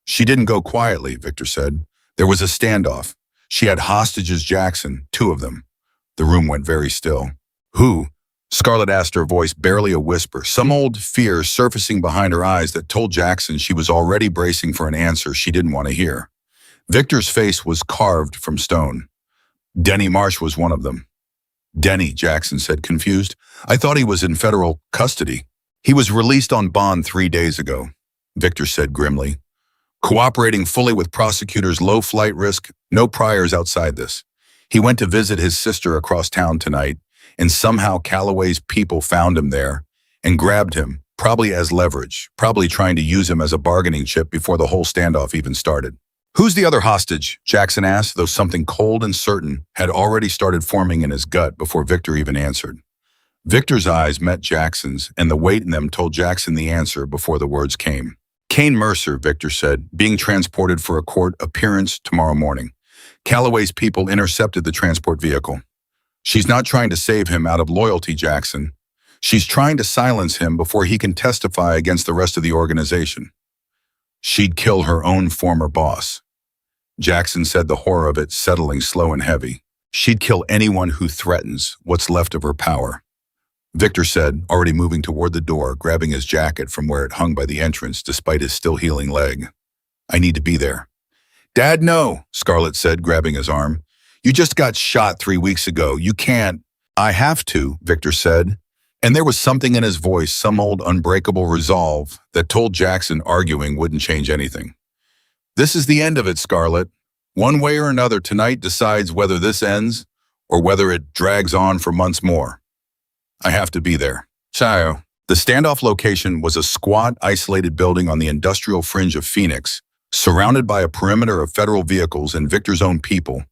"She didn't go quietly," Victor said. "There was a standoff. She had hostages, Jackson, 2 of them." The room went very still. "Who?" Scarlett asked, her voice barely a whisper, some old fear surfacing behind her eyes that told Jackson she was already bracing for an answer she didn't want to hear. Victor's face was carved from stone. "Denny Marsh was one of them." "Denny," Jackson said, confused. "I thought he was in federal custody." "He was released on bond 3 days ago," Victor said grimly. "Cooperating fully with prosecutors, low flight risk, no priors outside this. He went to visit his sister across town tonight, and somehow Calloway's people found him there and grabbed him, probably as leverage, probably trying to use him as a bargaining chip before the whole standoff even started." "Who's the other hostage?" Jackson asked, though something cold and certain had already started forming in his gut before Victor even answered. Victor's eyes met Jackson's, and the weight in them told Jackson the answer before the words came. "Kane Mercer," Victor said, "being transported for a court appearance tomorrow morning. Calloway's people intercepted the transport vehicle. She's not trying to save him out of loyalty, Jackson. She's trying to silence him before he can testify against the rest of the organization. She'd kill her own former boss." Jackson said, the horror of it settling slow and heavy. "She'd kill anyone who threatens what's left of her power." Victor said, already moving toward the door, grabbing his jacket from where it hung by the entrance despite his still healing leg. "I need to be there." "Dad, no," Scarlett said, grabbing his arm. "You just got shot 3 weeks ago. You can't." "I have to," Victor said, and there was something in his voice, some old unbreakable resolve that told Jackson arguing wouldn't change anything. "This is the end of it, Scarlett. One way or another, tonight decides whether this ends or whether it drags on for months more. I have to be there. Chayo. The standoff location was a squat, isolated building on the industrial fringe of Phoenix, surrounded by a perimeter of federal vehicles and Victor's own people,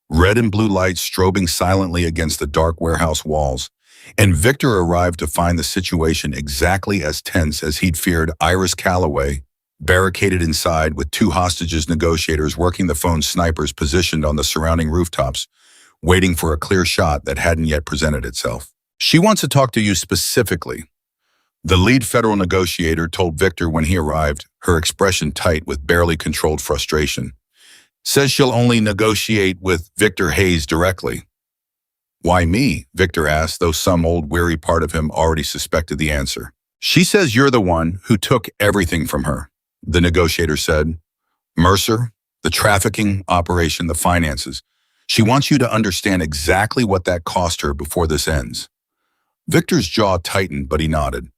red and blue lights strobing silently against the dark warehouse walls. And Victor arrived to find the situation exactly as tense as he'd feared. Iris Calloway, barricaded inside with two hostages negotiators working the phone snipers positioned on the surrounding rooftops, waiting for a clear shot that hadn't yet presented itself. She wants to talk to you specifically. The lead federal negotiator told Victor when he arrived, her expression tight with barely controlled frustration. Says she'll only negotiate with Victor Hayes directly. Why me? Victor asked, though some old weary part of him already suspected the answer. She says you're the one who took everything from her, the negotiator said. Mercer, the trafficking operation, the finances. She wants you to understand exactly what that cost her before this ends. Victor's jaw tightened, but he nodded.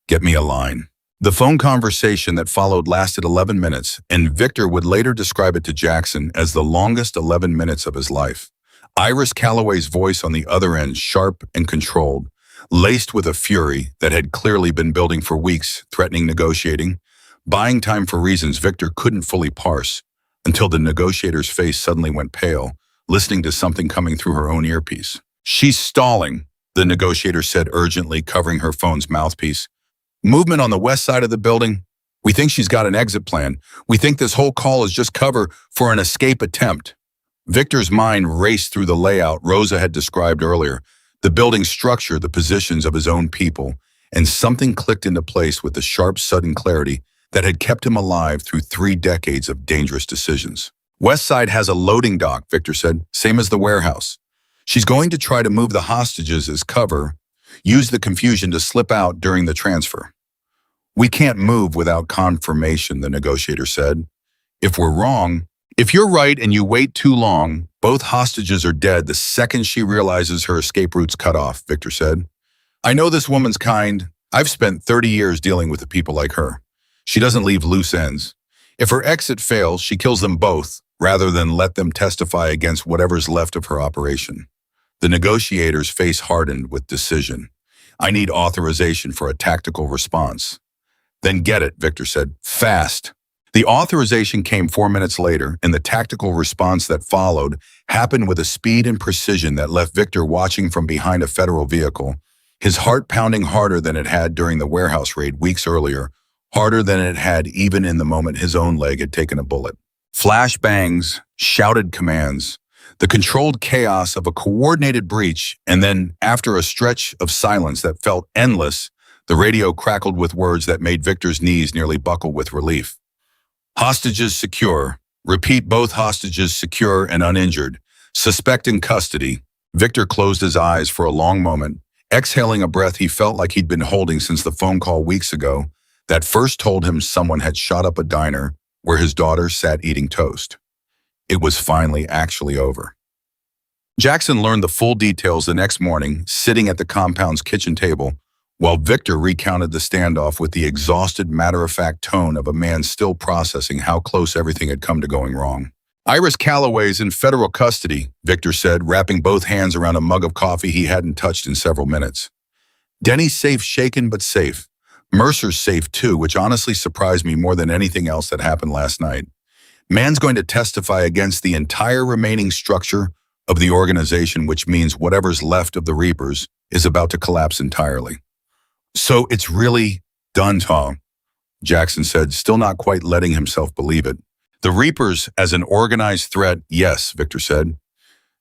Get me a line. The phone conversation that followed lasted 11 minutes, and Victor would later describe it to Jackson as the longest 11 minutes of his life. Iris Calloway's voice on the other end, sharp and controlled, laced with a fury that had clearly been building for weeks, threatening negotiating, buying time for reasons Victor couldn't fully parse, until the negotiator's face suddenly went pale, listening to something coming through her own earpiece. She's stalling, the negotiator said urgently, covering her phone's mouthpiece. Movement on the west side of the building. We think she's got an exit plan. We think this whole call is just cover for an escape attempt. Victor's mind raced through the layout Rosa had described earlier, the building's structure, the positions of his own people, and something clicked into place with the sharp, sudden clarity that had kept him alive through 3 decades of dangerous decisions. West Side has a loading dock, Victor said, same as the warehouse. She's going to try to move the hostages as cover, use the confusion to slip out during the transfer. We can't move without confirmation, the negotiator said. If we're wrong, if you're right and you wait too long, both hostages are dead the second she realizes her escape route's cut off, Victor said. I know this woman's kind. I've spent 30 years dealing with the people like her. She doesn't leave loose ends. If her exit fails, she kills them both, rather than let them testify against whatever's left of her operation. The negotiator's face hardened with decision. I need authorization for a tactical response. Then get it, Victor said. Fast. The authorization came 4 minutes later, and the tactical response that followed happened with a speed and precision that left Victor watching from behind a federal vehicle, his heart pounding harder than it had during the warehouse raid weeks earlier, harder than it had even in the moment his own leg had taken a bullet. Flash bangs, shouted commands, the controlled chaos of a coordinated breach, and then, after a stretch of silence that felt endless, the radio crackled with words that made Victor's knees nearly buckle with relief. Hostages secure. Repeat, both hostages secure and uninjured. Suspect in custody. Victor closed his eyes for a long moment, exhaling a breath he felt like he'd been holding since the phone call weeks ago that first told him someone had shot up a diner where his daughter sat eating toast. It was finally actually over. Jackson learned the full details the next morning, sitting at the compound's kitchen table, while Victor recounted the standoff with the exhausted, matter-of-fact tone of a man still processing how close everything had come to going wrong. Iris Calloway's in federal custody, Victor said, wrapping both hands around a mug of coffee he hadn't touched in several minutes. Denny's safe, shaken but safe. Mercer's safe too, which honestly surprised me more than anything else that happened last night. Man's going to testify against the entire remaining structure of the organization, which means whatever's left of the Reapers is about to collapse entirely. So it's really done, Tom, Jackson said, still not quite letting himself believe it. The Reapers as an organized threat, yes, Victor said.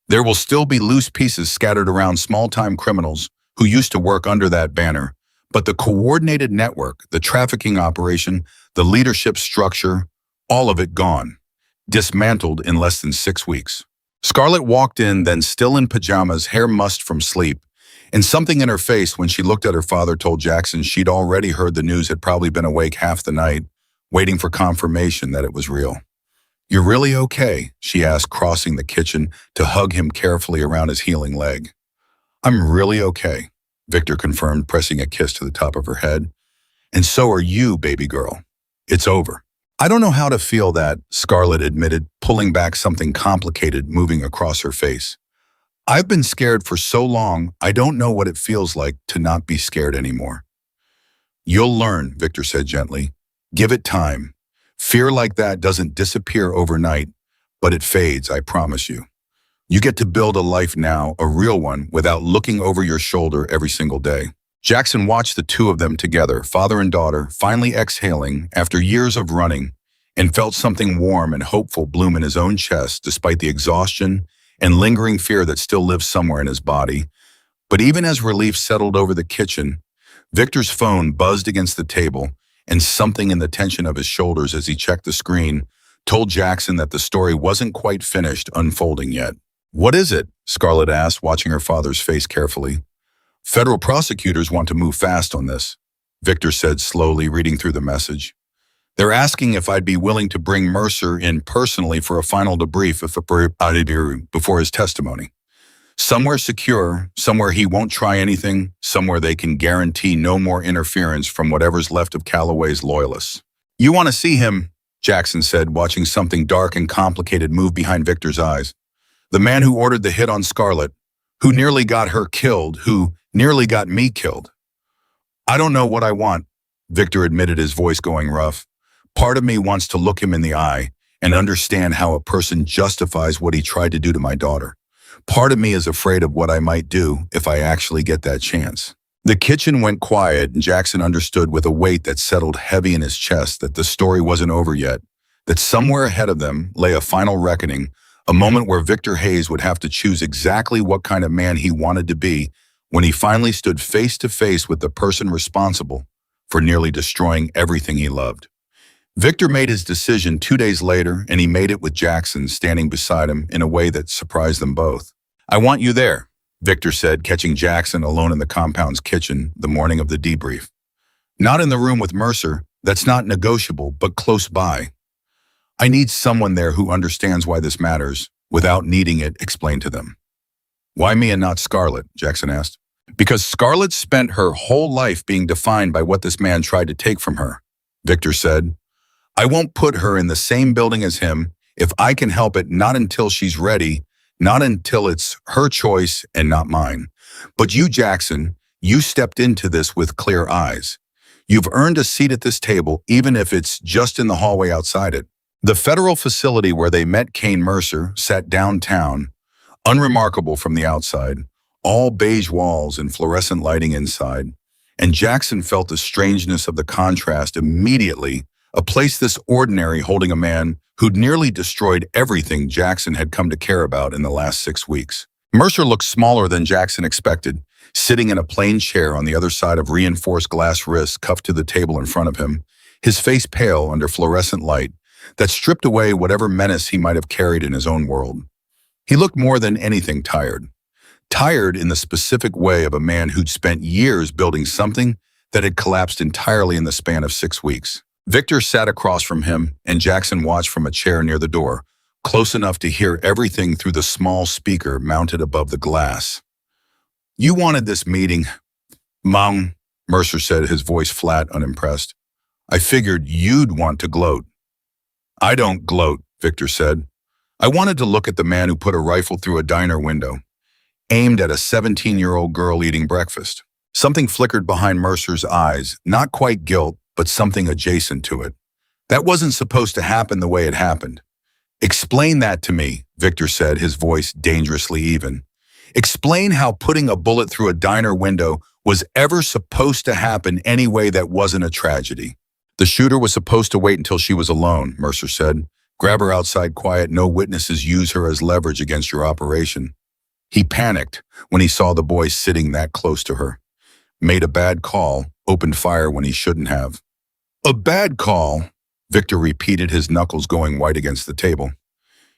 There will still be loose pieces scattered around small-time criminals who used to work under that banner, but the coordinated network, the trafficking operation, the leadership structure, all of it gone, dismantled in less than 6 weeks. Scarlett walked in, then still in pajamas, hair mussed from sleep, and something in her face when she looked at her father told Jackson she'd already heard the news, had probably been awake half the night, waiting for confirmation that it was real. You're really okay? She asked, crossing the kitchen to hug him carefully around his healing leg. I'm really okay, Victor confirmed, pressing a kiss to the top of her head. And so are you, baby girl. It's over. I don't know how to feel that, Scarlett admitted, pulling back something complicated moving across her face. I've been scared for so long, I don't know what it feels like to not be scared anymore. You'll learn, Victor said gently. Give it time. Fear like that doesn't disappear overnight, but it fades, I promise you. You get to build a life now, a real one, without looking over your shoulder every single day. Jackson watched the two of them together, father and daughter, finally exhaling after years of running, and felt something warm and hopeful bloom in his own chest despite the exhaustion and lingering fear that still lives somewhere in his body. But even as relief settled over the kitchen, Victor's phone buzzed against the table, and something in the tension of his shoulders as he checked the screen told Jackson that the story wasn't quite finished unfolding yet. What is it? Scarlett asked, watching her father's face carefully. Federal prosecutors want to move fast on this, Victor said slowly, reading through the message. They're asking if I'd be willing to bring Mercer in personally for a final debrief before his testimony. Somewhere secure, somewhere he won't try anything, somewhere they can guarantee no more interference from whatever's left of Calloway's loyalists. You want to see him, Jackson said, watching something dark and complicated move behind Victor's eyes. The man who ordered the hit on Scarlett, who nearly got her killed, who nearly got me killed. I don't know what I want, Victor admitted, his voice going rough. Part of me wants to look him in the eye and understand how a person justifies what he tried to do to my daughter. Part of me is afraid of what I might do if I actually get that chance. The kitchen went quiet, and Jackson understood with a weight that settled heavy in his chest that the story wasn't over yet, that somewhere ahead of them lay a final reckoning, a moment where Victor Hayes would have to choose exactly what kind of man he wanted to be when he finally stood face to face with the person responsible for nearly destroying everything he loved. Victor made his decision 2 days later, and he made it with Jackson standing beside him in a way that surprised them both. I want you there, Victor said, catching Jackson alone in the compound's kitchen the morning of the debrief. Not in the room with Mercer, that's not negotiable, but close by. I need someone there who understands why this matters, without needing it explained to them. Why me and not Scarlett? Jackson asked. Because Scarlett spent her whole life being defined by what this man tried to take from her, Victor said. I won't put her in the same building as him if I can help it, not until she's ready, not until it's her choice and not mine. But you, Jackson, you stepped into this with clear eyes. You've earned a seat at this table, even if it's just in the hallway outside it. The federal facility where they met Kane Mercer sat downtown, unremarkable from the outside, all beige walls and fluorescent lighting inside. And Jackson felt the strangeness of the contrast immediately, a place this ordinary holding a man who'd nearly destroyed everything Jackson had come to care about in the last 6 weeks. Mercer looked smaller than Jackson expected, sitting in a plain chair on the other side of reinforced glass wrists cuffed to the table in front of him, his face pale under fluorescent light that stripped away whatever menace he might have carried in his own world. He looked more than anything tired. Tired in the specific way of a man who'd spent years building something that had collapsed entirely in the span of 6 weeks. Victor sat across from him, and Jackson watched from a chair near the door, close enough to hear everything through the small speaker mounted above the glass. You wanted this meeting, Mom, Mercer said, his voice flat, unimpressed. I figured you'd want to gloat. I don't gloat, Victor said. I wanted to look at the man who put a rifle through a diner window, aimed at a 17-year-old girl eating breakfast. Something flickered behind Mercer's eyes, not quite guilt, but something adjacent to it. That wasn't supposed to happen the way it happened. Explain that to me, Victor said, his voice dangerously even. Explain how putting a bullet through a diner window was ever supposed to happen any way that wasn't a tragedy. The shooter was supposed to wait until she was alone, Mercer said. Grab her outside quiet, no witnesses, use her as leverage against your operation. He panicked when he saw the boy sitting that close to her. Made a bad call, opened fire when he shouldn't have. A bad call, Victor repeated, his knuckles going white against the table.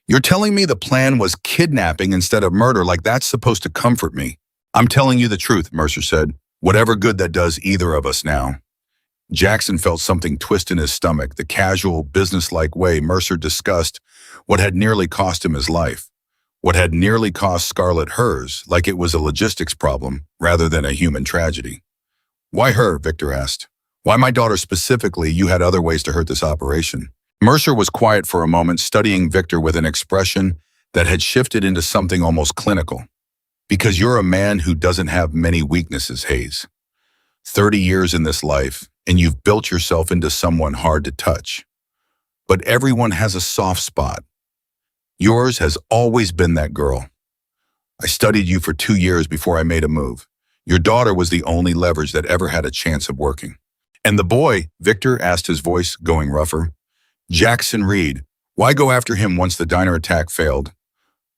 You're telling me the plan was kidnapping instead of murder, like that's supposed to comfort me. I'm telling you the truth, Mercer said. Whatever good that does either of us now. Jackson felt something twist in his stomach, the casual, businesslike way Mercer discussed what had nearly cost him his life. What had nearly cost Scarlett hers, like it was a logistics problem rather than a human tragedy. Why her? Victor asked. Why my daughter specifically? You had other ways to hurt this operation. Mercer was quiet for a moment, studying Victor with an expression that had shifted into something almost clinical. Because you're a man who doesn't have many weaknesses, Hayes. 30 years in this life, and you've built yourself into someone hard to touch. But everyone has a soft spot. Yours has always been that girl. I studied you for 2 years before I made a move. Your daughter was the only leverage that ever had a chance of working. And the boy, Victor asked, his voice going rougher. Jackson Reed. Why go after him once the diner attack failed?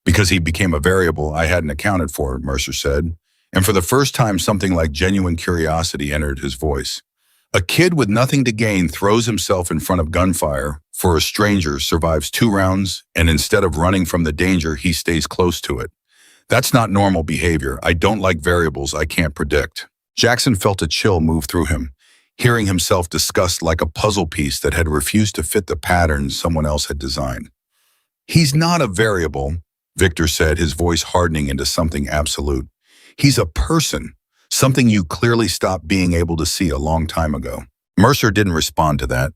Because he became a variable I hadn't accounted for, Mercer said. And for the first time, something like genuine curiosity entered his voice. A kid with nothing to gain throws himself in front of gunfire for a stranger, survives 2 rounds, and instead of running from the danger, he stays close to it. That's not normal behavior. I don't like variables I can't predict. Jackson felt a chill move through him, hearing himself discussed like a puzzle piece that had refused to fit the patterns someone else had designed. He's not a variable, Victor said, his voice hardening into something absolute. He's a person, something you clearly stopped being able to see a long time ago. Mercer didn't respond to that,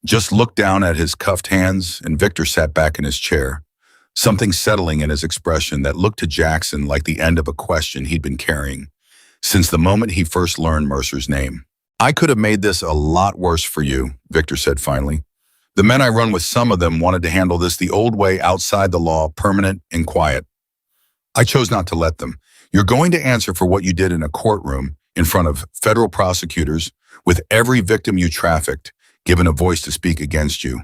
just looked down at his cuffed hands, and Victor sat back in his chair, something settling in his expression that looked to Jackson like the end of a question he'd been carrying since the moment he first learned Mercer's name. I could have made this a lot worse for you, Victor said finally. The men I run with, some of them wanted to handle this the old way, outside the law, permanent and quiet. I chose not to let them. You're going to answer for what you did in a courtroom in front of federal prosecutors with every victim you trafficked given a voice to speak against you.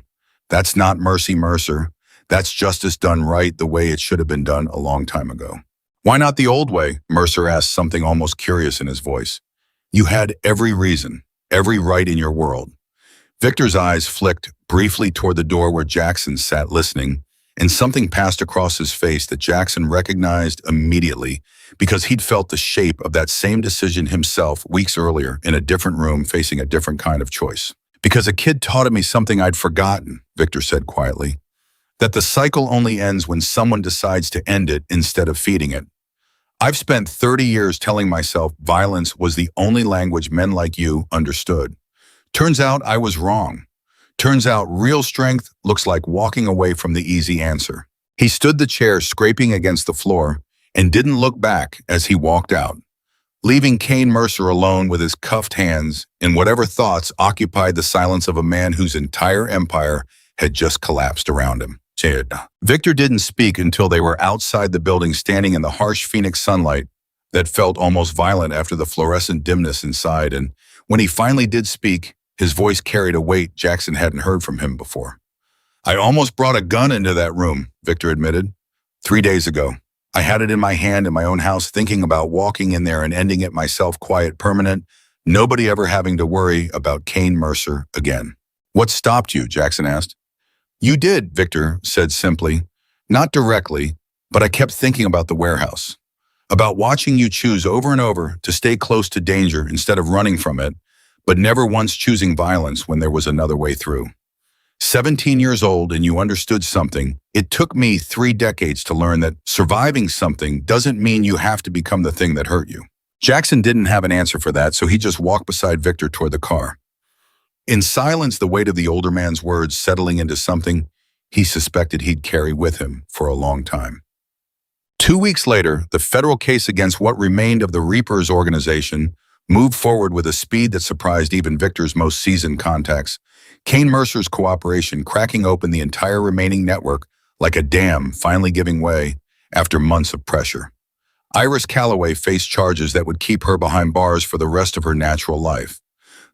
That's not mercy, Mercer. That's justice done right, the way it should have been done a long time ago. Why not the old way? Mercer asked, something almost curious in his voice. You had every reason, every right in your world. Victor's eyes flicked briefly toward the door where Jackson sat listening, and something passed across his face that Jackson recognized immediately because he'd felt the shape of that same decision himself weeks earlier in a different room facing a different kind of choice. Because a kid taught me something I'd forgotten, Victor said quietly, that the cycle only ends when someone decides to end it instead of feeding it. I've spent 30 years telling myself violence was the only language men like you understood. Turns out I was wrong. Turns out real strength looks like walking away from the easy answer. He stood the chair scraping against the floor and didn't look back as he walked out, leaving Kane Mercer alone with his cuffed hands and whatever thoughts occupied the silence of a man whose entire empire had just collapsed around him. Victor didn't speak until they were outside the building, standing in the harsh phoenix sunlight that felt almost violent after the fluorescent dimness inside, and when he finally did speak, his voice carried a weight Jackson hadn't heard from him before. I almost brought a gun into that room, Victor admitted. 3 days ago. I had it in my hand in my own house, thinking about walking in there and ending it myself, quiet, permanent, nobody ever having to worry about Kane Mercer again. What stopped you? Jackson asked. You did, Victor said simply. Not directly, but I kept thinking about the warehouse. About watching you choose over and over to stay close to danger instead of running from it, but never once choosing violence when there was another way through. 17 years old and you understood something. It took me 3 decades to learn that surviving something doesn't mean you have to become the thing that hurt you. Jackson didn't have an answer for that, so he just walked beside Victor toward the car. In silence, the weight of the older man's words settling into something he suspected he'd carry with him for a long time. 2 weeks later, the federal case against what remained of the Reapers organization moved forward with a speed that surprised even Victor's most seasoned contacts. Kane Mercer's cooperation cracking open the entire remaining network like a dam finally giving way after months of pressure. Iris Calloway faced charges that would keep her behind bars for the rest of her natural life.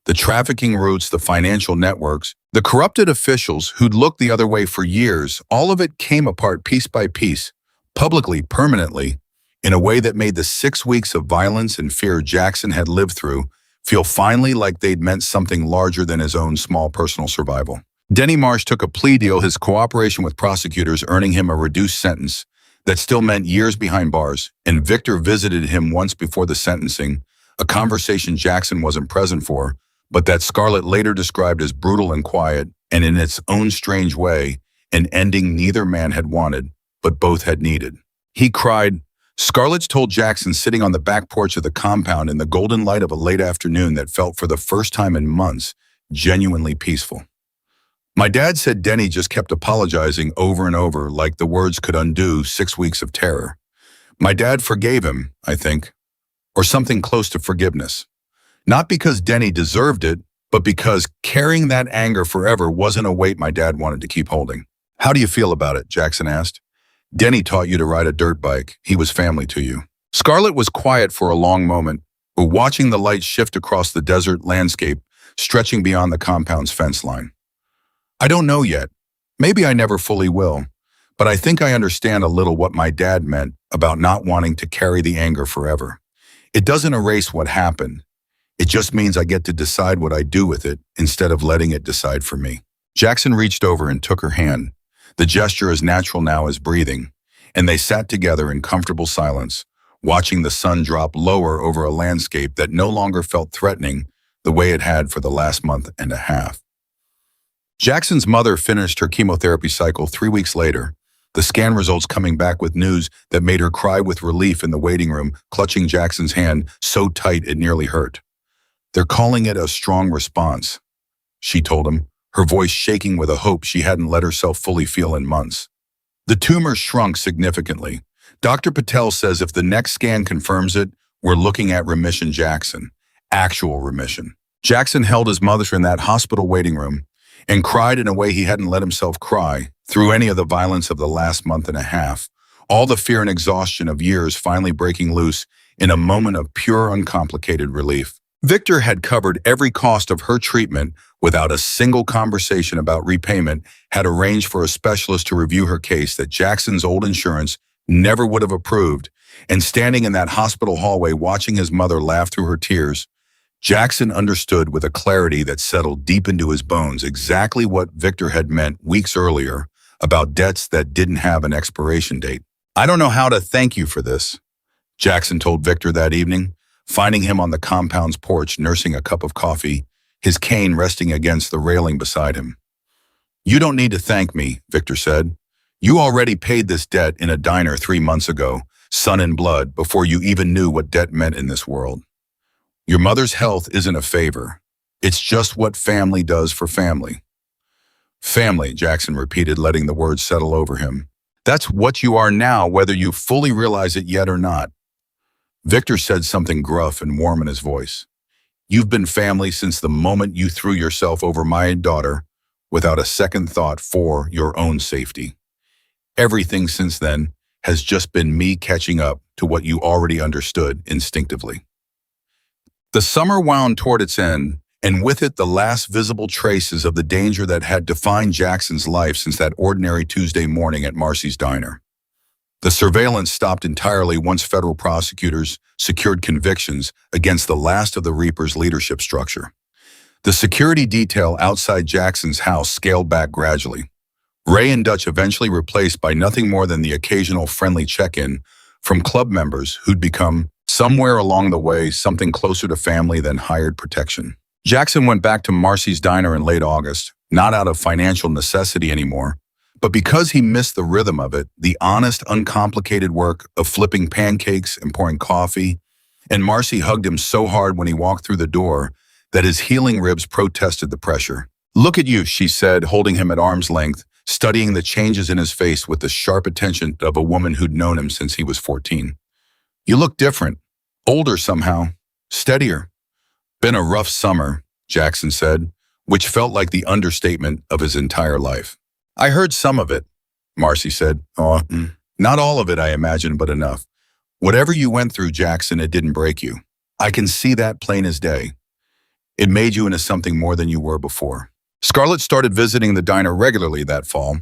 The trafficking routes, the financial networks, the corrupted officials who'd looked the other way for years, all of it came apart piece by piece, publicly, permanently, in a way that made the 6 weeks of violence and fear Jackson had lived through feel finally like they'd meant something larger than his own small personal survival. Denny Marsh took a plea deal, his cooperation with prosecutors earning him a reduced sentence that still meant years behind bars, and Victor visited him once before the sentencing, a conversation Jackson wasn't present for, but that Scarlett later described as brutal and quiet, and in its own strange way, an ending neither man had wanted, but both had needed. He cried. Scarlett's told Jackson sitting on the back porch of the compound in the golden light of a late afternoon that felt for the first time in months genuinely peaceful. My dad said Denny just kept apologizing over and over like the words could undo 6 weeks of terror. My dad forgave him, I think, or something close to forgiveness. Not because Denny deserved it, but because carrying that anger forever wasn't a weight my dad wanted to keep holding. How do you feel about it? Jackson asked. Denny taught you to ride a dirt bike. He was family to you. Scarlett was quiet for a long moment, but watching the light shift across the desert landscape, stretching beyond the compound's fence line. I don't know yet. Maybe I never fully will. But I think I understand a little what my dad meant about not wanting to carry the anger forever. It doesn't erase what happened. It just means I get to decide what I do with it instead of letting it decide for me. Jackson reached over and took her hand, the gesture as natural now as breathing, and they sat together in comfortable silence, watching the sun drop lower over a landscape that no longer felt threatening the way it had for the last month and a half. Jackson's mother finished her chemotherapy cycle 3 weeks later, the scan results coming back with news that made her cry with relief in the waiting room, clutching Jackson's hand so tight it nearly hurt. They're calling it a strong response, she told him, her voice shaking with a hope she hadn't let herself fully feel in months. The tumor shrunk significantly. Dr. Patel says if the next scan confirms it, we're looking at remission, Jackson. Actual remission. Jackson held his mother in that hospital waiting room and cried in a way he hadn't let himself cry through any of the violence of the last month and a half, all the fear and exhaustion of years finally breaking loose in a moment of pure, uncomplicated relief. Victor had covered every cost of her treatment without a single conversation about repayment, had arranged for a specialist to review her case that Jackson's old insurance never would have approved, and standing in that hospital hallway watching his mother laugh through her tears, Jackson understood with a clarity that settled deep into his bones exactly what Victor had meant weeks earlier about debts that didn't have an expiration date. I don't know how to thank you for this, Jackson told Victor that evening, finding him on the compound's porch nursing a cup of coffee, his cane resting against the railing beside him. You don't need to thank me, Victor said. You already paid this debt in a diner 3 months ago, son in blood, before you even knew what debt meant in this world. Your mother's health isn't a favor. It's just what family does for family. Family, Jackson repeated, letting the words settle over him. That's what you are now, whether you fully realize it yet or not. Victor said something gruff and warm in his voice. You've been family since the moment you threw yourself over my daughter without a second thought for your own safety. Everything since then has just been me catching up to what you already understood instinctively. The summer wound toward its end, and with it the last visible traces of the danger that had defined Jackson's life since that ordinary Tuesday morning at Marcy's diner. The surveillance stopped entirely once federal prosecutors secured convictions against the last of the Reaper's leadership structure. The security detail outside Jackson's house scaled back gradually. Ray and Dutch eventually replaced by nothing more than the occasional friendly check-in from club members who'd become, somewhere along the way, something closer to family than hired protection. Jackson went back to Marcy's diner in late August, not out of financial necessity anymore, but because he missed the rhythm of it, the honest, uncomplicated work of flipping pancakes and pouring coffee, and Marcy hugged him so hard when he walked through the door that his healing ribs protested the pressure. Look at you, she said, holding him at arm's length, studying the changes in his face with the sharp attention of a woman who'd known him since he was 14. You look different, older somehow, steadier. Been a rough summer, Jackson said, which felt like the understatement of his entire life. I heard some of it, Marcy said. Oh, not all of it, I imagine, but enough. Whatever you went through, Jackson, it didn't break you. I can see that plain as day. It made you into something more than you were before. Scarlett started visiting the diner regularly that fall,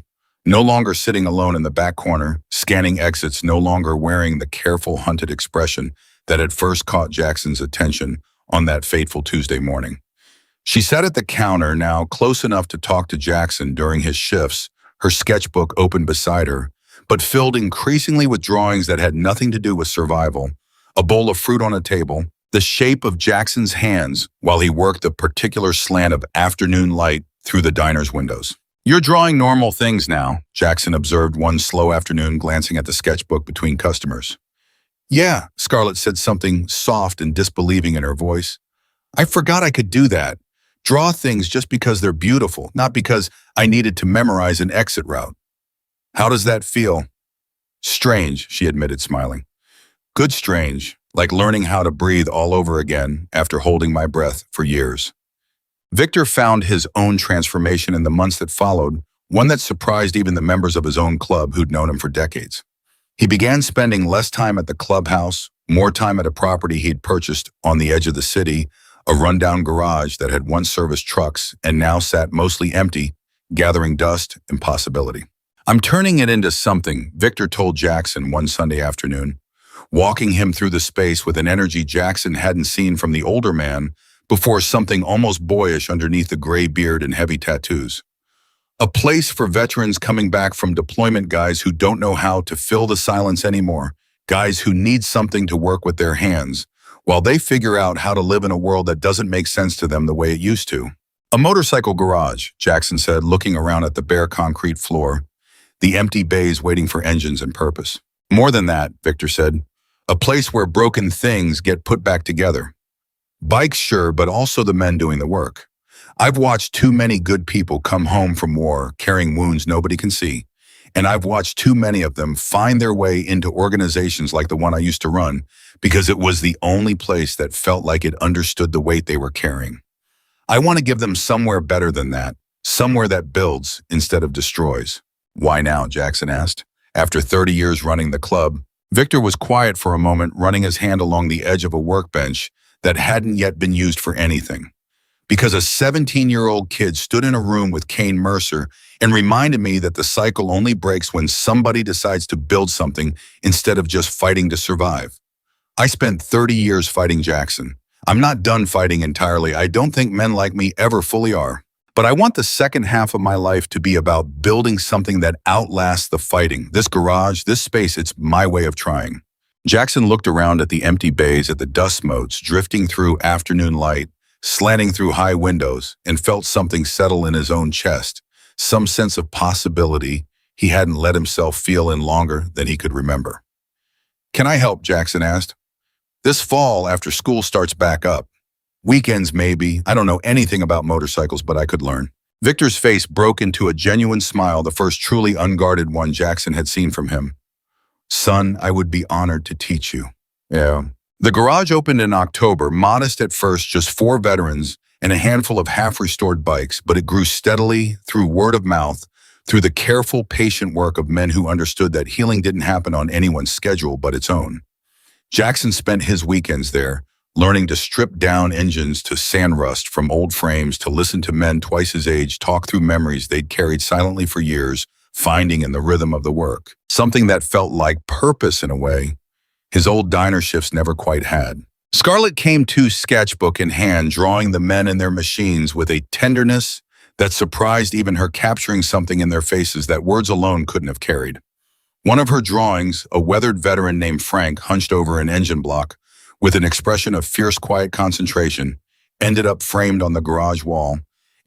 no longer sitting alone in the back corner, scanning exits, no longer wearing the careful, hunted expression that had first caught Jackson's attention on that fateful Tuesday morning. She sat at the counter, now close enough to talk to Jackson during his shifts, her sketchbook open beside her, but filled increasingly with drawings that had nothing to do with survival, a bowl of fruit on a table, the shape of Jackson's hands while he worked a particular slant of afternoon light through the diner's windows. You're drawing normal things now, Jackson observed one slow afternoon, glancing at the sketchbook between customers. Yeah, Scarlett said, something soft and disbelieving in her voice. I forgot I could do that. Draw things just because they're beautiful, not because I needed to memorize an exit route. How does that feel? Strange, she admitted, smiling. Good strange, like learning how to breathe all over again after holding my breath for years. Victor found his own transformation in the months that followed, one that surprised even the members of his own club who'd known him for decades. He began spending less time at the clubhouse, more time at a property he'd purchased on the edge of the city, a rundown garage that had once serviced trucks and now sat mostly empty, gathering dust and possibility. I'm turning it into something, Victor told Jackson one Sunday afternoon, walking him through the space with an energy Jackson hadn't seen from the older man before, something almost boyish underneath the gray beard and heavy tattoos. A place for veterans coming back from deployment, guys who don't know how to fill the silence anymore, guys who need something to work with their hands, while they figure out how to live in a world that doesn't make sense to them the way it used to. A motorcycle garage, Jackson said, looking around at the bare concrete floor, the empty bays waiting for engines and purpose. More than that, Victor said, a place where broken things get put back together. Bikes, sure, but also the men doing the work. I've watched too many good people come home from war carrying wounds nobody can see, and I've watched too many of them find their way into organizations like the one I used to run because it was the only place that felt like it understood the weight they were carrying. I want to give them somewhere better than that, somewhere that builds instead of destroys. Why now? Jackson asked. After 30 years running the club, Victor was quiet for a moment, running his hand along the edge of a workbench that hadn't yet been used for anything. Because a 17-year-old kid stood in a room with Kane Mercer and reminded me that the cycle only breaks when somebody decides to build something instead of just fighting to survive. I spent 30 years fighting, Jackson. I'm not done fighting entirely. I don't think men like me ever fully are. But I want the second half of my life to be about building something that outlasts the fighting. This garage, this space, it's my way of trying. Jackson looked around at the empty bays, at the dust motes drifting through afternoon light, slanting through high windows, and felt something settle in his own chest, some sense of possibility he hadn't let himself feel in longer than he could remember. Can I help? Jackson asked. This fall, after school starts back up. Weekends, maybe. I don't know anything about motorcycles, but I could learn. Victor's face broke into a genuine smile, the first truly unguarded one Jackson had seen from him. Son, I would be honored to teach you. Yeah. The garage opened in October, modest at first, just 4 veterans and a handful of half-restored bikes, but it grew steadily through word of mouth, through the careful, patient work of men who understood that healing didn't happen on anyone's schedule but its own. Jackson spent his weekends there, learning to strip down engines to sand rust from old frames, to listen to men twice his age talk through memories they'd carried silently for years, finding in the rhythm of the work something that felt like purpose in a way his old diner shifts never quite had. Scarlett came to, sketchbook in hand, drawing the men and their machines with a tenderness that surprised even her, capturing something in their faces that words alone couldn't have carried. One of her drawings, a weathered veteran named Frank hunched over an engine block with an expression of fierce, quiet concentration, ended up framed on the garage wall,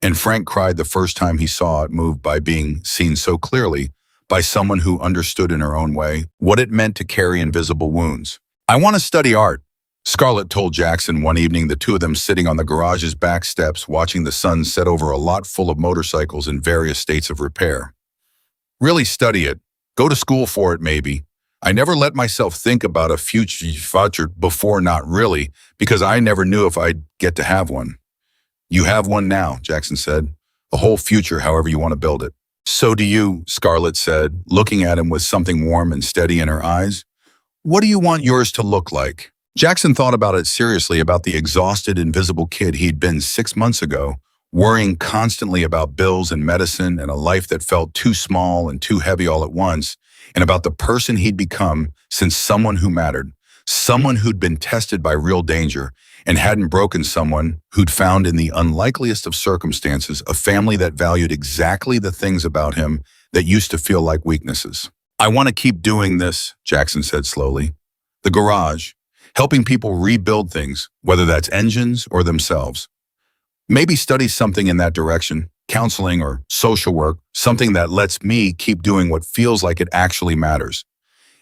and Frank cried the first time he saw it, moved by being seen so clearly by someone who understood in her own way what it meant to carry invisible wounds. I want to study art, Scarlett told Jackson one evening, the two of them sitting on the garage's back steps watching the sun set over a lot full of motorcycles in various states of repair. Really study it. Go to school for it, maybe. I never let myself think about a future before, not really, because I never knew if I'd get to have one. You have one now, Jackson said. A whole future, however you want to build it. So do you, Scarlett said, looking at him with something warm and steady in her eyes. What do you want yours to look like? Jackson thought about it seriously, about the exhausted, invisible kid he'd been 6 months ago, worrying constantly about bills and medicine and a life that felt too small and too heavy all at once, and about the person he'd become since someone who mattered, someone who'd been tested by real danger and hadn't broken, someone who'd found in the unlikeliest of circumstances a family that valued exactly the things about him that used to feel like weaknesses. I want to keep doing this, Jackson said slowly. The garage, helping people rebuild things, whether that's engines or themselves. Maybe study something in that direction, counseling or social work, something that lets me keep doing what feels like it actually matters.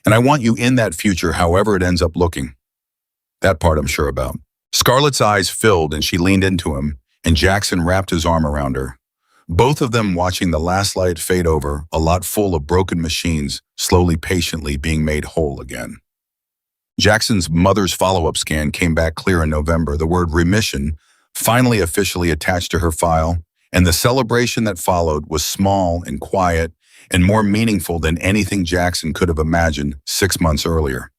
And I want you in that future, however it ends up looking. That part I'm sure about. Scarlett's eyes filled and she leaned into him, and Jackson wrapped his arm around her. Both of them watching the last light fade over, a lot full of broken machines, slowly patiently being made whole again. Jackson's mother's follow-up scan came back clear in November, the word remission finally officially attached to her file, and the celebration that followed was small and quiet and more meaningful than anything Jackson could have imagined 6 months earlier.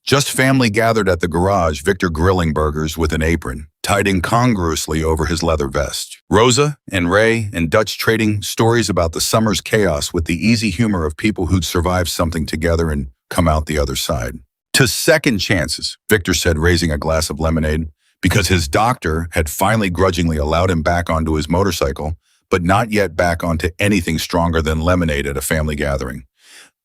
Just family gathered at the garage, Victor grilling burgers with an apron, tied incongruously over his leather vest. Rosa and Ray and Dutch trading stories about the summer's chaos with the easy humor of people who'd survived something together and come out the other side. To second chances, Victor said, raising a glass of lemonade, because his doctor had finally grudgingly allowed him back onto his motorcycle, but not yet back onto anything stronger than lemonade at a family gathering.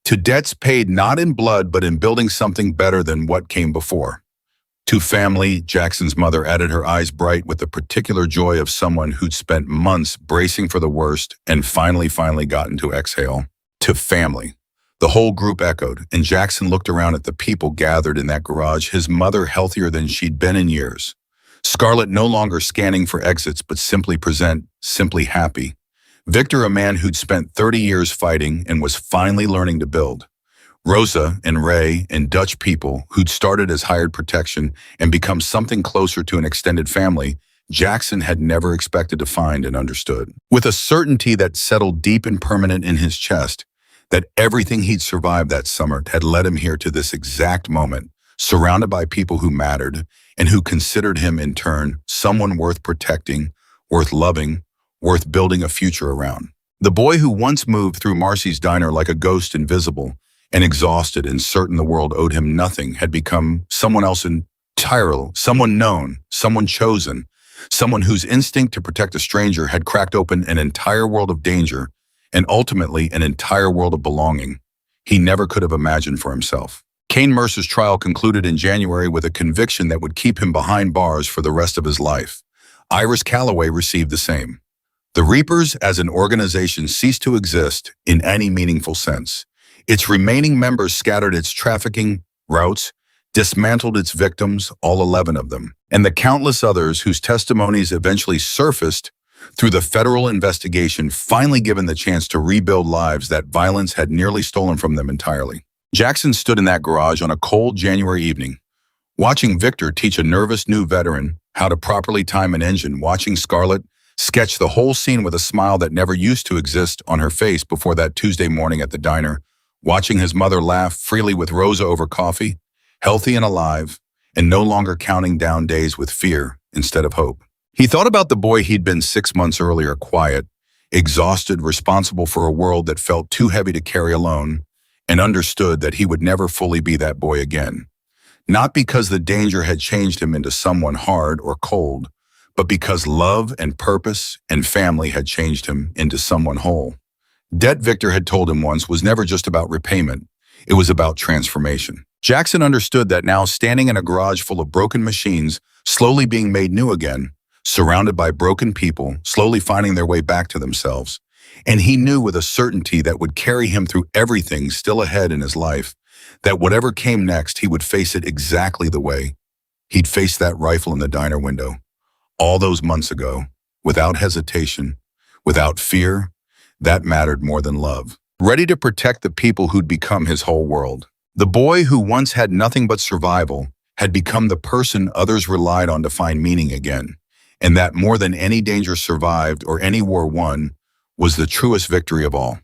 To debts paid not in blood, but in building something better than what came before. To family, Jackson's mother added, her eyes bright with the particular joy of someone who'd spent months bracing for the worst and finally gotten to exhale. To family. The whole group echoed, and Jackson looked around at the people gathered in that garage, his mother healthier than she'd been in years. Scarlett no longer scanning for exits, but simply present, simply happy. Victor, a man who'd spent 30 years fighting and was finally learning to build. Rosa and Ray and Dutch people who'd started as hired protection and become something closer to an extended family Jackson had never expected to find and understood. With a certainty that settled deep and permanent in his chest, that everything he'd survived that summer had led him here to this exact moment, surrounded by people who mattered and who considered him in turn someone worth protecting, worth loving, worth building a future around. The boy who once moved through Marcy's diner like a ghost, invisible and exhausted and certain the world owed him nothing, had become someone else entirely, someone known, someone chosen, someone whose instinct to protect a stranger had cracked open an entire world of danger and ultimately an entire world of belonging he never could have imagined for himself. Kane Mercer's trial concluded in January with a conviction that would keep him behind bars for the rest of his life. Iris Calloway received the same. The Reapers as an organization ceased to exist in any meaningful sense. Its remaining members scattered its trafficking routes, dismantled its victims, all 11 of them, and the countless others whose testimonies eventually surfaced through the federal investigation, finally given the chance to rebuild lives that violence had nearly stolen from them entirely. Jackson stood in that garage on a cold January evening, watching Victor teach a nervous new veteran how to properly time an engine, watching Scarlett sketch the whole scene with a smile that never used to exist on her face before that Tuesday morning at the diner, watching his mother laugh freely with Rosa over coffee, healthy and alive, and no longer counting down days with fear instead of hope. He thought about the boy he'd been 6 months earlier, quiet, exhausted, responsible for a world that felt too heavy to carry alone, and understood that he would never fully be that boy again. Not because the danger had changed him into someone hard or cold, but because love and purpose and family had changed him into someone whole. Debt, Victor had told him once, was never just about repayment. It was about transformation. Jackson understood that now, standing in a garage full of broken machines, slowly being made new again, surrounded by broken people, slowly finding their way back to themselves. And he knew with a certainty that would carry him through everything still ahead in his life, that whatever came next, he would face it exactly the way he'd faced that rifle in the diner window all those months ago, without hesitation, without fear. That mattered more than love. Ready to protect the people who'd become his whole world. The boy who once had nothing but survival had become the person others relied on to find meaning again, and that more than any danger survived or any war won was the truest victory of all.